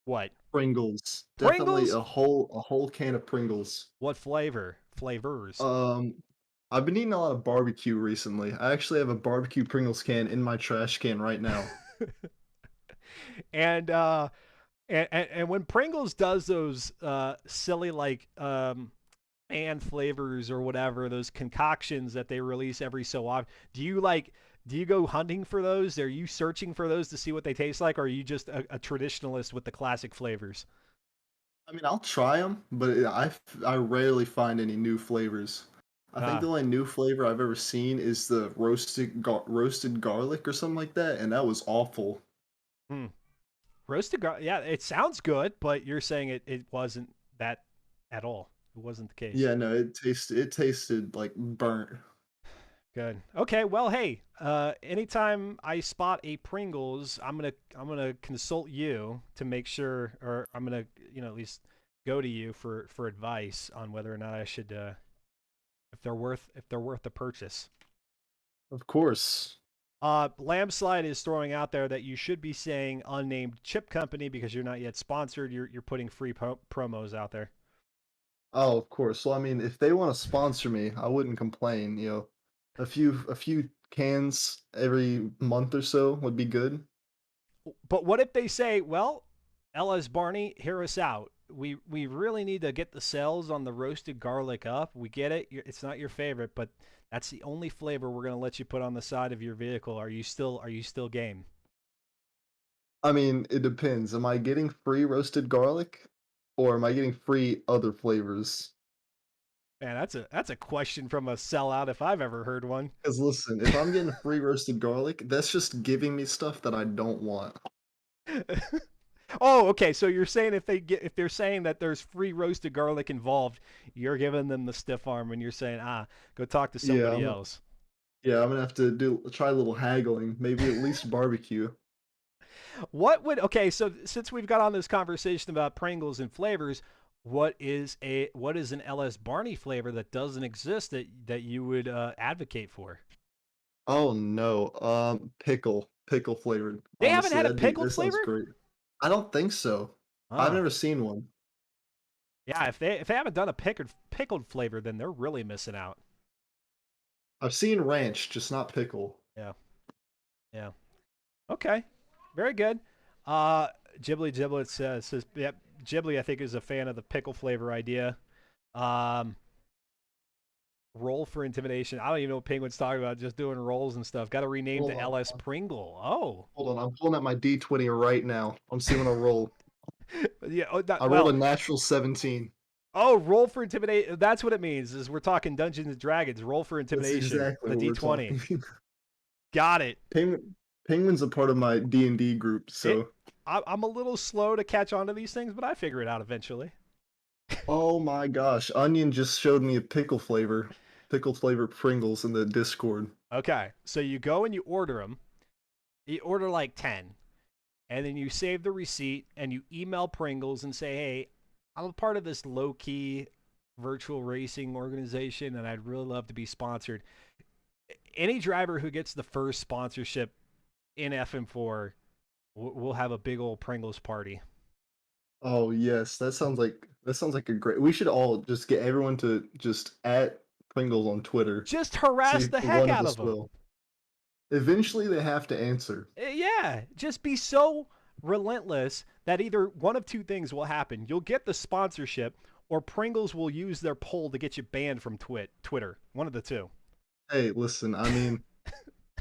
what? Pringles. Definitely Pringles? a whole can of Pringles. What flavor? Flavors? Um, I've been eating a lot of barbecue recently. I actually have a barbecue Pringles can in my trash can right now. and and when Pringles does those silly like and flavors or whatever, those concoctions that they release every so often, do you go hunting for those? Are you searching for those to see what they taste like, or are you just a traditionalist with the classic flavors? I mean, I'll try them, but I rarely find any new flavors. I think Ah, the only new flavor I've ever seen is the roasted garlic or something like that, and that was awful. hmm. Roasted garlic. Yeah, it sounds good, but you're saying it wasn't that at all. It wasn't the case. Yeah, no, it tasted like burnt. Good. Okay. Well, hey. Anytime I spot a Pringles, I'm gonna consult you to make sure, or I'm gonna at least go to you for advice on whether or not I should if they're worth the purchase. Of course. Lamslide is throwing out there that you should be saying unnamed chip company because you're not yet sponsored. You're putting free promos out there. Oh, of course. Well, I mean, if they want to sponsor me, I wouldn't complain. A few cans every month or so would be good. But what if they say, well, LS Barney, hear us out. We really need to get the sales on the roasted garlic up. We get it. It's not your favorite, but that's the only flavor we're going to let you put on the side of your vehicle. Are you still game? I mean, it depends. Am I getting free roasted garlic, or am I getting free other flavors? Man, that's a question from a sellout if I've ever heard one. Because listen, if I'm getting free roasted garlic, that's just giving me stuff that I don't want. Oh, okay. So you're saying if they're saying that there's free roasted garlic involved, you're giving them the stiff arm and you're saying, go talk to Yeah, somebody else. yeah, I'm gonna have to try a little haggling, maybe at least barbecue. Okay, so since we've got on this conversation about Pringles and flavors, what is an LS Barney flavor that doesn't exist that you would advocate for? Oh no, pickle flavored. They haven't Honestly, had a that pickled sounds flavor? great. I don't think so. I've Oh. never seen one. Yeah, if they haven't done a pickled flavor, then they're really missing out. I've seen ranch, just not pickle. Yeah. Yeah. Okay. Very good. Uh Ghibli Giblet says yep, Ghibli I think is a fan of the pickle flavor idea. Um Roll for intimidation. I don't even know what Penguin's talking about. Just doing rolls and stuff. Got to rename Hold to on, LS Pringle. Oh, hold on. I'm pulling out my D20 right now. I'm seeing a roll. yeah. Oh, I rolled a well, natural 17. oh, roll for intimidation. That's what it means. Is we're talking Dungeons and Dragons. Roll for That's intimidation. exactly The what we're D20. talking. Got it. Penguin's a part of my D&D group, It. so I'm a little slow to catch on to these things, but I figure it out eventually. oh my gosh, Onion just showed me a pickle flavor Pringles in the Discord. Okay, so you go and you order them. You order like 10, and then you save the receipt and you email Pringles and say, hey, I'm a part of this low key virtual racing organization and I'd really love to be sponsored. Any driver who gets the first sponsorship in FM4 will have a big old Pringles party. Oh yes, that sounds like a great. We should all just get everyone to just at Pringles on Twitter. Just See harass if the heck one of out of us them. will. Eventually, they have to answer. Yeah, just be so relentless that either one of two things will happen. You'll get the sponsorship, or Pringles will use their poll to get you banned from Twitter. One of the two. Hey, listen, I mean,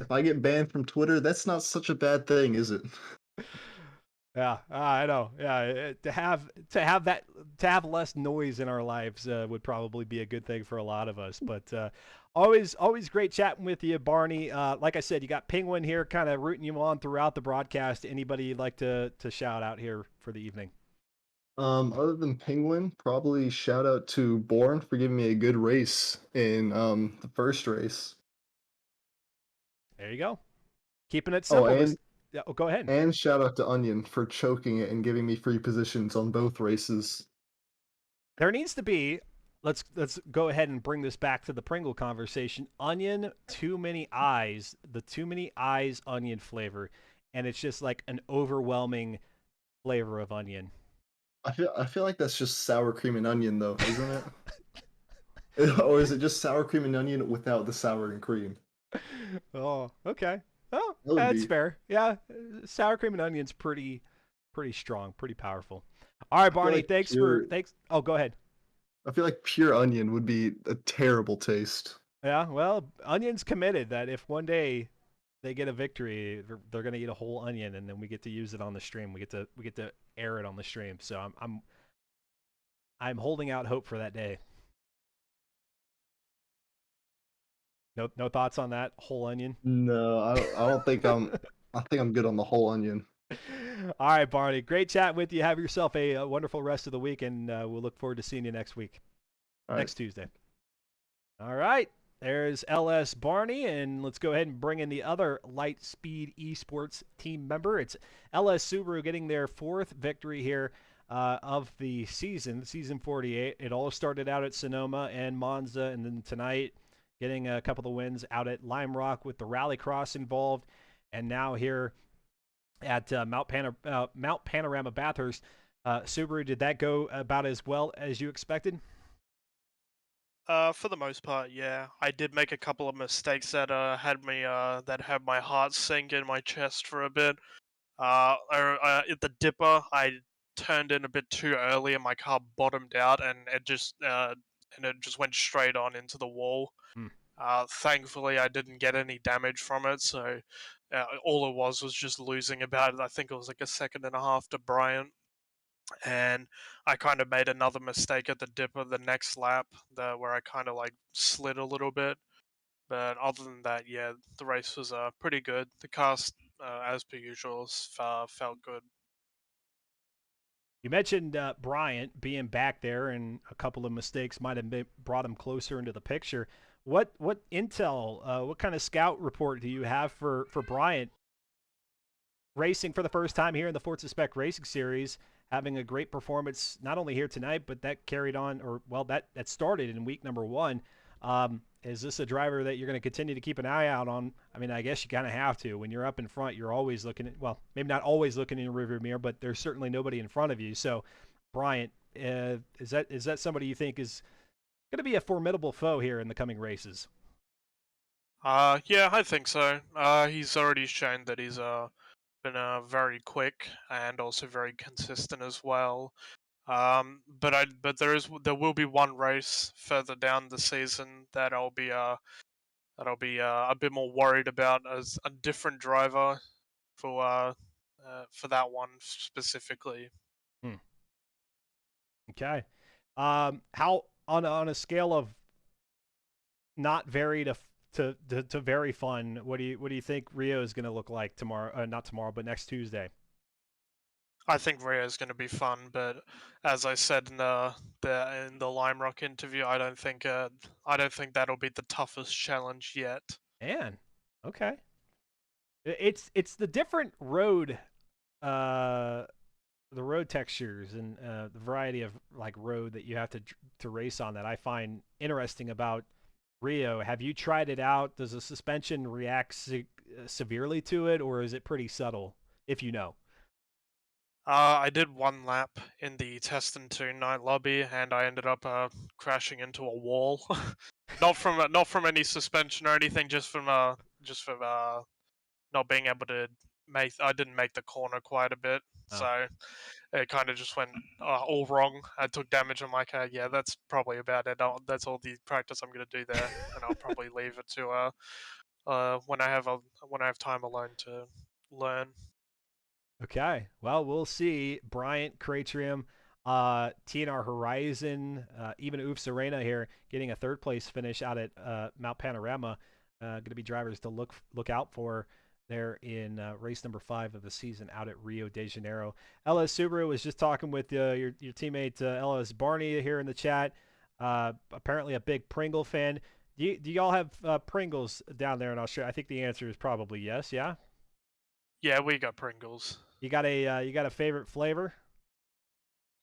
if I get banned from Twitter, that's not such a bad thing, is it? Yeah, I know. Yeah, to have less noise in our lives would probably be a good thing for a lot of us. But always great chatting with you, Barney. Like I said, you got Penguin here, kind of rooting you on throughout the broadcast. Anybody you'd like to shout out here for the evening? Other than Penguin, probably shout out to Bourne for giving me a good race in the first race. There you go. Keeping it Oh, simple. Yeah, go ahead. and shout out to Onion for choking it and giving me free positions on both races. There needs to be let's go ahead and bring this back to the Pringle conversation. Onion, too many eyes, the too many eyes onion flavor, and it's just like an overwhelming flavor of onion. I feel like that's just sour cream and onion though, isn't it? Or is it just sour cream and onion without the sour and cream? Oh, okay. Oh, That would that's be. fair. Yeah, sour cream and onion's pretty strong, pretty powerful. All right, I feel Barney, like pure. thanks. Oh, go ahead. I feel like pure onion would be a terrible taste. Yeah, well, Onion's committed that if one day they get a victory, they're going to eat a whole onion, and then we get to use it on the stream. We get to air it on the stream. So I'm holding out hope for that day. No thoughts on that whole onion. No, I don't think I'm. I think I'm good on the whole onion. All right, Barney. Great chat with you. Have yourself a wonderful rest of the week, and we'll look forward to seeing you next week, All right. next Tuesday. All right. There's LS Barney, and let's go ahead and bring in the other Lightspeed Esports team member. It's LS Subaru getting their 4th victory here of the season 48. It all started out at Sonoma and Monza, and then tonight getting a couple of wins out at Lime Rock with the Rallycross involved, and now here at Mount Panorama Bathurst. Subaru, did that go about as well as you expected? For the most part, yeah. I did make a couple of mistakes that had me that had my heart sink in my chest for a bit. At the dipper, I turned in a bit too early, and my car bottomed out, and it just went straight on into the wall. Hmm. Thankfully, I didn't get any damage from it, so all it was just losing about, I think it was like a second and a half to Bryant. And I kind of made another mistake at the dipper the next lap, where I kind of like slid a little bit. But other than that, yeah, the race was pretty good. The cast, as per usual, felt good. You mentioned Bryant being back there, and a couple of mistakes might have brought him closer into the picture. What intel, what kind of scout report do you have for Bryant racing for the first time here in the Forza Spec Racing Series, having a great performance not only here tonight, but that carried on, or well, that started in week number 1. Is this a driver that you're going to continue to keep an eye out on? I mean, I guess you kind of have to. When you're up in front, you're always looking at, well, maybe not always looking in your rearview mirror, but there's certainly nobody in front of you. So, Bryant, is that somebody you think is going to be a formidable foe here in the coming races? Yeah, I think so. He's already shown that he's been very quick and also very consistent as well. But there will be one race further down the season that I'll be a bit more worried about as a different driver for that one specifically. Hmm. Okay. How on a scale of not very to very fun, what do you think Rio is going to look like tomorrow? Not tomorrow, but next Tuesday. I think Rio is going to be fun, but as I said in the Lime Rock interview, I don't think that'll be the toughest challenge yet. Man, okay. It's the different road, uh, the road textures and the variety of like road that you have to race on that I find interesting about Rio. Have you tried it out? Does the suspension react severely to it, or is it pretty subtle? If you know. I did one lap in the Test and 2 night lobby, and I ended up crashing into a wall. Not from any suspension or anything, just from not being able to make. I didn't make the corner quite a bit, Oh, so it kind of just went all wrong. I took damage. I'm like, yeah, that's probably about it. That's all the practice I'm gonna do there, and I'll probably leave it to when I have time alone to learn. okay. Well, we'll see. Bryant, Cratrium, TNR Horizon, even Oof Serena here getting a 3rd place finish out at Mount Panorama. Going to be drivers to look out for there in race number 5 of the season out at Rio de Janeiro. LS Subaru was just talking with your teammate LS Barney here in the chat. Apparently a big Pringle fan. Do y'all have Pringles down there in Australia? I think the answer is probably yes. Yeah. Yeah, we got Pringles. You got a favorite flavor?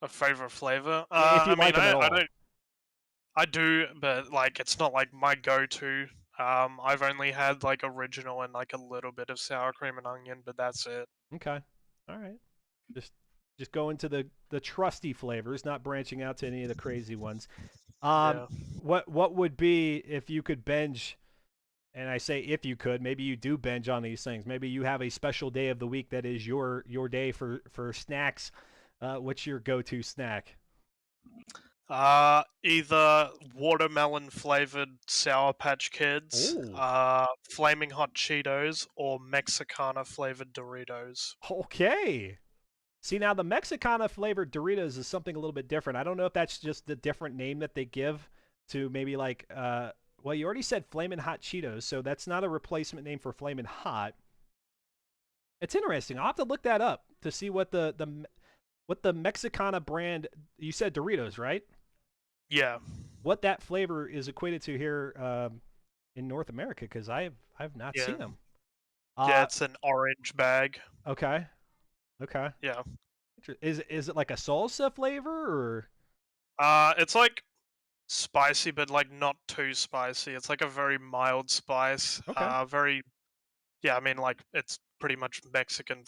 A favorite flavor? If you I mean, like them at all. I do, but like it's not like my go-to. I've only had like original and like a little bit of sour cream and onion, but that's it. Okay. All right. Just just go into the trusty flavors, not branching out to any of the crazy ones. Um, Yeah. what would be if you could binge? And I say if you could, maybe you do binge on these things. Maybe you have a special day of the week that is your day for snacks. What's your go-to snack? Either watermelon flavored Sour Patch Kids, Oh, flaming hot Cheetos, or Mexicana flavored Doritos. okay. See, now the Mexicana flavored Doritos is something a little bit different. I don't know if that's just the different name that they give to maybe like well, you already said Flamin' Hot Cheetos, so that's not a replacement name for Flamin' Hot. It's interesting. I'll have to look that up to see what the Mexicana brand, you said Doritos, right? Yeah, What that flavor is equated to here in North America because I've not yeah, seen them. yeah. Uh, It's an orange bag. okay, okay. Yeah. Is it like a salsa flavor or It's like spicy, but like not too spicy. It's like a very mild spice. okay? Very. Yeah, I mean, like it's pretty much Mexican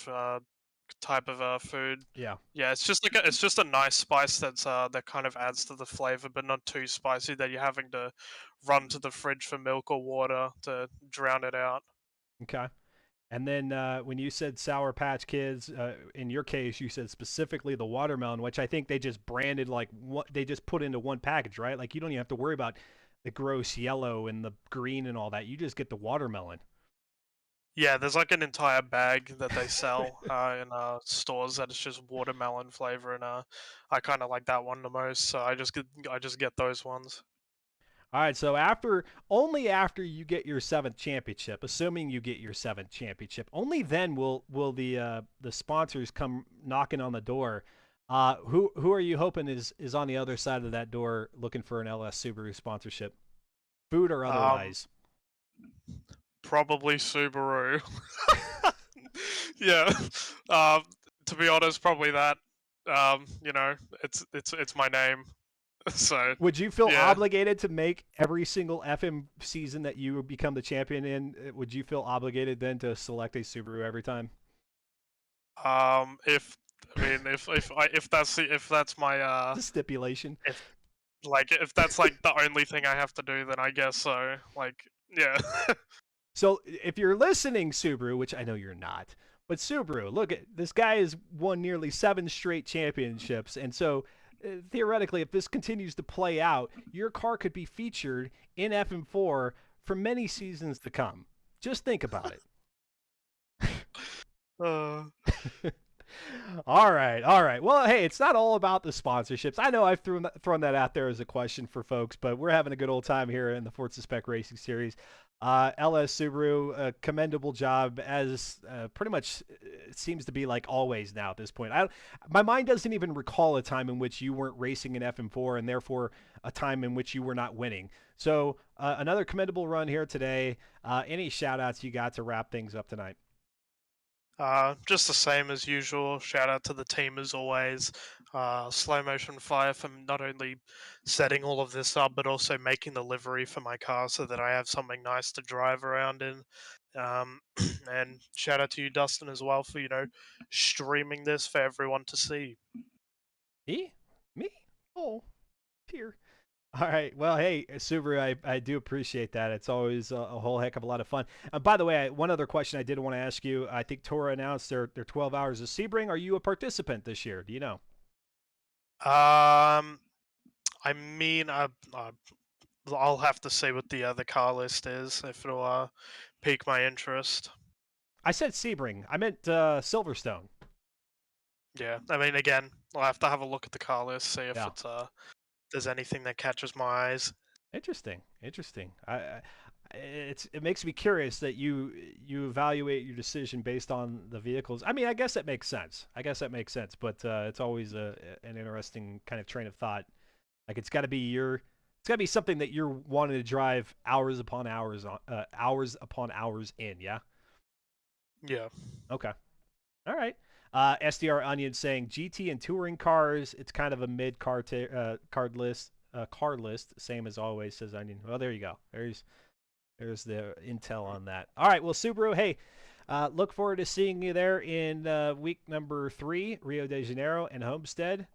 type of food. Yeah. Yeah, it's just a nice spice that kind of adds to the flavor, but not too spicy that you're having to run to the fridge for milk or water to drown it out. Okay. And then when you said Sour Patch Kids, in your case, you said specifically the watermelon, which I think they just branded like what they just put into one package, right? Like you don't even have to worry about the gross yellow and the green and all that. You just get the watermelon. Yeah, there's like an entire bag that they sell in stores that is just watermelon flavor, and I kind of like that one the most, so I just get those ones. All right, so only after you get your seventh championship, assuming you get your seventh championship, only then will the sponsors come knocking on the door. Who are you hoping is on the other side of that door looking for an LS Subaru sponsorship, food or Um, otherwise? Probably Subaru. Yeah. Um, to be honest, probably that. You know, it's my name, so Would you feel yeah. obligated to make every single FM season that you become the champion in? Would you feel obligated then to select a Subaru every time? If I mean if that's my The stipulation. if if that's like the only thing I have to do, then I guess so. Like yeah. So if you're listening, Subaru, which I know you're not, but Subaru, look at this guy has won nearly 7 straight championships, and so theoretically, if this continues to play out, your car could be featured in FM4 for many seasons to come. Just think about it. uh, All right, all right. Well, hey, it's not all about the sponsorships. I know I've thrown that out there as a question for folks, but we're having a good old time here in the Forza Spec Racing Series. LS Subaru, commendable job, as pretty much it seems to be like always now at this point. My mind doesn't even recall a time in which you weren't racing in FM4, and therefore a time in which you were not winning. So another commendable run here today. Any shout outs you got to wrap things up tonight? just the same as usual. Shout out to the team as always. Slow Motion Fire for not only setting all of this up, but also making the livery for my car so that I have something nice to drive around in. And shout out to you, Dustin, as well for streaming this for everyone to see. Me? Oh, dear. All right. Well, hey, Subaru, I do appreciate that. It's always a whole heck of a lot of fun. By the way, one other question I did want to ask you. I think Toro announced their 12 hours of Sebring. Are you a participant this year? Do you know? Um, I mean, I'll have to see what the car list is if it'll pique my interest. I said Sebring. I meant Silverstone. Yeah, I mean, again, I'll have to have a look at the car list, see if Yeah. there's anything that catches my eyes. Interesting. Interesting. It makes me curious that you evaluate your decision based on the vehicles. I mean, I guess that makes sense. But it's always an interesting kind of train of thought. Like it's got to be something that you're wanting to drive hours upon hours on, hours upon hours in. Yeah. Yeah. Okay. All right. SDR Onion saying GT and touring cars. It's kind of a mid card list. car list, same as always, says Onion. Well, there you go. There's the intel on that. All right, well, Subaru, hey, look forward to seeing you there in week number 3, Rio de Janeiro and Homestead.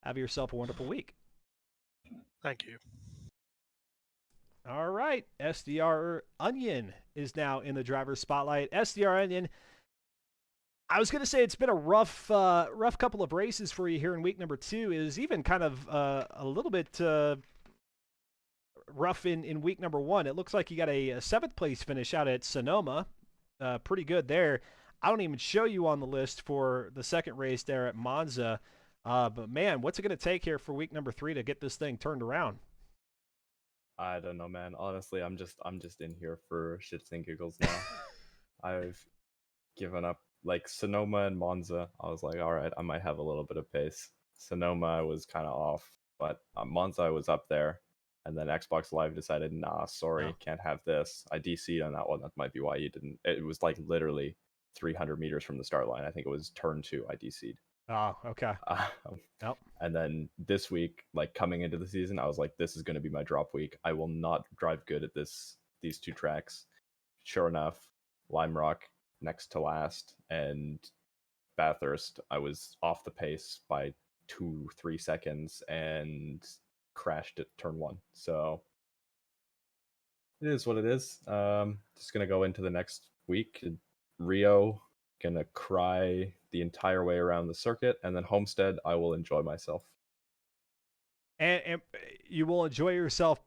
Have yourself a wonderful week. Thank you. All right, SDR Onion is now in the driver's spotlight. SDR Onion, I was going to say it's been a rough couple of races for you here in week number 2. It was even kind of a little bit rough in week number 1. It looks like you got a 7th place finish out at Sonoma. Pretty good there. I don't even show you on the list for the second race there at Monza. But man, what's it going to take here for week number 3 to get this thing turned around? I don't know, man. Honestly, I'm just in here for shits and giggles now. I've given up. Like Sonoma and Monza, I was like, all right, I might have a little bit of pace. Sonoma, I was kind of off, but Monza, I was up there. And then Xbox Live decided, nah, sorry, can't have this. I DC'd on that one. That might be why you didn't. It was like literally 300 meters from the start line. I think it was turn 2. I DC'd. Oh, okay. Yep. And then this week, like coming into the season, I was like, this is going to be my drop week. I will not drive good at these 2 tracks. Sure enough, Lime Rock next to last, and Bathurst, I was off the pace by 2-3 seconds and crashed at turn 1. So it is what it is. Just gonna go into the next week. Rio, gonna cry the entire way around the circuit, and then Homestead, I will enjoy myself. And you will enjoy yourself.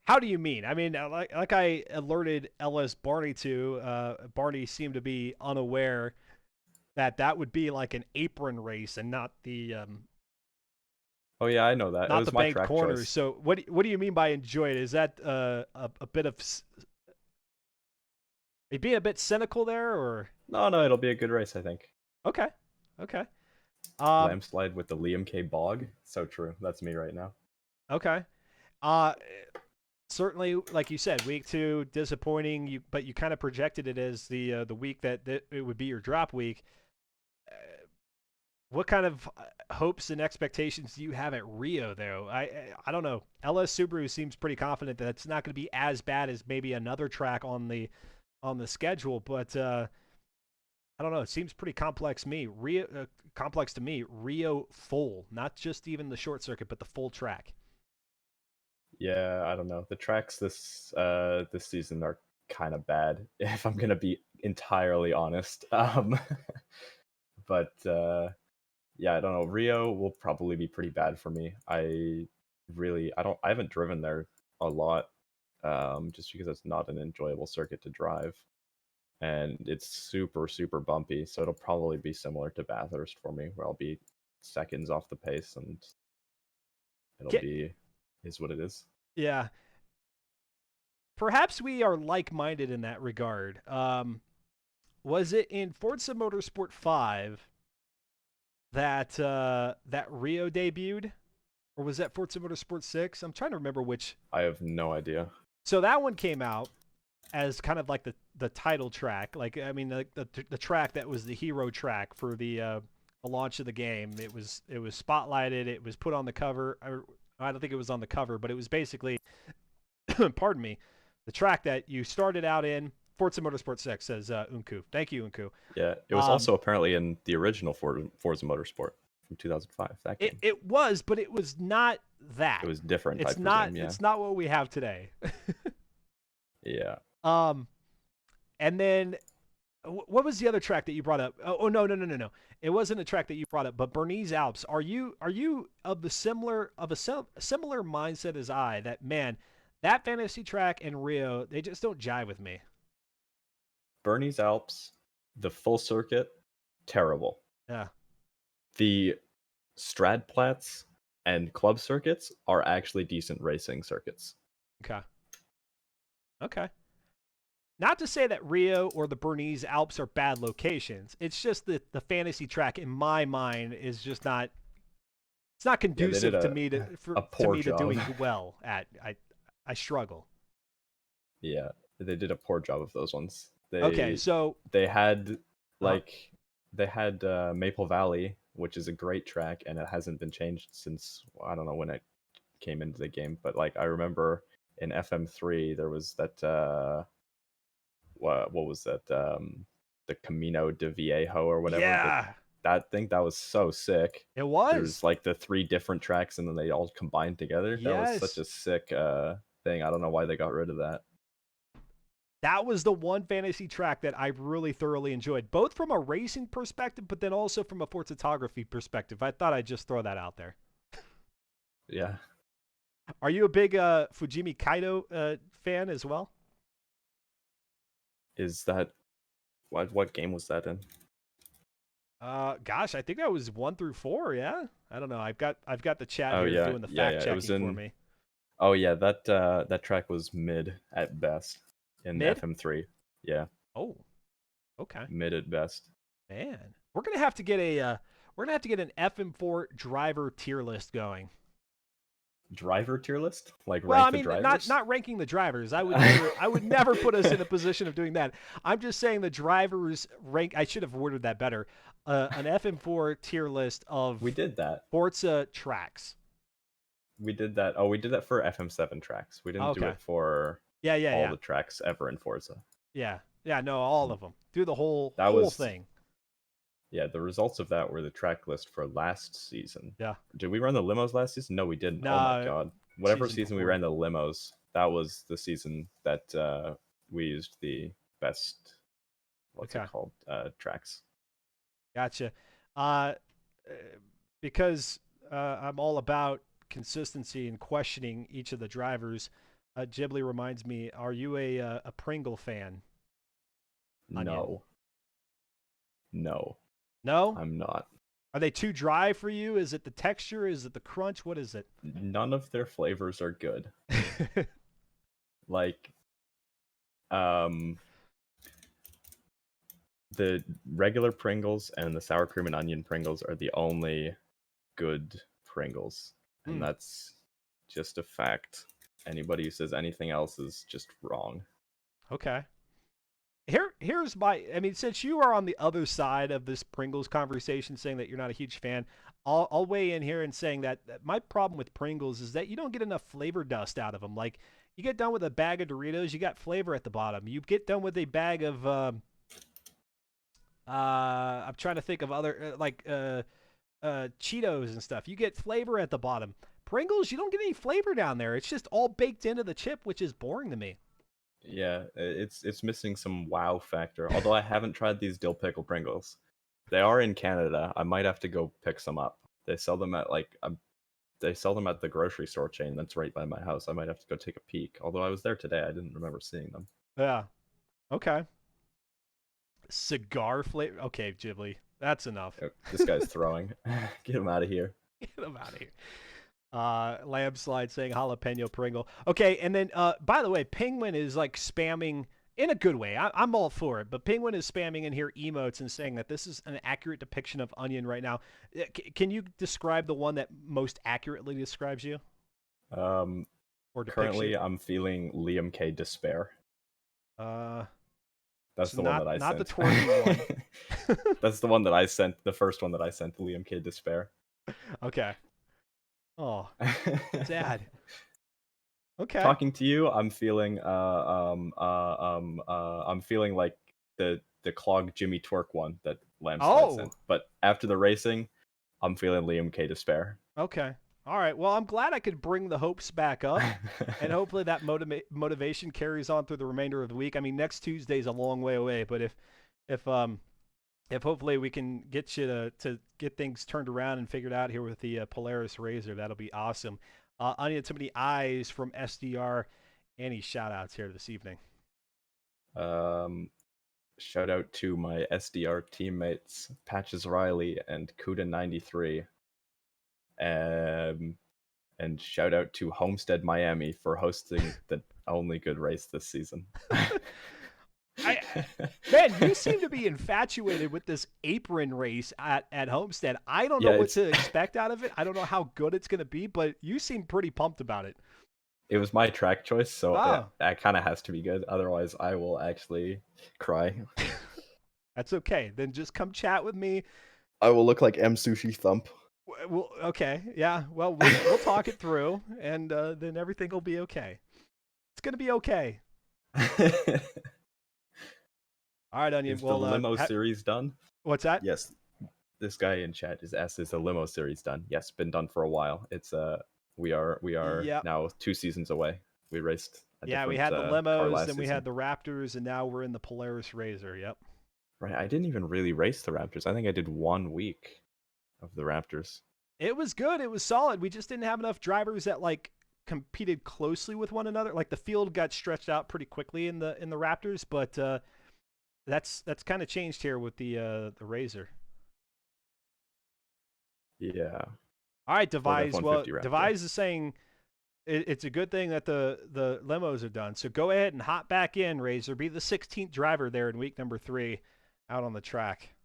How do you mean? I mean, like I alerted Ellis Barney to. Barney seemed to be unaware that would be like an apron race and not the. Oh yeah, I know that. Not it was the my banked track corners. choice. So what do you mean by enjoy it? Is that a bit of? Are you being a bit cynical there, or? No, it'll be a good race, I think. Okay. Landslide with the Liam K. Bog. So true. That's me right now. Okay. Certainly, like you said, week 2 disappointing. But you kind of projected it as the week that it would be your drop week. What kind of hopes and expectations do you have at Rio, though? I don't know. LS Subaru seems pretty confident that it's not going to be as bad as maybe another track on the schedule, but I don't know. It seems pretty complex complex to me. Rio full, not just even the short circuit, but the full track. Yeah, I don't know. The tracks this season are kind of bad, if I'm gonna be entirely honest. But yeah, I don't know. Rio will probably be pretty bad for me. I haven't driven there a lot, just because it's not an enjoyable circuit to drive, and it's super super bumpy. So it'll probably be similar to Bathurst for me, where I'll be seconds off the pace, and is what it is. Yeah. Perhaps we are like-minded in that regard. Was it in Forza Motorsport 5 that Rio debuted, or was that Forza Motorsport 6? I'm trying to remember which. I have no idea. So that one came out as kind of like the title track. Like, I mean, the track that was the hero track for the launch of the game. It was spotlighted. It was put on the cover. I don't think it was on the cover, but it was basically, pardon me, the track that you started out in. Forza Motorsport 6, says Unku. Thank you, Unku. Yeah, it was also apparently in the original Forza Motorsport from 2005. That game. It was, but it was not that. It was different. It's not. Yeah. It's not what we have today. Yeah. And then, what was the other track that you brought up? Oh no. It wasn't a track that you brought up, but Bernese Alps. Are you of a similar mindset as I? That man, that fantasy track and Rio, they just don't jive with me. Bernese Alps, the full circuit, terrible. Yeah. The Stradplatz and club circuits are actually decent racing circuits. Okay. Not to say that Rio or the Bernese Alps are bad locations. It's just that the fantasy track, in my mind, is just not. It's not conducive to me to doing well at. I struggle. Yeah, they did a poor job of those ones. So they had Maple Valley, which is a great track, and it hasn't been changed since I don't know when it came into the game. But like I remember in FM3 there was that what was that the Camino de Viejo or whatever. Yeah, That thing, that was so sick. it was. There's like the 3 different tracks and then they all combined together. That was such Yes. a sick thing. I don't know why they got rid of that. That was the one fantasy track that I really thoroughly enjoyed, both from a racing perspective, but then also from a photography perspective. I thought I'd just throw that out there. Yeah. Are you a big Fujimi Kaido fan as well? Is that what game was that in? Gosh, I think that was 1 through 4. Yeah, I don't know. I've got the chat Oh here yeah, doing the yeah, fact yeah. checking It was for in. me. Oh yeah, that track was mid at best in Mid? FM3. Yeah, Oh, okay, mid at best. man. We're gonna have to get an FM4 driver tier list going. Driver tier list, like Well, rank I the mean, drivers. not ranking the drivers. I would never put us in a position of doing that. I'm just saying the drivers rank. I should have worded that better. An FM4 tier list of We did that. Forza tracks. We did that. Oh, we did that for FM7 tracks. We didn't do Okay. it for Yeah, all the tracks ever in Forza. yeah. No, all of them. Do the whole thing. Yeah, the results of that were the track list for last season. Yeah. Did we run the limos last season? No, we didn't. No, Oh my god. Whatever season season we before. ran the limos, that was the season that we used the best what's Okay. it called? Tracks. Gotcha. Because I'm all about consistency and questioning each of the drivers. Ghibli reminds me, are you a Pringle fan? Onion. No. No? I'm not. Are they too dry for you? Is it the texture? Is it the crunch? What is it? None of their flavors are good. Like the regular Pringles and the sour cream and onion Pringles are the only good Pringles. And that's just a fact. Anybody who says anything else is just wrong. Okay. Here's my. I mean, since you are on the other side of this Pringles conversation, saying that you're not a huge fan, I'll weigh in here and saying that my problem with Pringles is that you don't get enough flavor dust out of them. Like, you get done with a bag of Doritos, you got flavor at the bottom. You get done with a bag of I'm trying to think of other Cheetos and stuff. You get flavor at the bottom. Pringles, you don't get any flavor down there. It's just all baked into the chip, which is boring to me. Yeah, it's missing some wow factor. Although I haven't tried these dill pickle Pringles. They are in Canada. I might have to go pick some up. They sell them at the grocery store chain that's right by my house. I might have to go take a peek. Although I was there today, I didn't remember seeing them. Yeah. Okay. Cigar flavor. Okay, Ghibli. That's enough. This guy's throwing. Get him out of here. Get him out of here. Lamb saying jalapeno Pringle. Okay, and then by the way, Penguin is like spamming in a good way. I'm all for it, but Penguin is spamming in here emotes and saying that this is an accurate depiction of Onion right now. Can you describe the one that most accurately describes you? Or Currently, I'm feeling Liam K. Despair. That's the one that I sent. Not the twerking one. That's the one that I sent. The first one that I sent, Liam K. Despair. Okay. Oh, sad. Okay. Talking to you, I'm feeling I'm feeling like the clog Jimmy Twerk one that Lamslide sent. But after the racing, I'm feeling Liam K. Despair. Okay. All right. Well, I'm glad I could bring the hopes back up, and hopefully that motivation carries on through the remainder of the week. I mean, next Tuesday's a long way away, but if hopefully we can get you to get things turned around and figured out here with the Polaris Razor, that'll be awesome. Onion, so many eyes from SDR. Any shout outs here this evening? Shout out to my SDR teammates, Patches Riley and Kuda93. And shout out to Homestead Miami for hosting the only good race this season. Man, you seem to be infatuated with this apron race at Homestead. I don't know what to expect out of it. I don't know how good it's going to be, but you seem pretty pumped about it. It was my track choice, so that kind of has to be good. Otherwise, I will actually cry. That's okay. Then just come chat with me. I will look like M Sushi Thump. Well, okay, yeah. Well, we'll talk it through, and then everything will be okay. It's gonna be okay. All right, Onion. Is the Well, limo series done? what's that? Yes. This guy in chat is asked, is the limo series done? Yes, been done for a while. It's we are Yep. now 2 seasons away. We raced a Yeah, we different had the car limos, last then we season. had the Raptors, and now we're in the Polaris Razor. Yep. Right, I didn't even really race the Raptors. I think I did 1 week of the Raptors. It was good. It was solid. We just didn't have enough drivers that like competed closely with one another. Like the field got stretched out pretty quickly in the Raptors, but that's kind of changed here with the Razor. Yeah. All right, Ford Devise. Well, F-150 Raptor. Devise is saying it's a good thing that the limos are done. So go ahead and hop back in, Razor. Be the 16th driver there in week number 3 out on the track.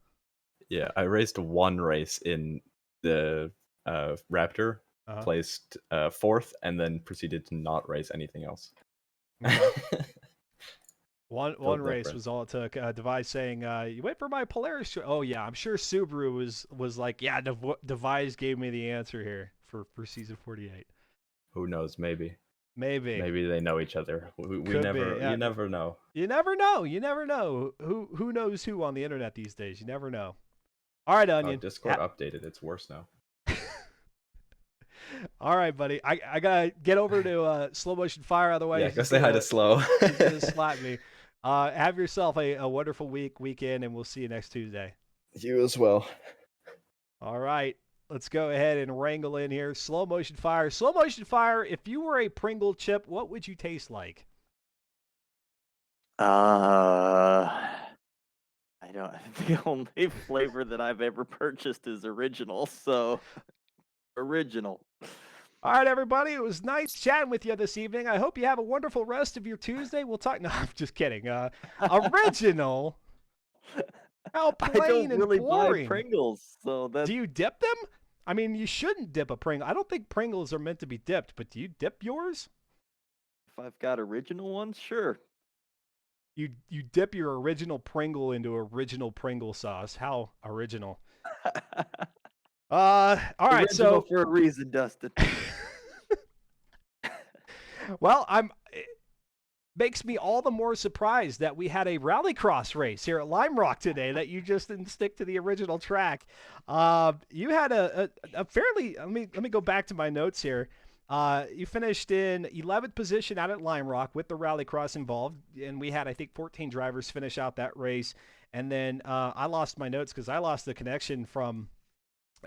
Yeah, I raced one race in the Raptor, placed 4th, and then proceeded to not race anything else. Okay. One Felt race different. was all it took. Devise saying, "You went for my Polaris." Oh yeah, I'm sure Subaru was like, "Yeah, Devise gave me the answer here for season 48." Who knows? Maybe Maybe they know each other. We Could never. be, yeah. You never know. You never know. You never know. Who knows who on the internet these days? You never know. All right, Onion. Discord updated. It's worse now. All right, buddy. I gotta get over to Slow Motion Fire. Otherwise, Yeah, go say hi to Slow. He's gonna slap me. Have yourself a wonderful weekend, and we'll see you next Tuesday. You as well. All right. Let's go ahead and wrangle in here. Slow Motion Fire. Slow Motion Fire, if you were a Pringle chip, what would you taste like? I don't. The only flavor that I've ever purchased is original, so original. All right, everybody. It was nice chatting with you this evening. I hope you have a wonderful rest of your Tuesday. We'll talk. No, I'm just kidding. Original. How plain I don't really and boring. buy Pringles, so that's. Do you dip them? I mean, you shouldn't dip a Pringle. I don't think Pringles are meant to be dipped, but do you dip yours? If I've got original ones, sure. You dip your original Pringle into original Pringle sauce. How original. All right, original so for a reason, Dustin. well, it makes me all the more surprised that we had a rallycross race here at Lime Rock today that you just didn't stick to the original track. You had a fairly, let me go back to my notes here. You finished in 11th position out at Lime Rock with the rallycross involved, and we had, I think, 14 drivers finish out that race. And then I lost my notes because I lost the connection from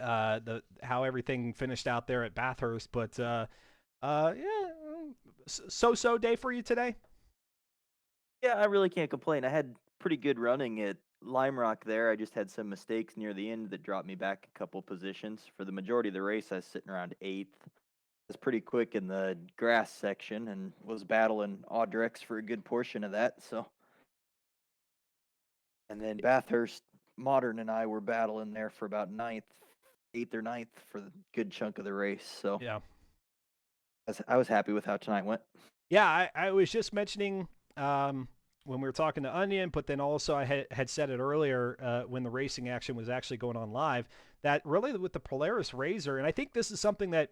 how everything finished out there at Bathurst. But yeah, so day for you today. Yeah, I really can't complain. I had pretty good running at Lime Rock there. I just had some mistakes near the end that dropped me back a couple positions. For the majority of the race, I was sitting around 8th. I was pretty quick in the grass section and was battling Audrex for a good portion of that. So, and then Bathurst Modern and I were battling there for about 8th or 9th for the good chunk of the race. So yeah, I was happy with how tonight went. Yeah, I was just mentioning when we were talking to Onion, but then also I had said it earlier when the racing action was actually going on live, that really with the Polaris Razor, and I think this is something that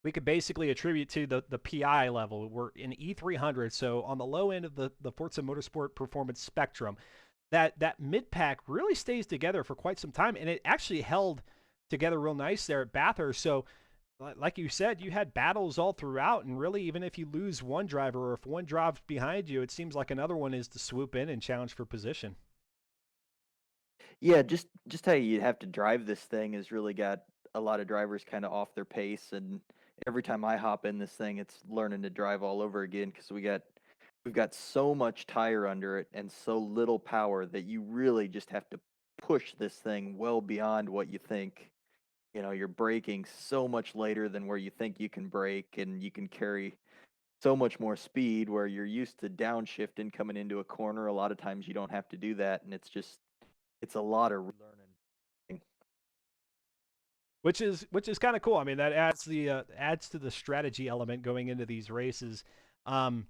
we could basically attribute to the PI level. We're in E300, so on the low end of the Forza Motorsport performance spectrum, that mid-pack really stays together for quite some time, and it actually held together real nice there at Bathurst. So like you said, you had battles all throughout, and really, even if you lose one driver or if one drops behind you, it seems like another one is to swoop in and challenge for position. Yeah, just how you have to drive this thing has really got a lot of drivers kind of off their pace, and every time I hop in this thing, it's learning to drive all over again because we've got so much tire under it and so little power that you really just have to push this thing well beyond what you think. You know, you're braking so much later than where you think you can brake, and you can carry so much more speed where you're used to downshifting coming into a corner. A lot of times you don't have to do that, and it's a lot of learning. Which is kind of cool. I mean, that adds to the strategy element going into these races. Do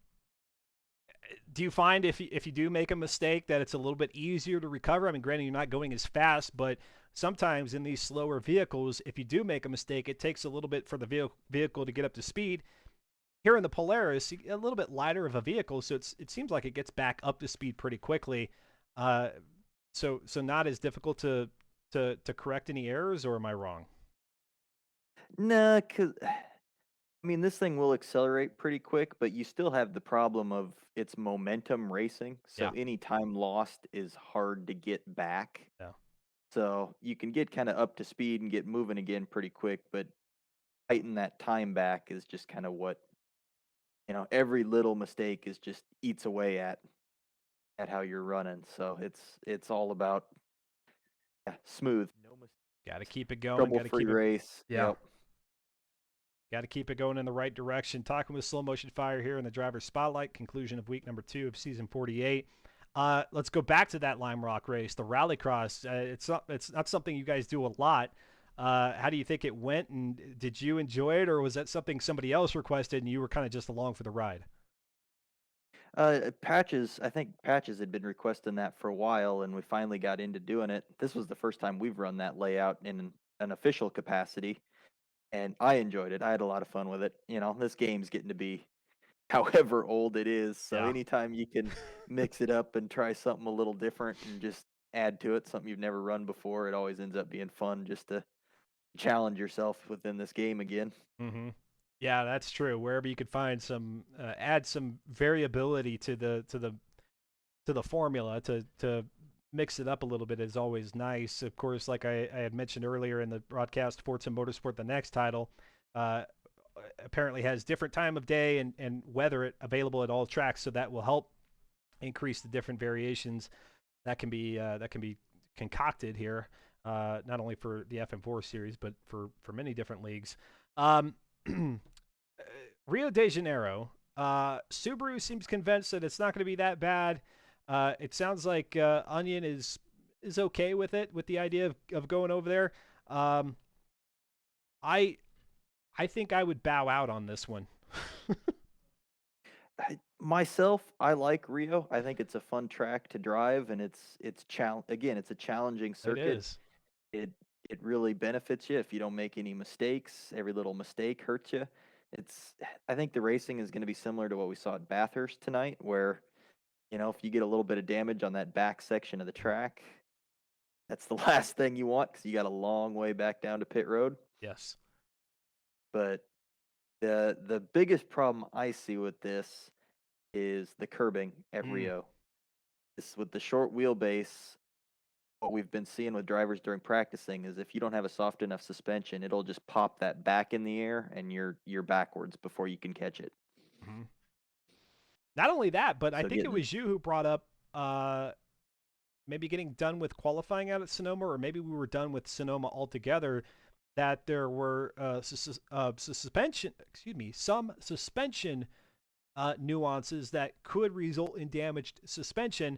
you find if you do make a mistake that it's a little bit easier to recover? I mean, granted, you're not going as fast, but sometimes in these slower vehicles, if you do make a mistake, it takes a little bit for the vehicle to get up to speed. Here in the Polaris, a little bit lighter of a vehicle, so it seems like it gets back up to speed pretty quickly. So not as difficult to correct any errors, or am I wrong? Nah, cause I mean this thing will accelerate pretty quick, but you still have the problem of it's momentum racing. So Yeah. any time lost is hard to get back. Yeah. So you can get kind of up to speed and get moving again pretty quick, but fighting that time back is just kind of what every little mistake is just eats away at how you're running. So it's all about smooth, no mistake, Got to keep it going. Got to trouble-free keep it. race. Yeah. Yep. Got to keep it going in the right direction. Talking with Slow Motion Fire here in the driver's spotlight. Conclusion of week number 2 of season 48. Let's go back to that Lime Rock race, the Rallycross. It's not something you guys do a lot. How do you think it went, and did you enjoy it, or was that something somebody else requested and you were kind of just along for the ride? Patches, I think Patches had been requesting that for a while, and we finally got into doing it. This was the first time we've run that layout in an official capacity, and I enjoyed it. I had a lot of fun with it. This game's getting to be however old it is, so Yeah. anytime you can mix it up and try something a little different and just add to it, something you've never run before, it always ends up being fun just to challenge yourself within this game again. Mm-hmm. Yeah, that's true. Wherever you could find some, add some variability to the formula to mix it up a little bit is always nice. Of course, like I had mentioned earlier in the broadcast, Forza Motorsport, the next title, apparently has different time of day and weather available at all tracks, so that will help increase the different variations that can be concocted here, not only for the FM4 series but for many different leagues. Rio de Janeiro, Subaru seems convinced that it's not going to be that bad. It sounds like Onion is okay with it, with the idea of going over there. I think I would bow out on this one. Myself, I like Rio. I think it's a fun track to drive, and it's again, it's a challenging It circuit. is. It really benefits you if you don't make any mistakes. Every little mistake hurts you. I think the racing is going to be similar to what we saw at Bathurst tonight, where if you get a little bit of damage on that back section of the track, that's the last thing you want because you got a long way back down to pit road. Yes. But the biggest problem I see with this is the curbing at Rio. This with the short wheelbase, what we've been seeing with drivers during practicing is if you don't have a soft enough suspension, it'll just pop that back in the air and you're backwards before you can catch it. Mm-hmm. Not only that, but I So think it getting- was you who brought up maybe getting done with qualifying out at Sonoma, or maybe we were done with Sonoma altogether, that there were some suspension nuances that could result in damaged suspension.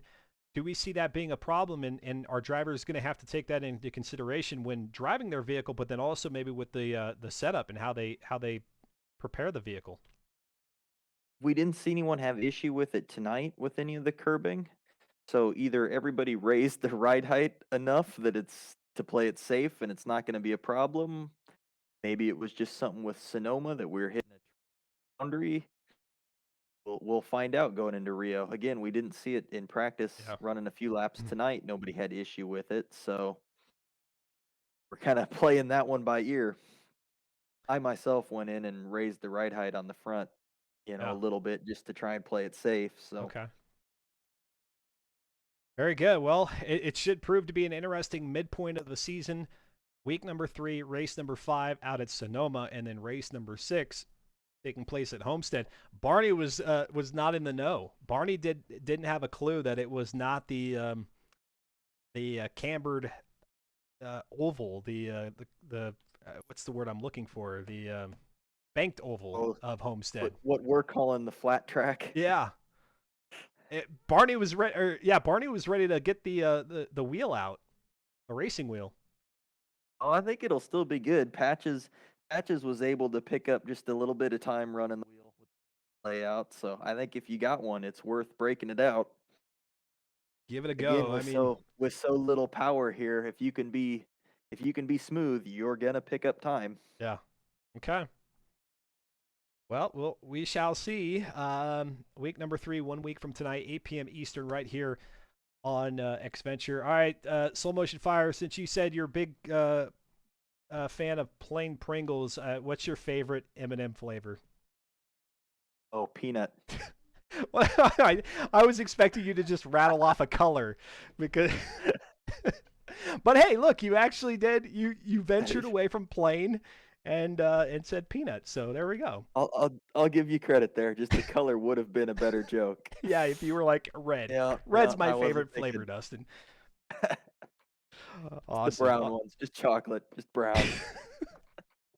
Do we see that being a problem, and are drivers going to have to take that into consideration when driving their vehicle, but then also maybe with the setup and how they prepare the vehicle? We didn't see anyone have issue with it tonight with any of the curbing. So either everybody raised the ride height enough that it's to play it safe and it's not going to be a problem. Maybe it was just something with Sonoma that we're hitting a boundary. We'll find out going into Rio. Again, we didn't see it in practice running a few laps tonight. Nobody had issue with it. So we're kind of playing that one by ear. I myself went in and raised the ride height on the front, a little bit just to try and play it safe. So Okay. Very good. Well, it should prove to be an interesting midpoint of the season. Week number 3, race number 5 out at Sonoma, and then race number 6 taking place at Homestead. Barney was not in the know. Barney didn't have a clue that it was not the cambered oval, the what's the word I'm looking for? The banked oval of Homestead. What we're calling the flat track. Yeah. Barney was ready. Barney was ready to get the wheel out, a racing wheel. Oh, I think it'll still be good. Patches was able to pick up just a little bit of time running the wheel with the layout. So I think if you got one, it's worth breaking it out. Give it a go. Again, with so little power here, if you can be if you can be smooth, you're gonna pick up time. Yeah. Okay. Well, we shall see. Week number 3, 1 week from tonight, 8 p.m. Eastern, right here on Xventure. All right, Slow Motion Fire, since you said you're a big fan of plain Pringles, what's your favorite M&M flavor? Oh, peanut. Well, I was expecting you to just rattle off a color because but hey, look, you actually did. You ventured away from plain and said peanut. So there we go. I'll give you credit there. Just the color would have been a better joke. Yeah, if you were like red. Yeah, Red's yeah, my I wasn't favorite flavor, thinking. Dustin. The Awesome. brown ones, just chocolate, just brown,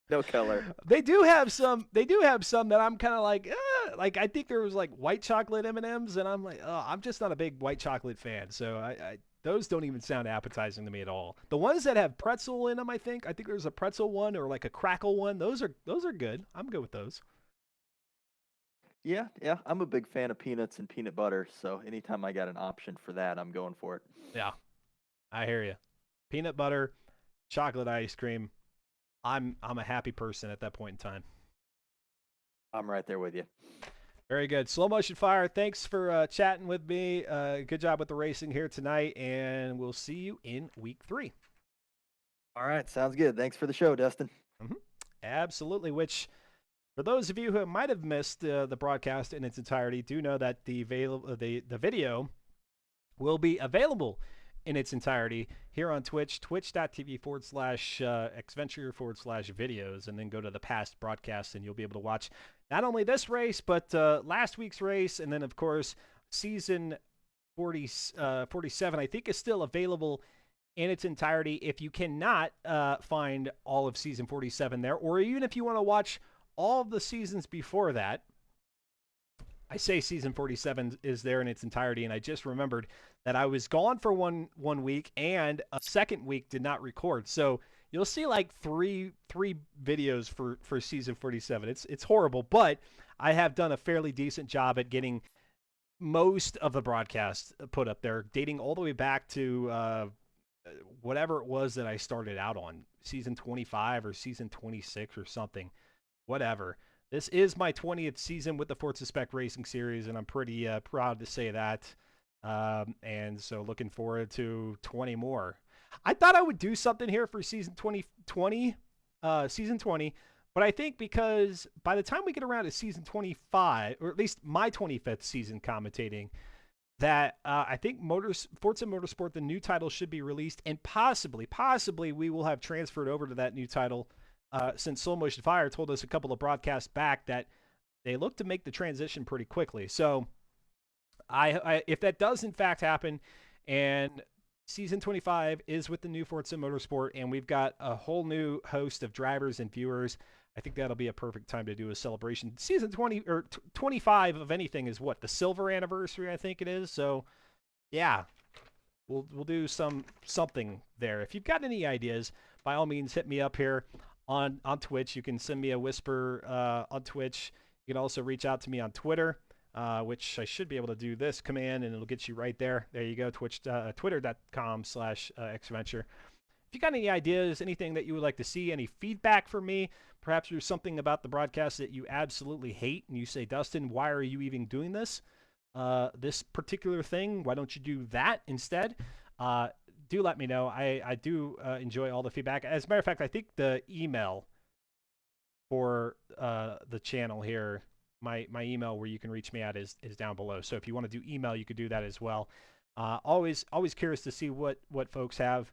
no color. They do have some. They do have some that I'm kind of like. I think there was like white chocolate M&Ms, and I'm like, oh, I'm just not a big white chocolate fan. So I those don't even sound appetizing to me at all. The ones that have pretzel in them, I think there's a pretzel one or like a crackle one. Those are good. I'm good with those. Yeah, I'm a big fan of peanuts and peanut butter, so anytime I got an option for that, I'm going for it. Yeah, I hear you. Peanut butter, chocolate ice cream. I'm a happy person at that point in time. I'm right there with you. Very good. Slow Motion Fire, thanks for chatting with me. Good job with the racing here tonight, and we'll see you in week 3. All right, sounds good. Thanks for the show, Dustin. Absolutely, which for those of you who might have missed the broadcast in its entirety, do know that the video will be available in its entirety here on Twitch, twitch.tv/xventure/videos, and then go to the past broadcasts, and you'll be able to watch not only this race, but last week's race, and then, of course, season 47, I think, is still available in its entirety. If you cannot find all of season 47 there, or even if you want to watch all of the seasons before that, I say season 47 is there in its entirety, and I just remembered that I was gone for one week, and a second week did not record. So you'll see like three videos for season 47. It's horrible, but I have done a fairly decent job at getting most of the broadcast put up there, dating all the way back to whatever it was that I started out on, season 25 or season 26 or something, whatever. This is my 20th season with the Forza Spec Racing Series, and I'm pretty proud to say that. And so looking forward to 20 more. I thought I would do something here for season 20, but I think because by the time we get around to season 25, or at least my 25th season commentating, that I think Forza Motorsport, the new title, should be released, and possibly we will have transferred over to that new title. Since Slow Motion Fire told us a couple of broadcasts back that they look to make the transition pretty quickly. So if that does in fact happen, and season 25 is with the new Forza Motorsport, and we've got a whole new host of drivers and viewers, I think that'll be a perfect time to do a celebration. Season 20 or 25 of anything is what, the silver anniversary, I think it is. So yeah, we'll do something there. If you've got any ideas, by all means, hit me up here on Twitch. You can send me a whisper on Twitch. You can also reach out to me on Twitter, which I should be able to do this command, and it'll get you right there. There you go, twitter.com/xventure. If you got any ideas, anything that you would like to see, any feedback from me, perhaps there's something about the broadcast that you absolutely hate, and you say, Dustin, why are you even doing this? This particular thing, why don't you do that instead? Do let me know. I do enjoy all the feedback. As a matter of fact, I think the email for the channel here, my email where you can reach me at is down below. So if you want to do email, you could do that as well. Always curious to see what folks have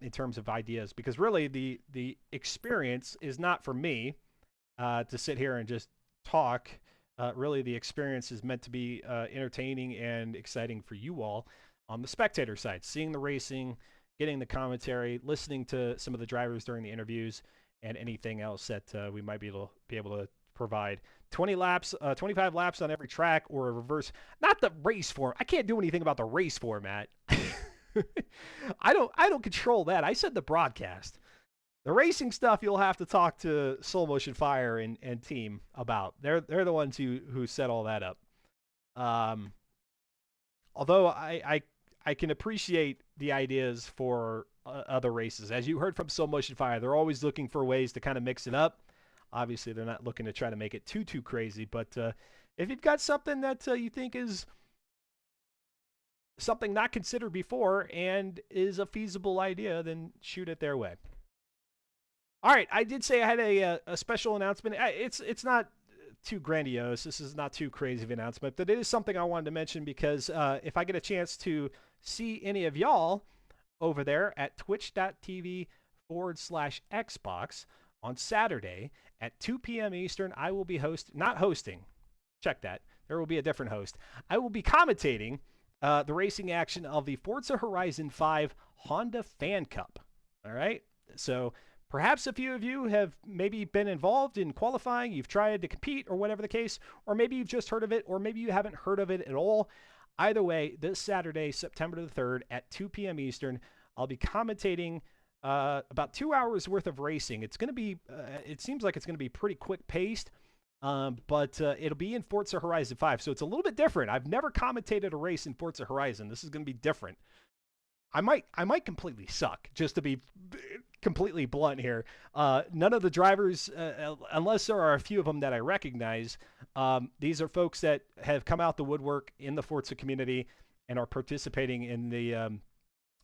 in terms of ideas, because really the experience is not for me to sit here and just talk. Really, the experience is meant to be entertaining and exciting for you all on the spectator side, seeing the racing, getting the commentary, listening to some of the drivers during the interviews, and anything else that we might be able to provide. 25 laps on every track, or a reverse, not the race form. I can't do anything about the race format. I don't control that. I said the broadcast. The racing stuff you'll have to talk to Slow Motion Fire and team about. They're the ones who set all that up. Although I I can appreciate the ideas for other races. As you heard from Soul Motion Fire, they're always looking for ways to kind of mix it up. Obviously, they're not looking to try to make it too crazy, but if you've got something that you think is something not considered before and is a feasible idea, then shoot it their way. All right, I did say I had a special announcement. It's not too grandiose. This is not too crazy of an announcement, but it is something I wanted to mention because if I get a chance to see any of y'all over there at twitch.tv/Xbox on Saturday at 2 p.m. Eastern, I will be not hosting. Check that. There will be a different host. I will be commentating the racing action of the Forza Horizon 5 Honda Fan Cup. All right? So perhaps a few of you have maybe been involved in qualifying, you've tried to compete or whatever the case, or maybe you've just heard of it, or maybe you haven't heard of it at all. Either way, this Saturday, September the 3rd at 2 p.m. Eastern, I'll be commentating about 2 hours worth of racing. It's going to be, it seems like it's going to be pretty quick paced, but it'll be in Forza Horizon 5. So it's a little bit different. I've never commentated a race in Forza Horizon. This is going to be different. I might completely suck, just to be completely blunt here. None of the drivers, unless there are a few of them that I recognize, these are folks that have come out the woodwork in the Forza community and are participating in the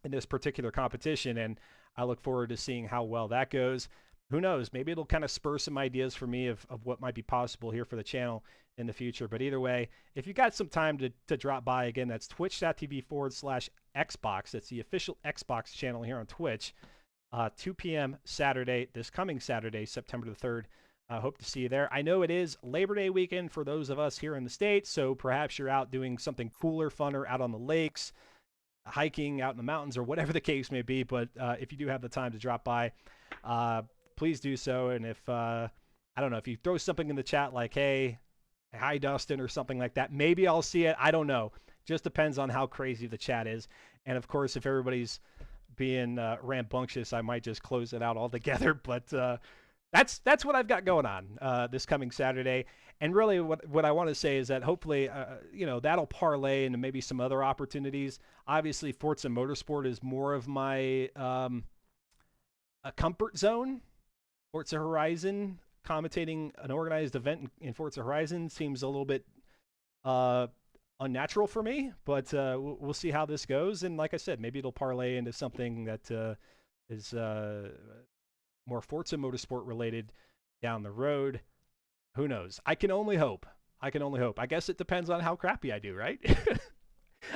in this particular competition, and I look forward to seeing how well that goes. Who knows? Maybe it'll kind of spur some ideas for me of what might be possible here for the channel in the future. But either way, if you got some time to drop by, again, that's twitch.tv/Xbox. That's the official Xbox channel here on Twitch. 2 p.m. Saturday, this coming Saturday, September the 3rd. I hope to see you there. I know it is Labor Day weekend for those of us here in the States, so perhaps you're out doing something cooler, funner, out on the lakes, hiking out in the mountains, or whatever the case may be. But if you do have the time to drop by, please do so. And if, I don't know, if you throw something in the chat like, hey, hi, Dustin, or something like that, maybe I'll see it. I don't know. Just depends on how crazy the chat is. And of course, if everybody's being rambunctious, I might just close it out altogether. But that's what I've got going on this coming Saturday. And really what I want to say is that hopefully, that'll parlay into maybe some other opportunities. Obviously, Forza Motorsport is more of my a comfort zone. Forza Horizon, commentating an organized event in Forza Horizon seems a little bit unnatural for me, but we'll see how this goes. And like I said, maybe it'll parlay into something that is more Forza Motorsport related down the road. Who knows? I can only hope. I guess it depends on how crappy I do, right?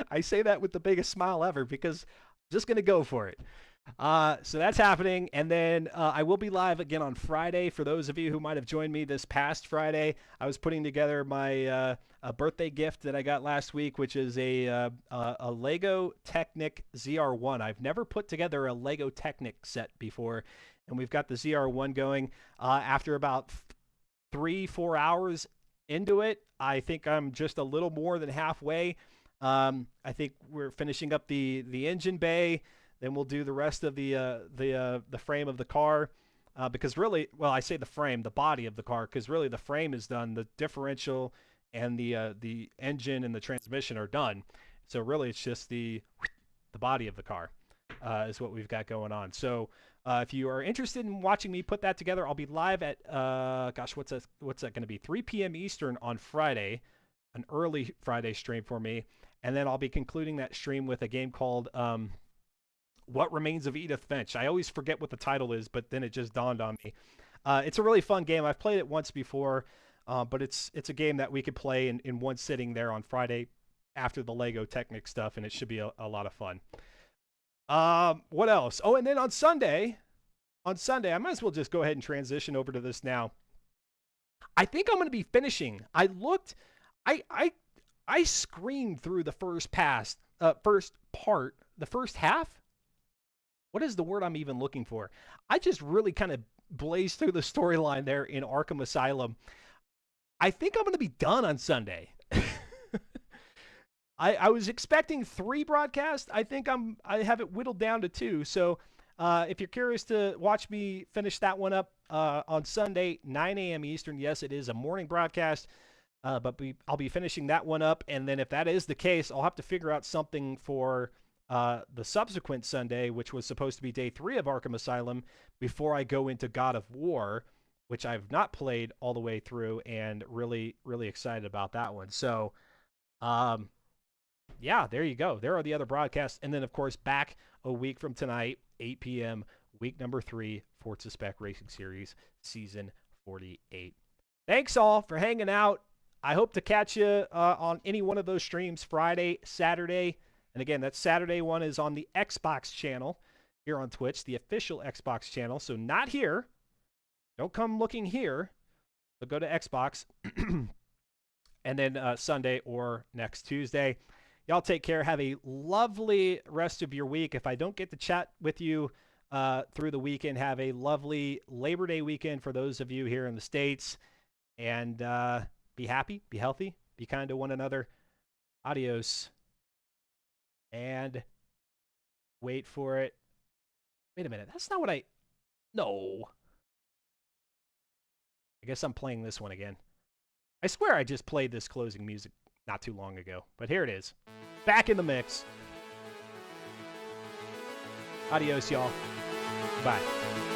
I say that with the biggest smile ever because I'm just going to go for it. So that's happening. And then I will be live again on Friday. For those of you who might have joined me this past Friday, I was putting together my a birthday gift that I got last week, which is a Lego Technic ZR1. I've never put together a Lego Technic set before, and we've got the ZR1 going. After about 3-4 hours into it, I think I'm just a little more than halfway. I think we're finishing up the engine bay. Then we'll do the rest of the frame of the car, because really, well, I say the frame, the body of the car, because really the frame is done. The differential and the engine and the transmission are done. So really, it's just the body of the car is what we've got going on. So if you are interested in watching me put that together, I'll be live at what's that going to be? 3 p.m. Eastern on Friday, an early Friday stream for me, and then I'll be concluding that stream with a game called What Remains of Edith Finch. I always forget what the title is, but then it just dawned on me. It's a really fun game. I've played it once before, but it's a game that we could play in one sitting there on Friday after the Lego Technic stuff, and it should be a lot of fun. What else? Oh, and then on Sunday, I might as well just go ahead and transition over to this now. I think I'm going to be finishing. I looked, I screamed through the first part, the first half. What is the word I'm even looking for? I just really kind of blazed through the storyline there in Arkham Asylum. I think I'm going to be done on Sunday. I was expecting 3 broadcasts. I think I have it whittled down to 2. So if you're curious to watch me finish that one up on Sunday, 9 a.m. Eastern, yes, it is a morning broadcast, but I'll be finishing that one up. And then if that is the case, I'll have to figure out something for the subsequent Sunday, which was supposed to be day 3 of Arkham Asylum, before I go into God of War, which I've not played all the way through, and really, really excited about that one. So, yeah, there you go. There are the other broadcasts. And then, of course, back a week from tonight, 8 p.m., week number 3, Forza Spec Racing Series, Season 48. Thanks all for hanging out. I hope to catch you on any one of those streams Friday, Saturday. And again, that Saturday one is on the Xbox channel here on Twitch, the official Xbox channel. So not here. Don't come looking here. But go to Xbox. And then Sunday or next Tuesday. Y'all take care. Have a lovely rest of your week. If I don't get to chat with you through the weekend, have a lovely Labor Day weekend for those of you here in the States. And be happy, be healthy, be kind to one another. Adios. And wait for it. Wait a minute. That's not what I... No. I guess I'm playing this one again. I swear I just played this closing music not too long ago. But here it is. Back in the mix. Adios, y'all. Bye.